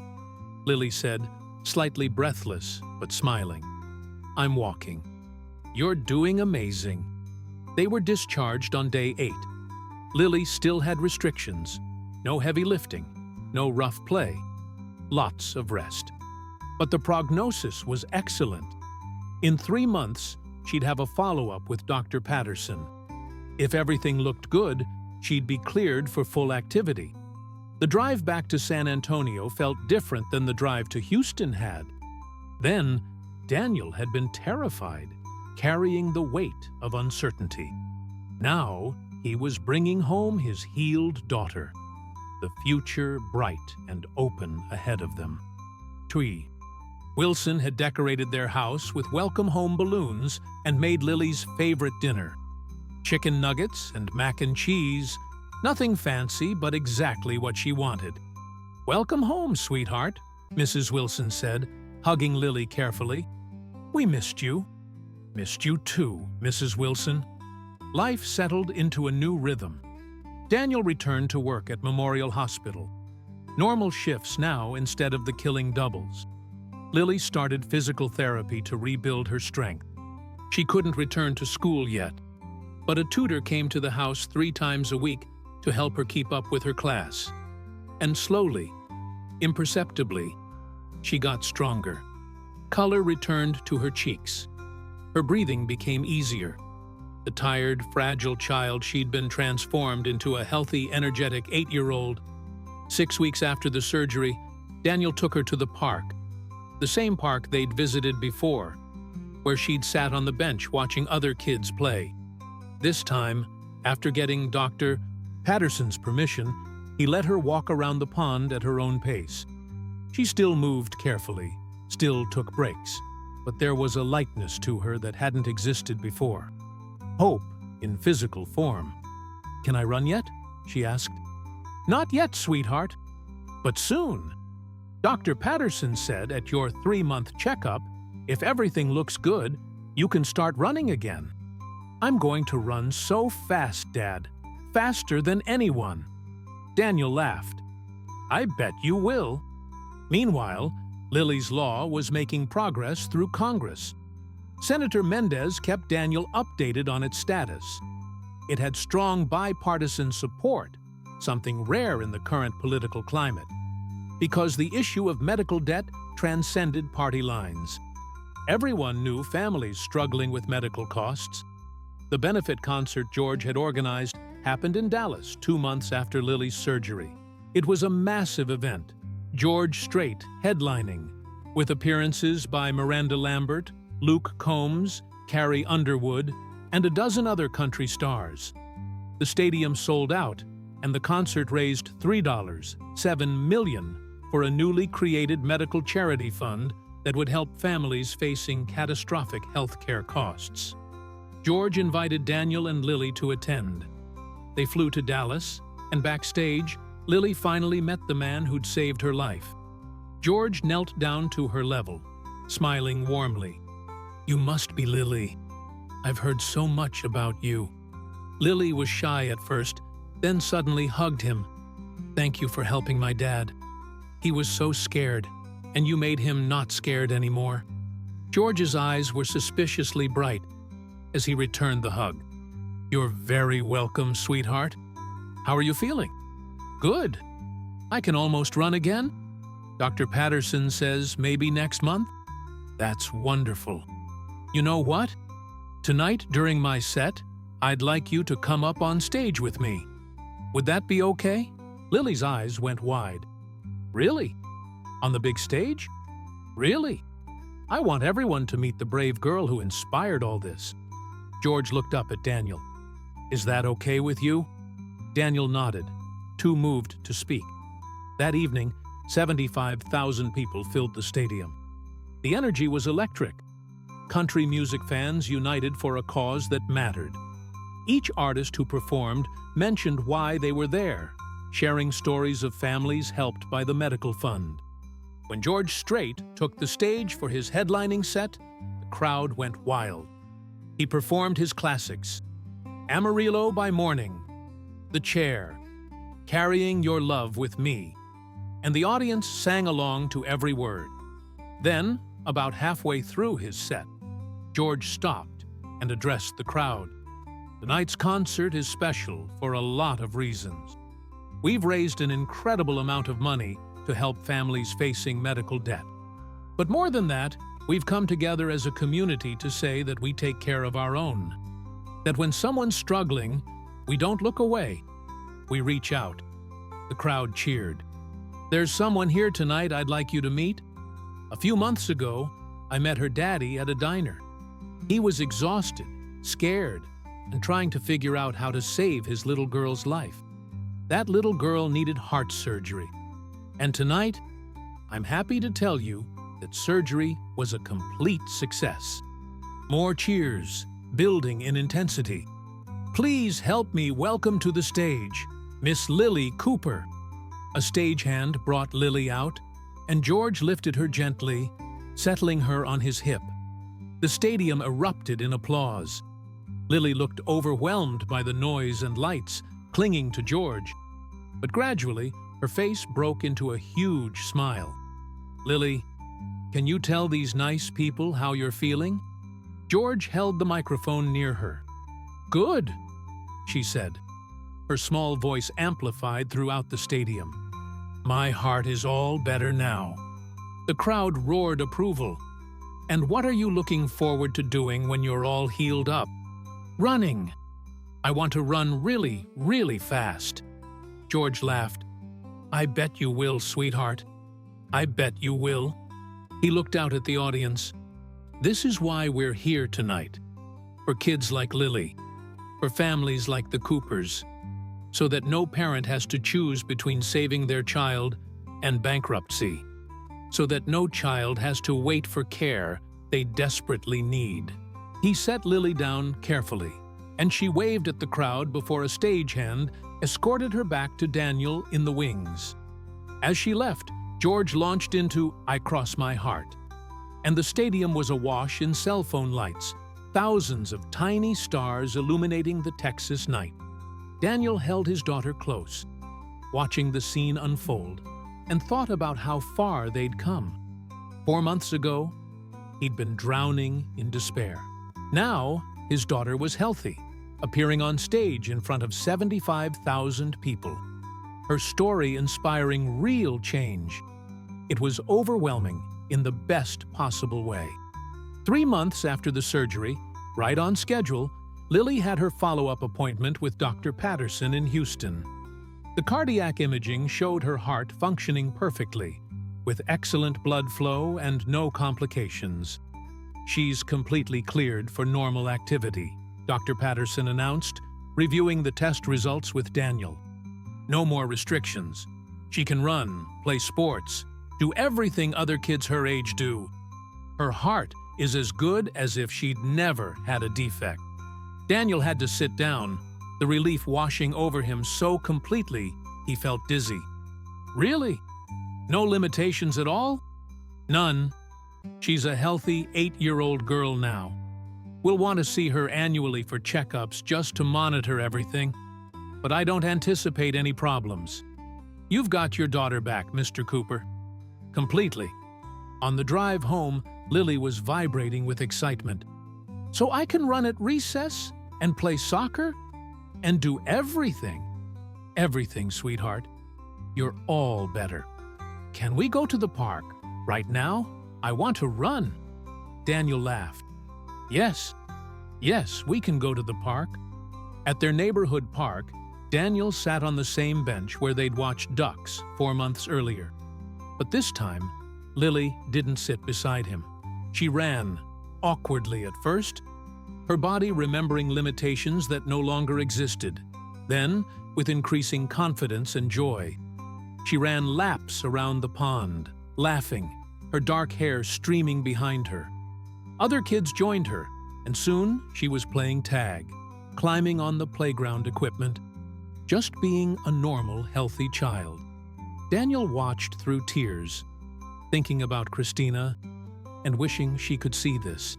Lily said, slightly breathless but smiling. "I'm walking." "You're doing amazing." They were discharged on day 8. Lily still had restrictions. No heavy lifting, no rough play, lots of rest. But the prognosis was excellent. In 3 months, she'd have a follow-up with Dr. Patterson. If everything looked good, she'd be cleared for full activity. The drive back to San Antonio felt different than the drive to Houston had. Then, Daniel had been terrified, carrying the weight of uncertainty. Now, he was bringing home his healed daughter, the future bright and open ahead of them. 3. Wilson had decorated their house with welcome home balloons and made Lily's favorite dinner. Chicken nuggets and mac and cheese, nothing fancy but exactly what she wanted. "Welcome home, sweetheart," Mrs. Wilson said, hugging Lily carefully. "We missed you." "Missed you too, Mrs. Wilson." Life settled into a new rhythm. Daniel returned to work at Memorial Hospital. Normal shifts now instead of the killing doubles. Lily started physical therapy to rebuild her strength. She couldn't return to school yet, but a tutor came to the house 3 times a week to help her keep up with her class. And slowly, imperceptibly, she got stronger. Color returned to her cheeks. Her breathing became easier. The tired, fragile child she'd been transformed into a healthy, energetic 8-year-old. 6 weeks after the surgery, Daniel took her to the park, the same park they'd visited before, where she'd sat on the bench watching other kids play. This time, after getting Dr. Patterson's permission, he let her walk around the pond at her own pace. She still moved carefully, still took breaks, but there was a lightness to her that hadn't existed before. Hope in physical form. "Can I run yet?" she asked. "Not yet, sweetheart, but soon. Dr. Patterson said at your 3-month checkup, if everything looks good, you can start running again." "I'm going to run so fast, Dad. Faster than anyone." Daniel laughed. "I bet you will." Meanwhile, Lily's law was making progress through Congress. Senator Mendez kept Daniel updated on its status. It had strong bipartisan support, something rare in the current political climate, because the issue of medical debt transcended party lines. Everyone knew families struggling with medical costs. The benefit concert George had organized happened in Dallas 2 months after Lily's surgery. It was a massive event, George Strait headlining, with appearances by Miranda Lambert, Luke Combs, Carrie Underwood, and a dozen other country stars. The stadium sold out, and the concert raised $3.7 million for a newly created medical charity fund that would help families facing catastrophic health care costs. George invited Daniel and Lily to attend. They flew to Dallas, and backstage, Lily finally met the man who'd saved her life. George knelt down to her level, smiling warmly. "You must be Lily. I've heard so much about you." Lily was shy at first, then suddenly hugged him. "Thank you for helping my dad. He was so scared, and you made him not scared anymore." George's eyes were suspiciously bright as he returned the hug. "You're very welcome, sweetheart. How are you feeling?" "Good. I can almost run again. Dr. Patterson says maybe next month." "That's wonderful. You know what? Tonight during my set, I'd like you to come up on stage with me. Would that be okay?" Lily's eyes went wide. "Really? On the big stage? Really? I want everyone to meet the brave girl who inspired all this." George looked up at Daniel. "Is that okay with you?" Daniel nodded, too moved to speak. That evening, 75,000 people filled the stadium. The energy was electric. Country music fans united for a cause that mattered. Each artist who performed mentioned why they were there, sharing stories of families helped by the medical fund. When George Strait took the stage for his headlining set, the crowd went wild. He performed his classics, Amarillo by Morning, The Chair, Carrying Your Love with Me, and the audience sang along to every word. Then, about halfway through his set, George stopped and addressed the crowd. "Tonight's concert is special for a lot of reasons. We've raised an incredible amount of money to help families facing medical debt. But more than that, we've come together as a community to say that we take care of our own. That when someone's struggling, we don't look away. We reach out. The crowd cheered. There's someone here tonight I'd like you to meet. A few months ago, I met her daddy at a diner. He was exhausted, scared, and trying to figure out how to save his little girl's life. That little girl needed heart surgery. And tonight, I'm happy to tell you that surgery was a complete success. More cheers, building in intensity. Please help me welcome to the stage Miss Lily Cooper. A stagehand brought Lily out, and George lifted her gently, settling her on his hip. The stadium erupted in applause. Lily looked overwhelmed by the noise and lights, clinging to George. But gradually, her face broke into a huge smile. Lily, can you tell these nice people how you're feeling? George held the microphone near her. Good, she said. Her small voice amplified throughout the stadium. My heart is all better now. The crowd roared approval. And what are you looking forward to doing when you're all healed up? Running. I want to run really, really fast. George laughed. I bet you will, sweetheart. I bet you will. He looked out at the audience. This is why we're here tonight. For kids like Lily. For families like the Coopers. So that no parent has to choose between saving their child and bankruptcy. So that no child has to wait for care they desperately need. He set Lily down carefully, and she waved at the crowd before a stagehand escorted her back to Daniel in the wings. As she left, George launched into I Cross My Heart, and the stadium was awash in cell phone lights, thousands of tiny stars illuminating the Texas night. Daniel held his daughter close, watching the scene unfold, and thought about how far they'd come. 4 months ago, he'd been drowning in despair. Now, his daughter was healthy, appearing on stage in front of 75,000 people. Her story inspiring real change. It was overwhelming in the best possible way. 3 months after the surgery, right on schedule, Lily had her follow-up appointment with Dr. Patterson in Houston. The cardiac imaging showed her heart functioning perfectly, with excellent blood flow and no complications. She's completely cleared for normal activity, Dr. Patterson announced, reviewing the test results with Daniel. No more restrictions. She can run, play sports, do everything other kids her age do. Her heart is as good as if she'd never had a defect. Daniel had to sit down, the relief washing over him so completely he felt dizzy. Really? No limitations at all? None. She's a healthy 8-year-old girl now. We'll want to see her annually for checkups just to monitor everything, but I don't anticipate any problems. You've got your daughter back, Mr. Cooper. Completely. On the drive home, Lily was vibrating with excitement. So I can run at recess and play soccer and do everything. Everything, sweetheart. You're all better. Can we go to the park? Right now? I want to run. Daniel laughed. Yes, we can go to the park. At their neighborhood park, Daniel sat on the same bench where they'd watched ducks 4 months earlier. But this time, Lily didn't sit beside him. She ran, awkwardly at first, her body remembering limitations that no longer existed. Then, with increasing confidence and joy, she ran laps around the pond, laughing, her dark hair streaming behind her. Other kids joined her, and soon she was playing tag, climbing on the playground equipment, just being a normal, healthy child. Daniel watched through tears, thinking about Christina and wishing she could see this.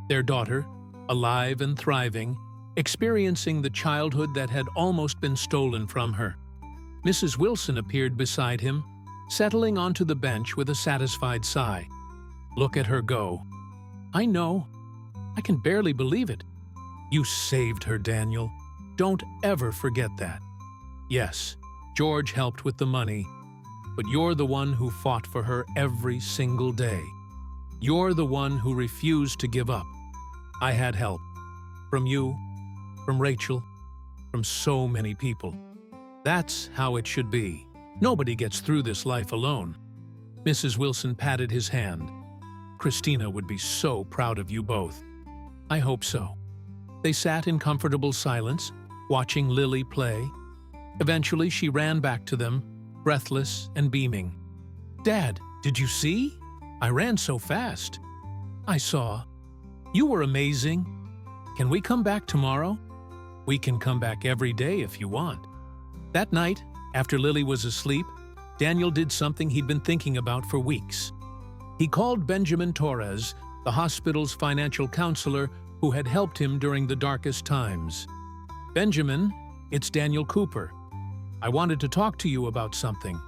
Their daughter, alive and thriving, experiencing the childhood that had almost been stolen from her. Mrs. Wilson appeared beside him, settling onto the bench with a satisfied sigh. Look at her go. I know. I can barely believe it. You saved her, Daniel. Don't ever forget that. Yes, George helped with the money, but you're the one who fought for her every single day. You're the one who refused to give up. I had help. From you, from Rachel, from so many people. That's how it should be. Nobody gets through this life alone. Mrs. Wilson patted his hand. Christina would be so proud of you both. I hope so. They sat in comfortable silence, watching Lily play. Eventually, she ran back to them, breathless and beaming. Dad, did you see? I ran so fast. I saw. You were amazing. Can we come back tomorrow? We can come back every day if you want. That night, after Lily was asleep, Daniel did something he'd been thinking about for weeks. He called Benjamin Torres, the hospital's financial counselor who had helped him during the darkest times. Benjamin, it's Daniel Cooper. I wanted to talk to you about something.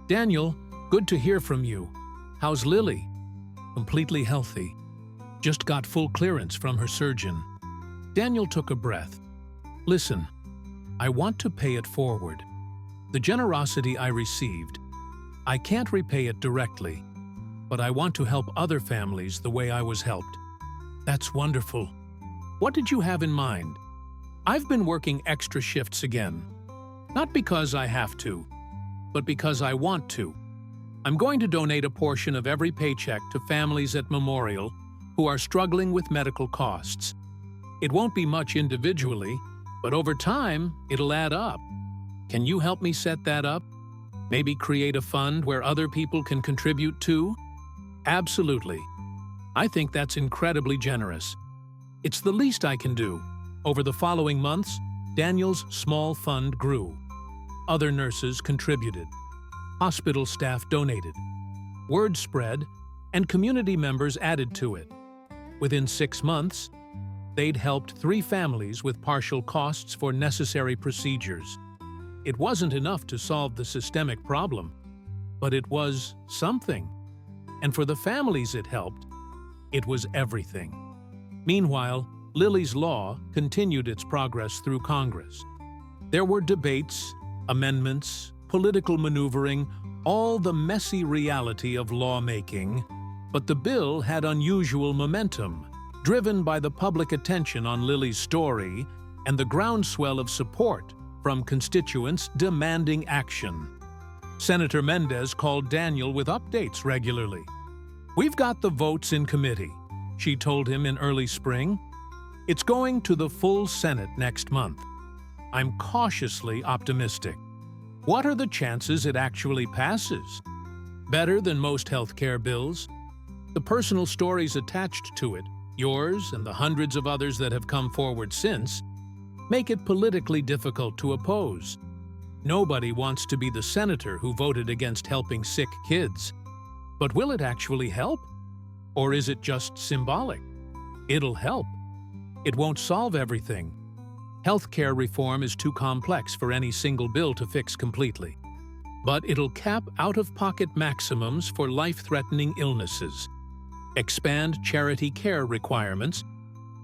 Daniel, good to hear from you. How's Lily? Completely healthy. Just got full clearance from her surgeon. Daniel took a breath. Listen, I want to pay it forward. The generosity I received, I can't repay it directly, but I want to help other families the way I was helped. That's wonderful. What did you have in mind? I've been working extra shifts again. Not because I have to, but because I want to. I'm going to donate a portion of every paycheck to families at Memorial who are struggling with medical costs. It won't be much individually, but over time, it'll add up. Can you help me set that up? Maybe create a fund where other people can contribute too? Absolutely. I think that's incredibly generous. It's the least I can do. Over the following months, Daniel's small fund grew. Other nurses contributed. Hospital staff donated. Word spread, and community members added to it. Within 6 months, they'd helped 3 families with partial costs for necessary procedures. It wasn't enough to solve the systemic problem, but it was something. And for the families it helped, it was everything. Meanwhile, Lily's Law continued its progress through Congress. There were debates, amendments, political maneuvering, all the messy reality of lawmaking, but the bill had unusual momentum, driven by the public attention on Lily's story and the groundswell of support from constituents demanding action. Senator Mendez called Daniel with updates regularly. "We've got the votes in committee," she told him in early spring. "It's going to the full Senate next month. I'm cautiously optimistic. What are the chances it actually passes? Better than most healthcare bills. The personal stories attached to it, yours and the hundreds of others that have come forward since, make it politically difficult to oppose. Nobody wants to be the senator who voted against helping sick kids. But will it actually help? Or is it just symbolic? It'll help. It won't solve everything. Healthcare reform is too complex for any single bill to fix completely. But it'll cap out-of-pocket maximums for life-threatening illnesses, expand charity care requirements,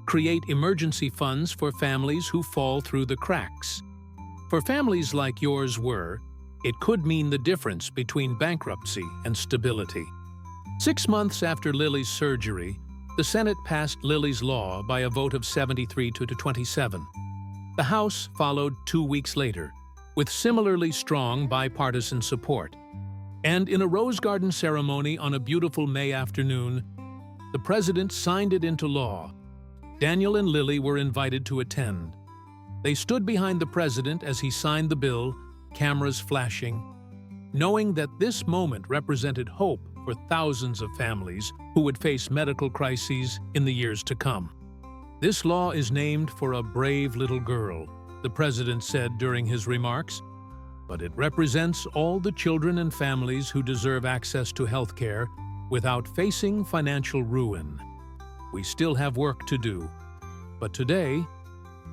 create emergency funds for families who fall through the cracks. For families like yours it could mean the difference between bankruptcy and stability. 6 months after Lily's surgery, the Senate passed Lily's Law by a vote of 73 to 27. The House followed 2 weeks later, with similarly strong bipartisan support. And in a rose garden ceremony on a beautiful May afternoon, the president signed it into law. Daniel and Lily were invited to attend. They stood behind the president as he signed the bill, cameras flashing, knowing that this moment represented hope for thousands of families who would face medical crises in the years to come. "This law is named for a brave little girl," the president said during his remarks, "but it represents all the children and families who deserve access to health care without facing financial ruin. We still have work to do, but today,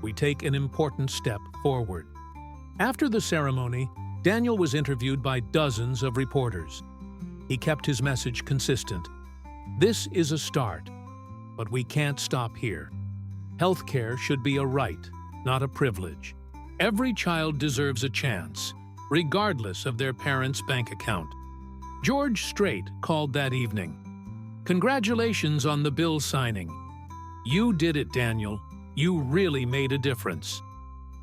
we take an important step forward." After the ceremony, Daniel was interviewed by dozens of reporters. He kept his message consistent. "This is a start, but we can't stop here. Healthcare should be a right, not a privilege. Every child deserves a chance, regardless of their parents' bank account. George Strait called that evening. "Congratulations on the bill signing. You did it, Daniel. You really made a difference.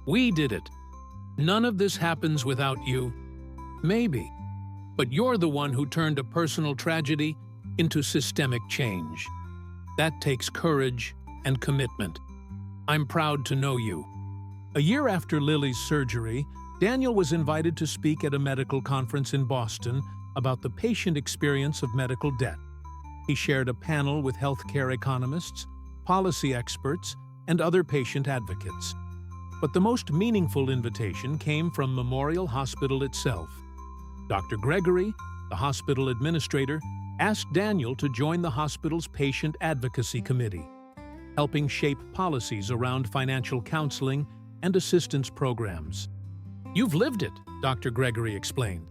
We did it. None of this happens without you. Maybe. But you're the one who turned a personal tragedy into systemic change. That takes courage and commitment. I'm proud to know you." A year after Lily's surgery, Daniel was invited to speak at a medical conference in Boston about the patient experience of medical debt. He shared a panel with healthcare economists, policy experts, and other patient advocates. But the most meaningful invitation came from Memorial Hospital itself. Dr. Gregory, the hospital administrator, asked Daniel to join the hospital's patient advocacy committee, helping shape policies around financial counseling and assistance programs. "You've lived it," Dr. Gregory explained.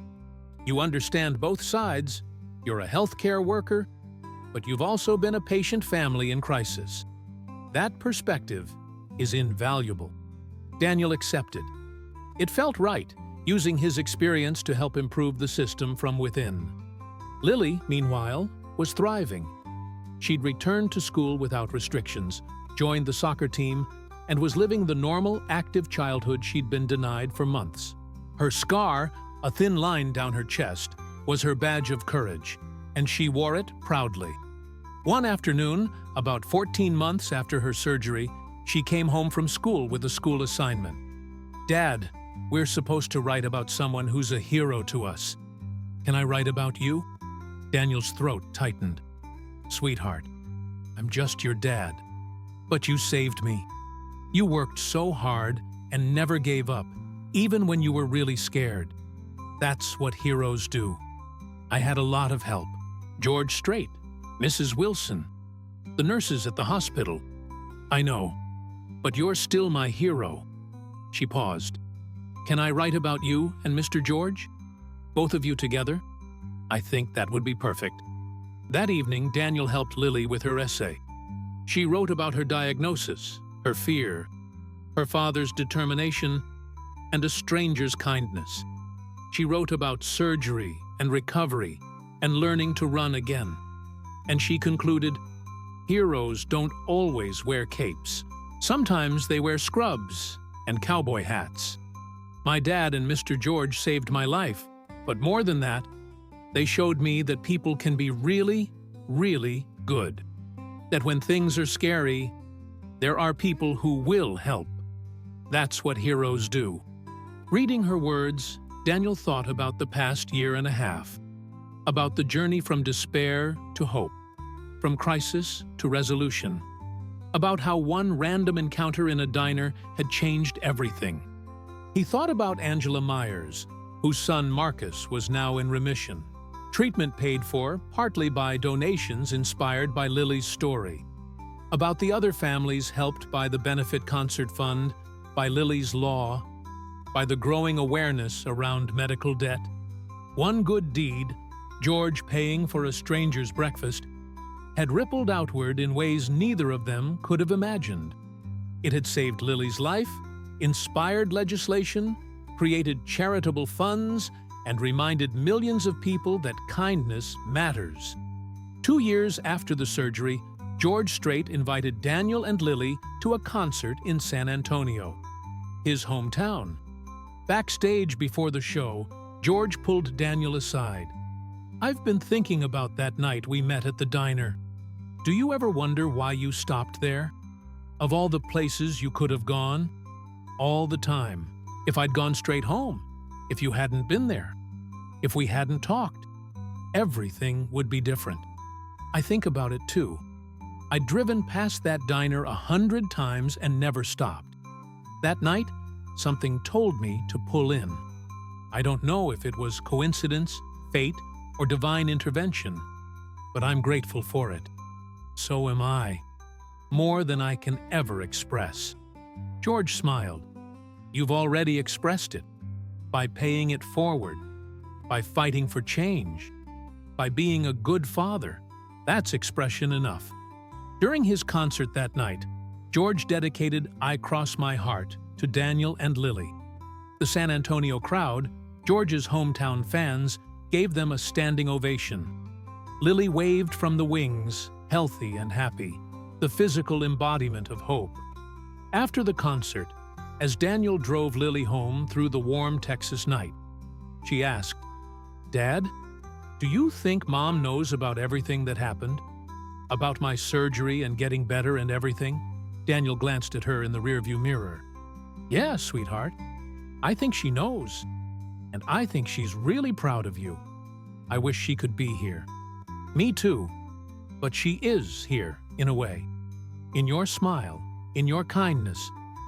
"You understand both sides. You're a healthcare worker, but you've also been a patient family in crisis. That perspective is invaluable." Daniel accepted. It felt right, using his experience to help improve the system from within. Lily, meanwhile, was thriving. She'd returned to school without restrictions, joined the soccer team, and was living the normal, active childhood she'd been denied for months. Her scar, a thin line down her chest, was her badge of courage, and she wore it proudly. One afternoon, about 14 months after her surgery, she came home from school with a school assignment. "Dad, we're supposed to write about someone who's a hero to us. Can I write about you?" Daniel's throat tightened. "Sweetheart, I'm just your dad. But you saved me. You worked so hard and never gave up, even when you were really scared. That's what heroes do. I had a lot of help. George Strait, Mrs. Wilson, the nurses at the hospital. I know, but you're still my hero." She paused. "Can I write about you and Mr. George? Both of you together? I think that would be perfect." That evening, Daniel helped Lily with her essay. She wrote about her diagnosis, her fear, her father's determination, and a stranger's kindness. She wrote about surgery and recovery and learning to run again. And she concluded, "Heroes don't always wear capes. Sometimes they wear scrubs and cowboy hats. My dad and Mr. George saved my life, but more than that, they showed me that people can be really, really good. That when things are scary, there are people who will help. That's what heroes do." Reading her words, Daniel thought about the past year and a half, about the journey from despair to hope, from crisis to resolution, about how one random encounter in a diner had changed everything. He thought about Angela Myers, whose son Marcus was now in remission, treatment paid for partly by donations inspired by Lily's story, about the other families helped by the Benefit Concert Fund, by Lily's law, by the growing awareness around medical debt. One good deed, George paying for a stranger's breakfast, had rippled outward in ways neither of them could have imagined. It had saved Lily's life, inspired legislation, created charitable funds, and reminded millions of people that kindness matters. 2 years after the surgery, George Strait invited Daniel and Lily to a concert in San Antonio, his hometown. Backstage before the show, George pulled Daniel aside. "I've been thinking about that night we met at the diner. Do you ever wonder why you stopped there? Of all the places you could have gone? All the time. If I'd gone straight home, if you hadn't been there, if we hadn't talked, everything would be different. I think about it too. I'd driven past that diner 100 times and never stopped. That night, something told me to pull in. I don't know if it was coincidence, fate, or divine intervention, but I'm grateful for it. So am I. More than I can ever express." George smiled. "You've already expressed it. By paying it forward. By fighting for change. By being a good father. That's expression enough." During his concert that night, George dedicated "I Cross My Heart" to Daniel and Lily. The San Antonio crowd, George's hometown fans gave them a standing ovation. Lily waved from the wings, healthy and happy, the physical embodiment of hope. After the concert, as Daniel drove Lily home through the warm Texas night, she asked, "Dad, do you think Mom knows about everything that happened? About my surgery and getting better and everything?" Daniel glanced at her in the rearview mirror. "Yeah, sweetheart. I think she knows. And I think she's really proud of you. I wish she could be here." "Me too. But she is here, in a way. In your smile, in your kindness,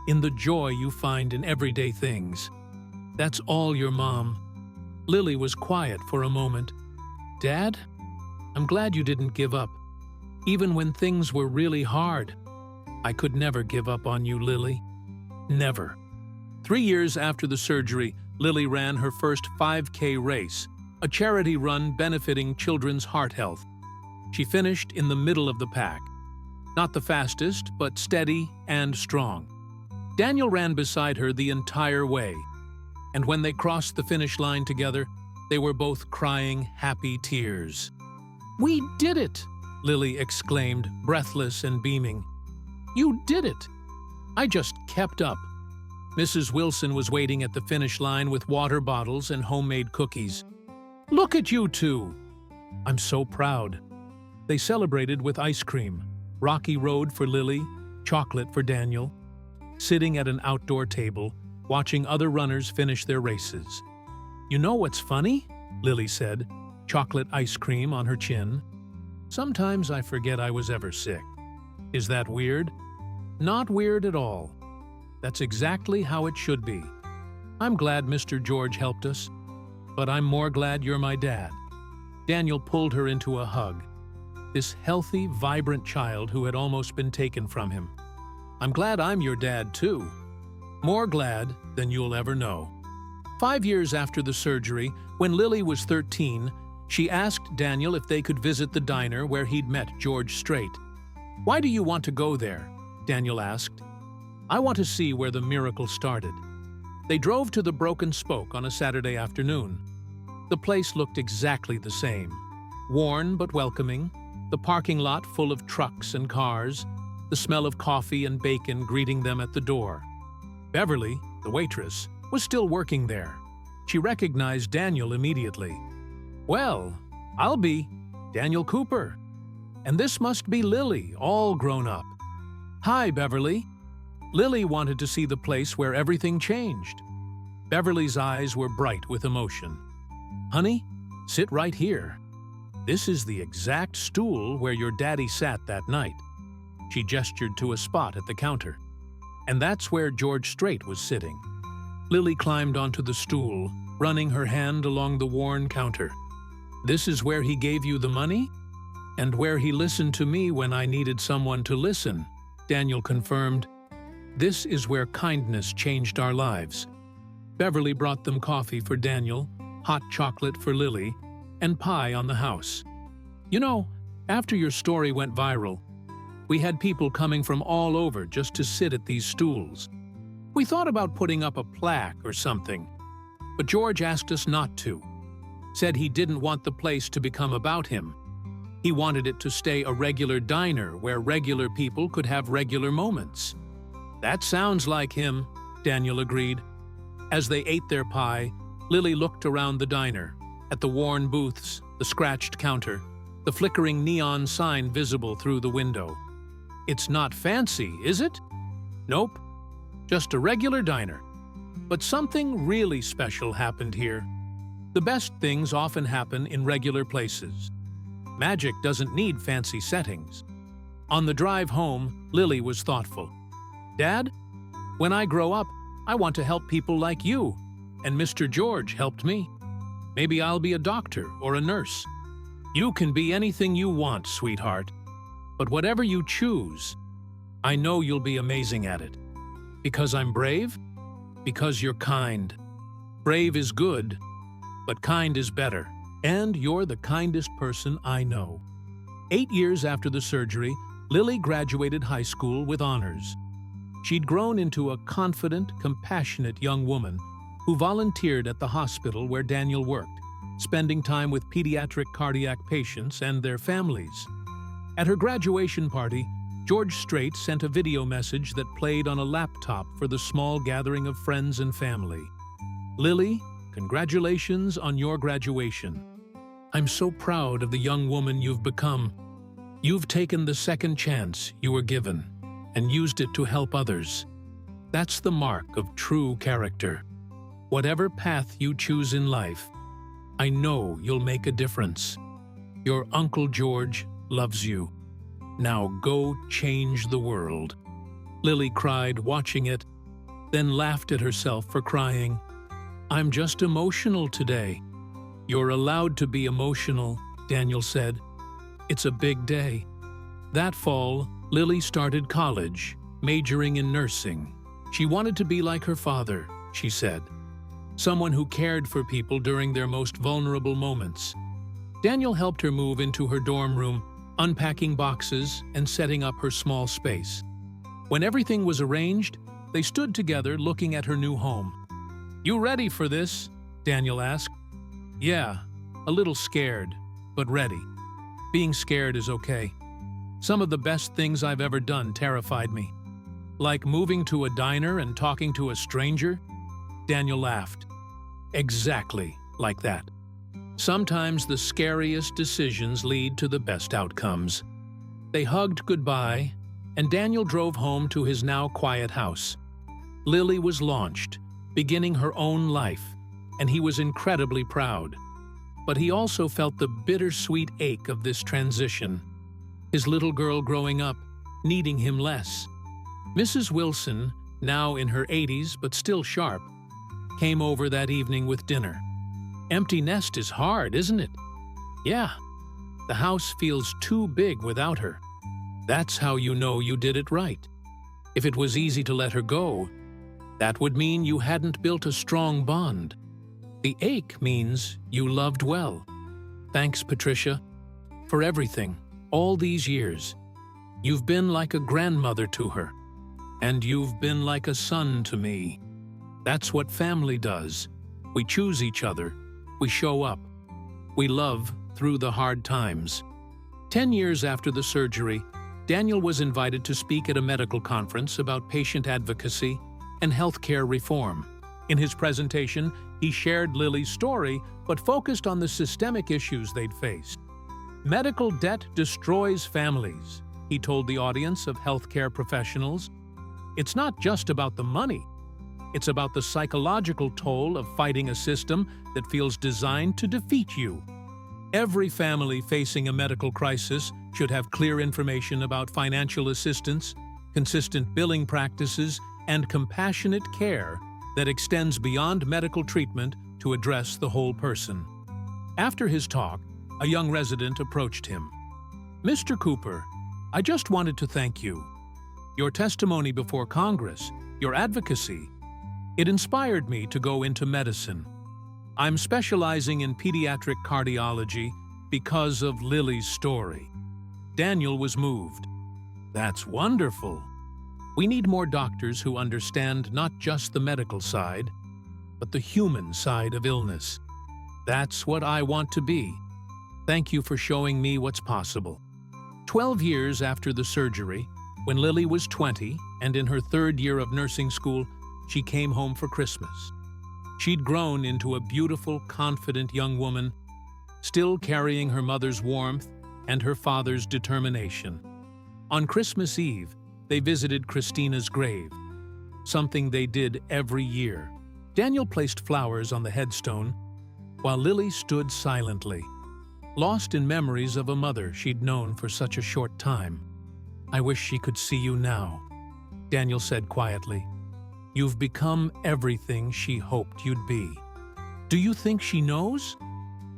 in the joy you find in everyday things. That's all your mom." Lily was quiet for a moment. "Dad, I'm glad you didn't give up. Even when things were really hard. I could never give up on you, Lily. Never." 3 years after the surgery, Lily ran her first 5K race, a charity run benefiting children's heart health. She finished in the middle of the pack. Not the fastest, but steady and strong. Daniel ran beside her the entire way, and when they crossed the finish line together, they were both crying happy tears. "We did it!" Lily exclaimed, breathless and beaming. "You did it!" I just kept up. Mrs. Wilson was waiting at the finish line with water bottles and homemade cookies. "Look at you two!" "I'm so proud." They celebrated with ice cream, Rocky Road for Lily, chocolate for Daniel, sitting at an outdoor table, watching other runners finish their races. "You know what's funny?" Lily said, chocolate ice cream on her chin. "Sometimes I forget I was ever sick. Is that weird?" "Not weird at all. That's exactly how it should be. I'm glad Mr. George helped us, but I'm more glad you're my dad." Daniel pulled her into a hug. This healthy, vibrant child who had almost been taken from him. "I'm glad I'm your dad, too. More glad than you'll ever know." 5 years after the surgery, when Lily was 13, she asked Daniel if they could visit the diner where he'd met George Strait. "Why do you want to go there?" Daniel asked. "I want to see where the miracle started." They drove to the Broken Spoke on a Saturday afternoon. The place looked exactly the same. Worn but welcoming, the parking lot full of trucks and cars, the smell of coffee and bacon greeting them at the door. Beverly, the waitress, was still working there. She recognized Daniel immediately. "Well, I'll be Daniel Cooper. And this must be Lily, all grown up." "Hi, Beverly." Lily wanted to see the place where everything changed. Beverly's eyes were bright with emotion. "Honey, sit right here. This is the exact stool where your daddy sat that night." She gestured to a spot at the counter. "And that's where George Strait was sitting." Lily climbed onto the stool, running her hand along the worn counter. "This is where he gave you the money? And where he listened to me when I needed someone to listen," Daniel confirmed. "This is where kindness changed our lives." Beverly brought them coffee for Daniel, hot chocolate for Lily, and pie on the house. "You know, after your story went viral, we had people coming from all over just to sit at these stools. We thought about putting up a plaque or something, but George asked us not to. Said he didn't want the place to become about him. He wanted it to stay a regular diner where regular people could have regular moments." "That sounds like him," Daniel agreed. As they ate their pie, Lily looked around the diner, at the worn booths, the scratched counter, the flickering neon sign visible through the window. "It's not fancy, is it?" "Nope. Just a regular diner. But something really special happened here. The best things often happen in regular places. Magic doesn't need fancy settings." On the drive home, Lily was thoughtful. "Dad, when I grow up, I want to help people like you, and Mr. George helped me. Maybe I'll be a doctor or a nurse." "You can be anything you want, sweetheart. But whatever you choose, I know you'll be amazing at it. Because I'm brave? Because you're kind. Brave is good, but kind is better. And you're the kindest person I know." 8 years after the surgery, Lily graduated high school with honors. She'd grown into a confident, compassionate young woman who volunteered at the hospital where Daniel worked, spending time with pediatric cardiac patients and their families. At her graduation party, George Strait sent a video message that played on a laptop for the small gathering of friends and family. "Lily, congratulations on your graduation. I'm so proud of the young woman you've become. You've taken the second chance you were given and used it to help others. That's the mark of true character. Whatever path you choose in life, I know you'll make a difference. Your Uncle George loves you. Now go change the world." Lily cried watching it, then laughed at herself for crying. "I'm just emotional today." "You're allowed to be emotional," Daniel said. "It's a big day." That fall, Lily started college, majoring in nursing. She wanted to be like her father, she said. Someone who cared for people during their most vulnerable moments. Daniel helped her move into her dorm room, unpacking boxes and setting up her small space. When everything was arranged, they stood together looking at her new home. "You ready for this?" Daniel asked. "Yeah, a little scared, but ready." Being scared is okay. Some of the best things I've ever done terrified me. Like moving to a diner and talking to a stranger? Daniel laughed. Exactly like that. Sometimes the scariest decisions lead to the best outcomes. They hugged goodbye, and Daniel drove home to his now quiet house. Lily was launched, beginning her own life, and he was incredibly proud. But he also felt the bittersweet ache of this transition. His little girl growing up, needing him less. Mrs. Wilson, now in her 80s but still sharp, came over that evening with dinner. Empty nest is hard, isn't it? Yeah. The house feels too big without her. That's how you know you did it right. If it was easy to let her go, that would mean you hadn't built a strong bond. The ache means you loved well. Thanks, Patricia, for everything, all these years. You've been like a grandmother to her, and you've been like a son to me. That's what family does. We choose each other. We show up. We love through the hard times. 10 years after the surgery, Daniel was invited to speak at a medical conference about patient advocacy and healthcare reform. In his presentation, he shared Lily's story, but focused on the systemic issues they'd faced. Medical debt destroys families, he told the audience of healthcare professionals. It's not just about the money. It's about the psychological toll of fighting a system that feels designed to defeat you. Every family facing a medical crisis should have clear information about financial assistance, consistent billing practices, and compassionate care that extends beyond medical treatment to address the whole person. After his talk, a young resident approached him. "Mr. Cooper, I just wanted to thank you. Your testimony before Congress, your advocacy, it inspired me to go into medicine. I'm specializing in pediatric cardiology because of Lily's story." Daniel was moved. "That's wonderful. We need more doctors who understand not just the medical side, but the human side of illness. That's what I want to be. Thank you for showing me what's possible." 12 years after the surgery, when Lily was 20 and in her 3rd year of nursing school, she came home for Christmas. She'd grown into a beautiful, confident young woman, still carrying her mother's warmth and her father's determination. On Christmas Eve, they visited Christina's grave, something they did every year. Daniel placed flowers on the headstone, while Lily stood silently, lost in memories of a mother she'd known for such a short time. "I wish she could see you now," Daniel said quietly. "You've become everything she hoped you'd be." "Do you think she knows?"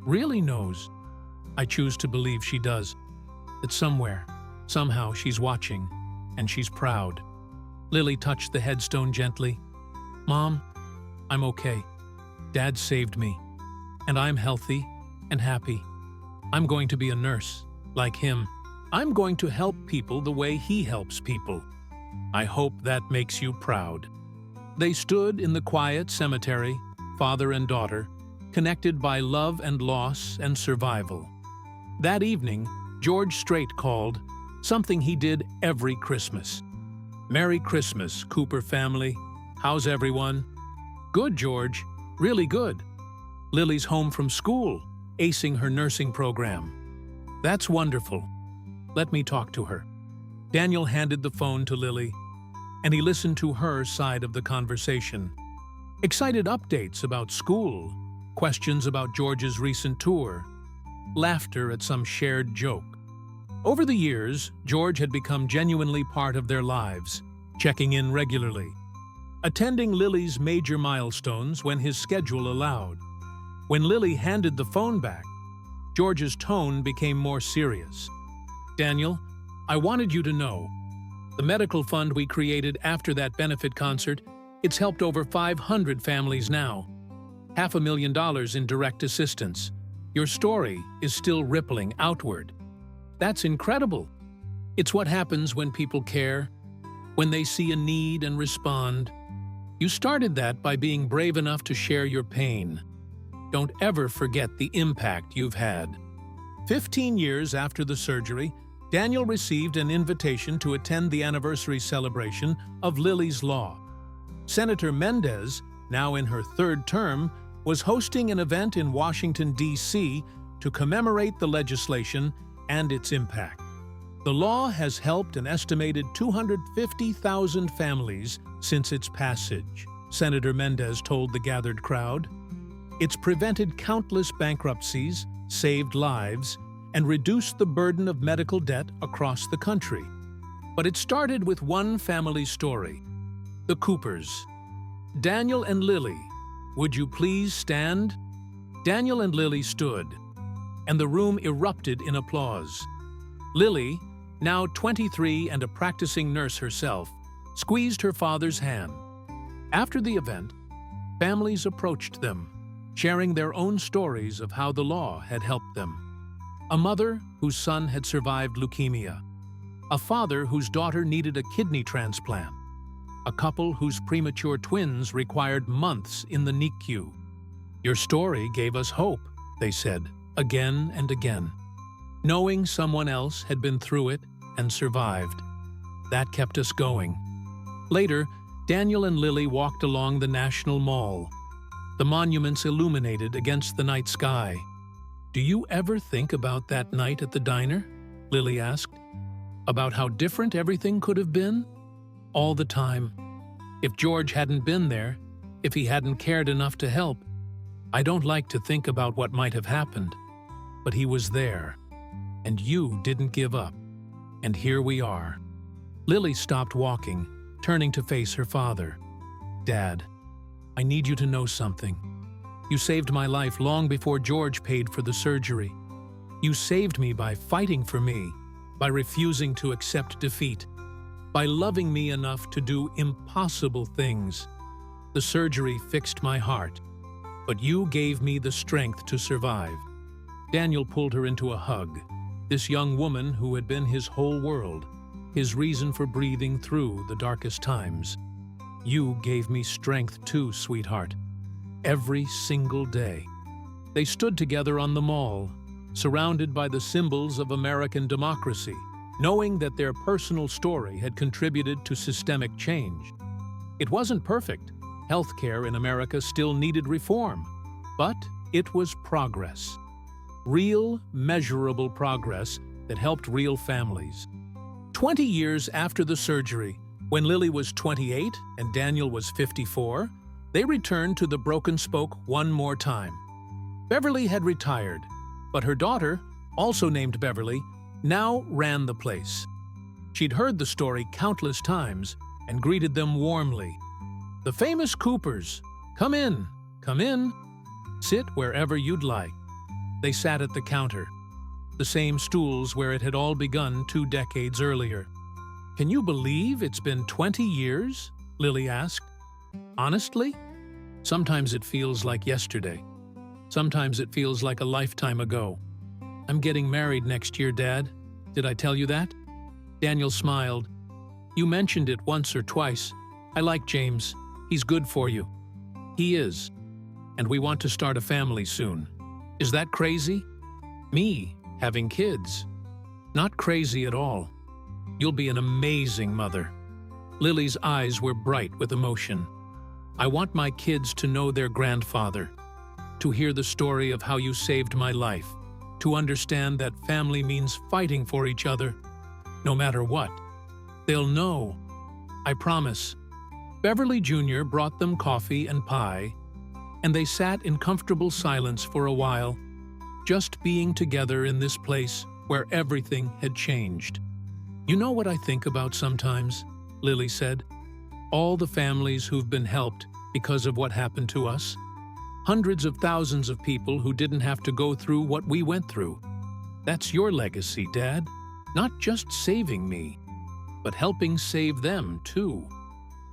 "Really knows?" "I choose to believe she does. That somewhere, somehow she's watching, and she's proud." Lily touched the headstone gently. "Mom, I'm okay. Dad saved me, and I'm healthy and happy. I'm going to be a nurse, like him. I'm going to help people the way he helps people. I hope that makes you proud." They stood in the quiet cemetery, father and daughter, connected by love and loss and survival. That evening, George Strait called, something he did every Christmas. "Merry Christmas, Cooper family. How's everyone?" "Good, George. Really good. Lily's home from school, acing her nursing program." "That's wonderful. Let me talk to her." Daniel handed the phone to Lily, and he listened to her side of the conversation. Excited updates about school, questions about George's recent tour, laughter at some shared joke. Over the years, George had become genuinely part of their lives, checking in regularly, attending Lily's major milestones when his schedule allowed. When Lily handed the phone back, George's tone became more serious. "Daniel, I wanted you to know, the medical fund we created after that benefit concert, it's helped over 500 families now. $500,000 in direct assistance. Your story is still rippling outward. That's incredible. It's what happens when people care, when they see a need and respond. You started that by being brave enough to share your pain. Don't ever forget the impact you've had." 15 years after the surgery, Daniel received an invitation to attend the anniversary celebration of Lily's Law. Senator Mendez, now in her third term, was hosting an event in Washington, D.C. to commemorate the legislation and its impact. The law has helped an estimated 250,000 families since its passage, Senator Mendez told the gathered crowd. It's prevented countless bankruptcies, saved lives, and reduced the burden of medical debt across the country. But it started with one family story: the Coopers. Daniel and Lily, would you please stand? Daniel and Lily stood, and the room erupted in applause. Lily, now 23 and a practicing nurse herself, squeezed her father's hand. After the event, families approached them, sharing their own stories of how the law had helped them. A mother whose son had survived leukemia, a father whose daughter needed a kidney transplant, a couple whose premature twins required months in the NICU. "Your story gave us hope," they said, again and again. Knowing someone else had been through it and survived, that kept us going. Later, Daniel and Lily walked along the National Mall, the monuments illuminated against the night sky. "Do you ever think about that night at the diner?" Lily asked. "About how different everything could have been?" "All the time. If George hadn't been there, if he hadn't cared enough to help, I don't like to think about what might have happened. But he was there, and you didn't give up. And here we are." Lily stopped walking, turning to face her father. "Dad, I need you to know something. You saved my life long before George paid for the surgery. You saved me by fighting for me, by refusing to accept defeat, by loving me enough to do impossible things. The surgery fixed my heart, but you gave me the strength to survive." Daniel pulled her into a hug, this young woman who had been his whole world, his reason for breathing through the darkest times. "You gave me strength too, sweetheart. Every single day." They stood together on the mall, surrounded by the symbols of American democracy, knowing that their personal story had contributed to systemic change. It wasn't perfect. Healthcare in America still needed reform, but it was progress. Real, measurable progress that helped real families. 20 years after the surgery, when Lily was 28 and Daniel was 54, they returned to the Broken Spoke one more time. Beverly had retired, but her daughter, also named Beverly, now ran the place. She'd heard the story countless times and greeted them warmly. "The famous Coopers, come in, come in. Sit wherever you'd like." They sat at the counter, the same stools where it had all begun 2 decades earlier. "Can you believe it's been 20 years?" Lily asked. "Honestly, sometimes it feels like yesterday. Sometimes it feels like a lifetime ago. I'm getting married next year, Dad. Did I tell you that?" Daniel smiled. "You mentioned it once or twice. I like James. He's good for you." "He is. and we want to start a family soon. Is that crazy? Me, having kids? Not crazy at all. You'll be an amazing mother." Lily's eyes were bright with emotion. "I want my kids to know their grandfather, to hear the story of how you saved my life, to understand that family means fighting for each other, no matter what. They'll know. I promise." Beverly Jr. brought them coffee and pie, and they sat in comfortable silence for a while, just being together in this place where everything had changed. "You know what I think about sometimes?" Lily said. "All the families who've been helped because of what happened to us. Hundreds of thousands of people who didn't have to go through what we went through. That's your legacy, Dad. Not just saving me, but helping save them, too."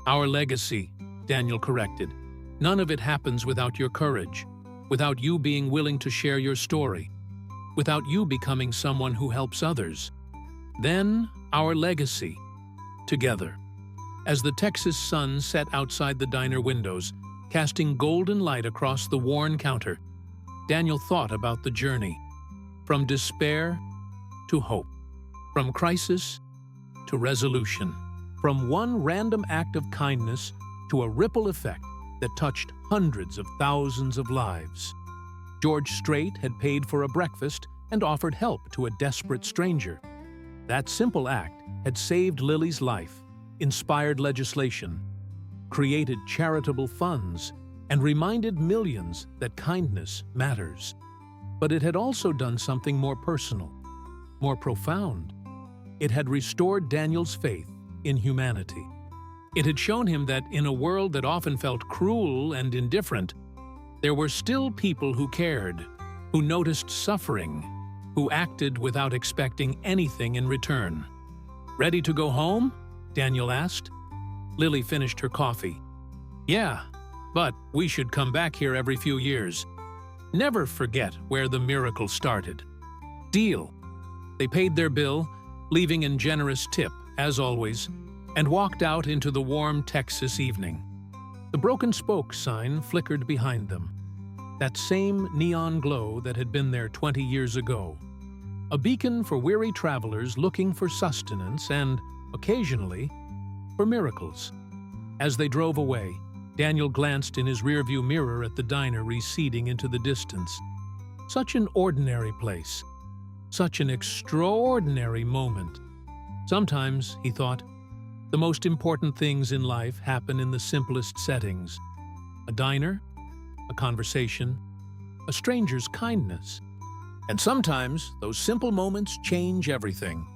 "Our legacy," Daniel corrected. "None of it happens without your courage, without you being willing to share your story, without you becoming someone who helps others. Then, our legacy, together." As the Texas sun set outside the diner windows, casting golden light across the worn counter, Daniel thought about the journey. From despair to hope. From crisis to resolution. From one random act of kindness to a ripple effect that touched hundreds of thousands of lives. George Strait had paid for a breakfast and offered help to a desperate stranger. That simple act had saved Lily's life, inspired legislation, created charitable funds, and reminded millions that kindness matters. But it had also done something more personal, more profound. It had restored Daniel's faith in humanity. It had shown him that in a world that often felt cruel and indifferent, there were still people who cared, who noticed suffering, who acted without expecting anything in return. "Ready to go home?" Daniel asked. Lily finished her coffee. "Yeah, but we should come back here every few years. Never forget where the miracle started." "Deal." They paid their bill, leaving a generous tip, as always, and walked out into the warm Texas evening. The broken spoke sign flickered behind them. That same neon glow that had been there 20 years ago. A beacon for weary travelers looking for sustenance and, occasionally, for miracles. As they drove away, Daniel glanced in his rearview mirror at the diner receding into the distance. Such an ordinary place. Such an extraordinary moment. Sometimes, he thought, the most important things in life happen in the simplest settings. A diner, a conversation, a stranger's kindness. And sometimes, those simple moments change everything.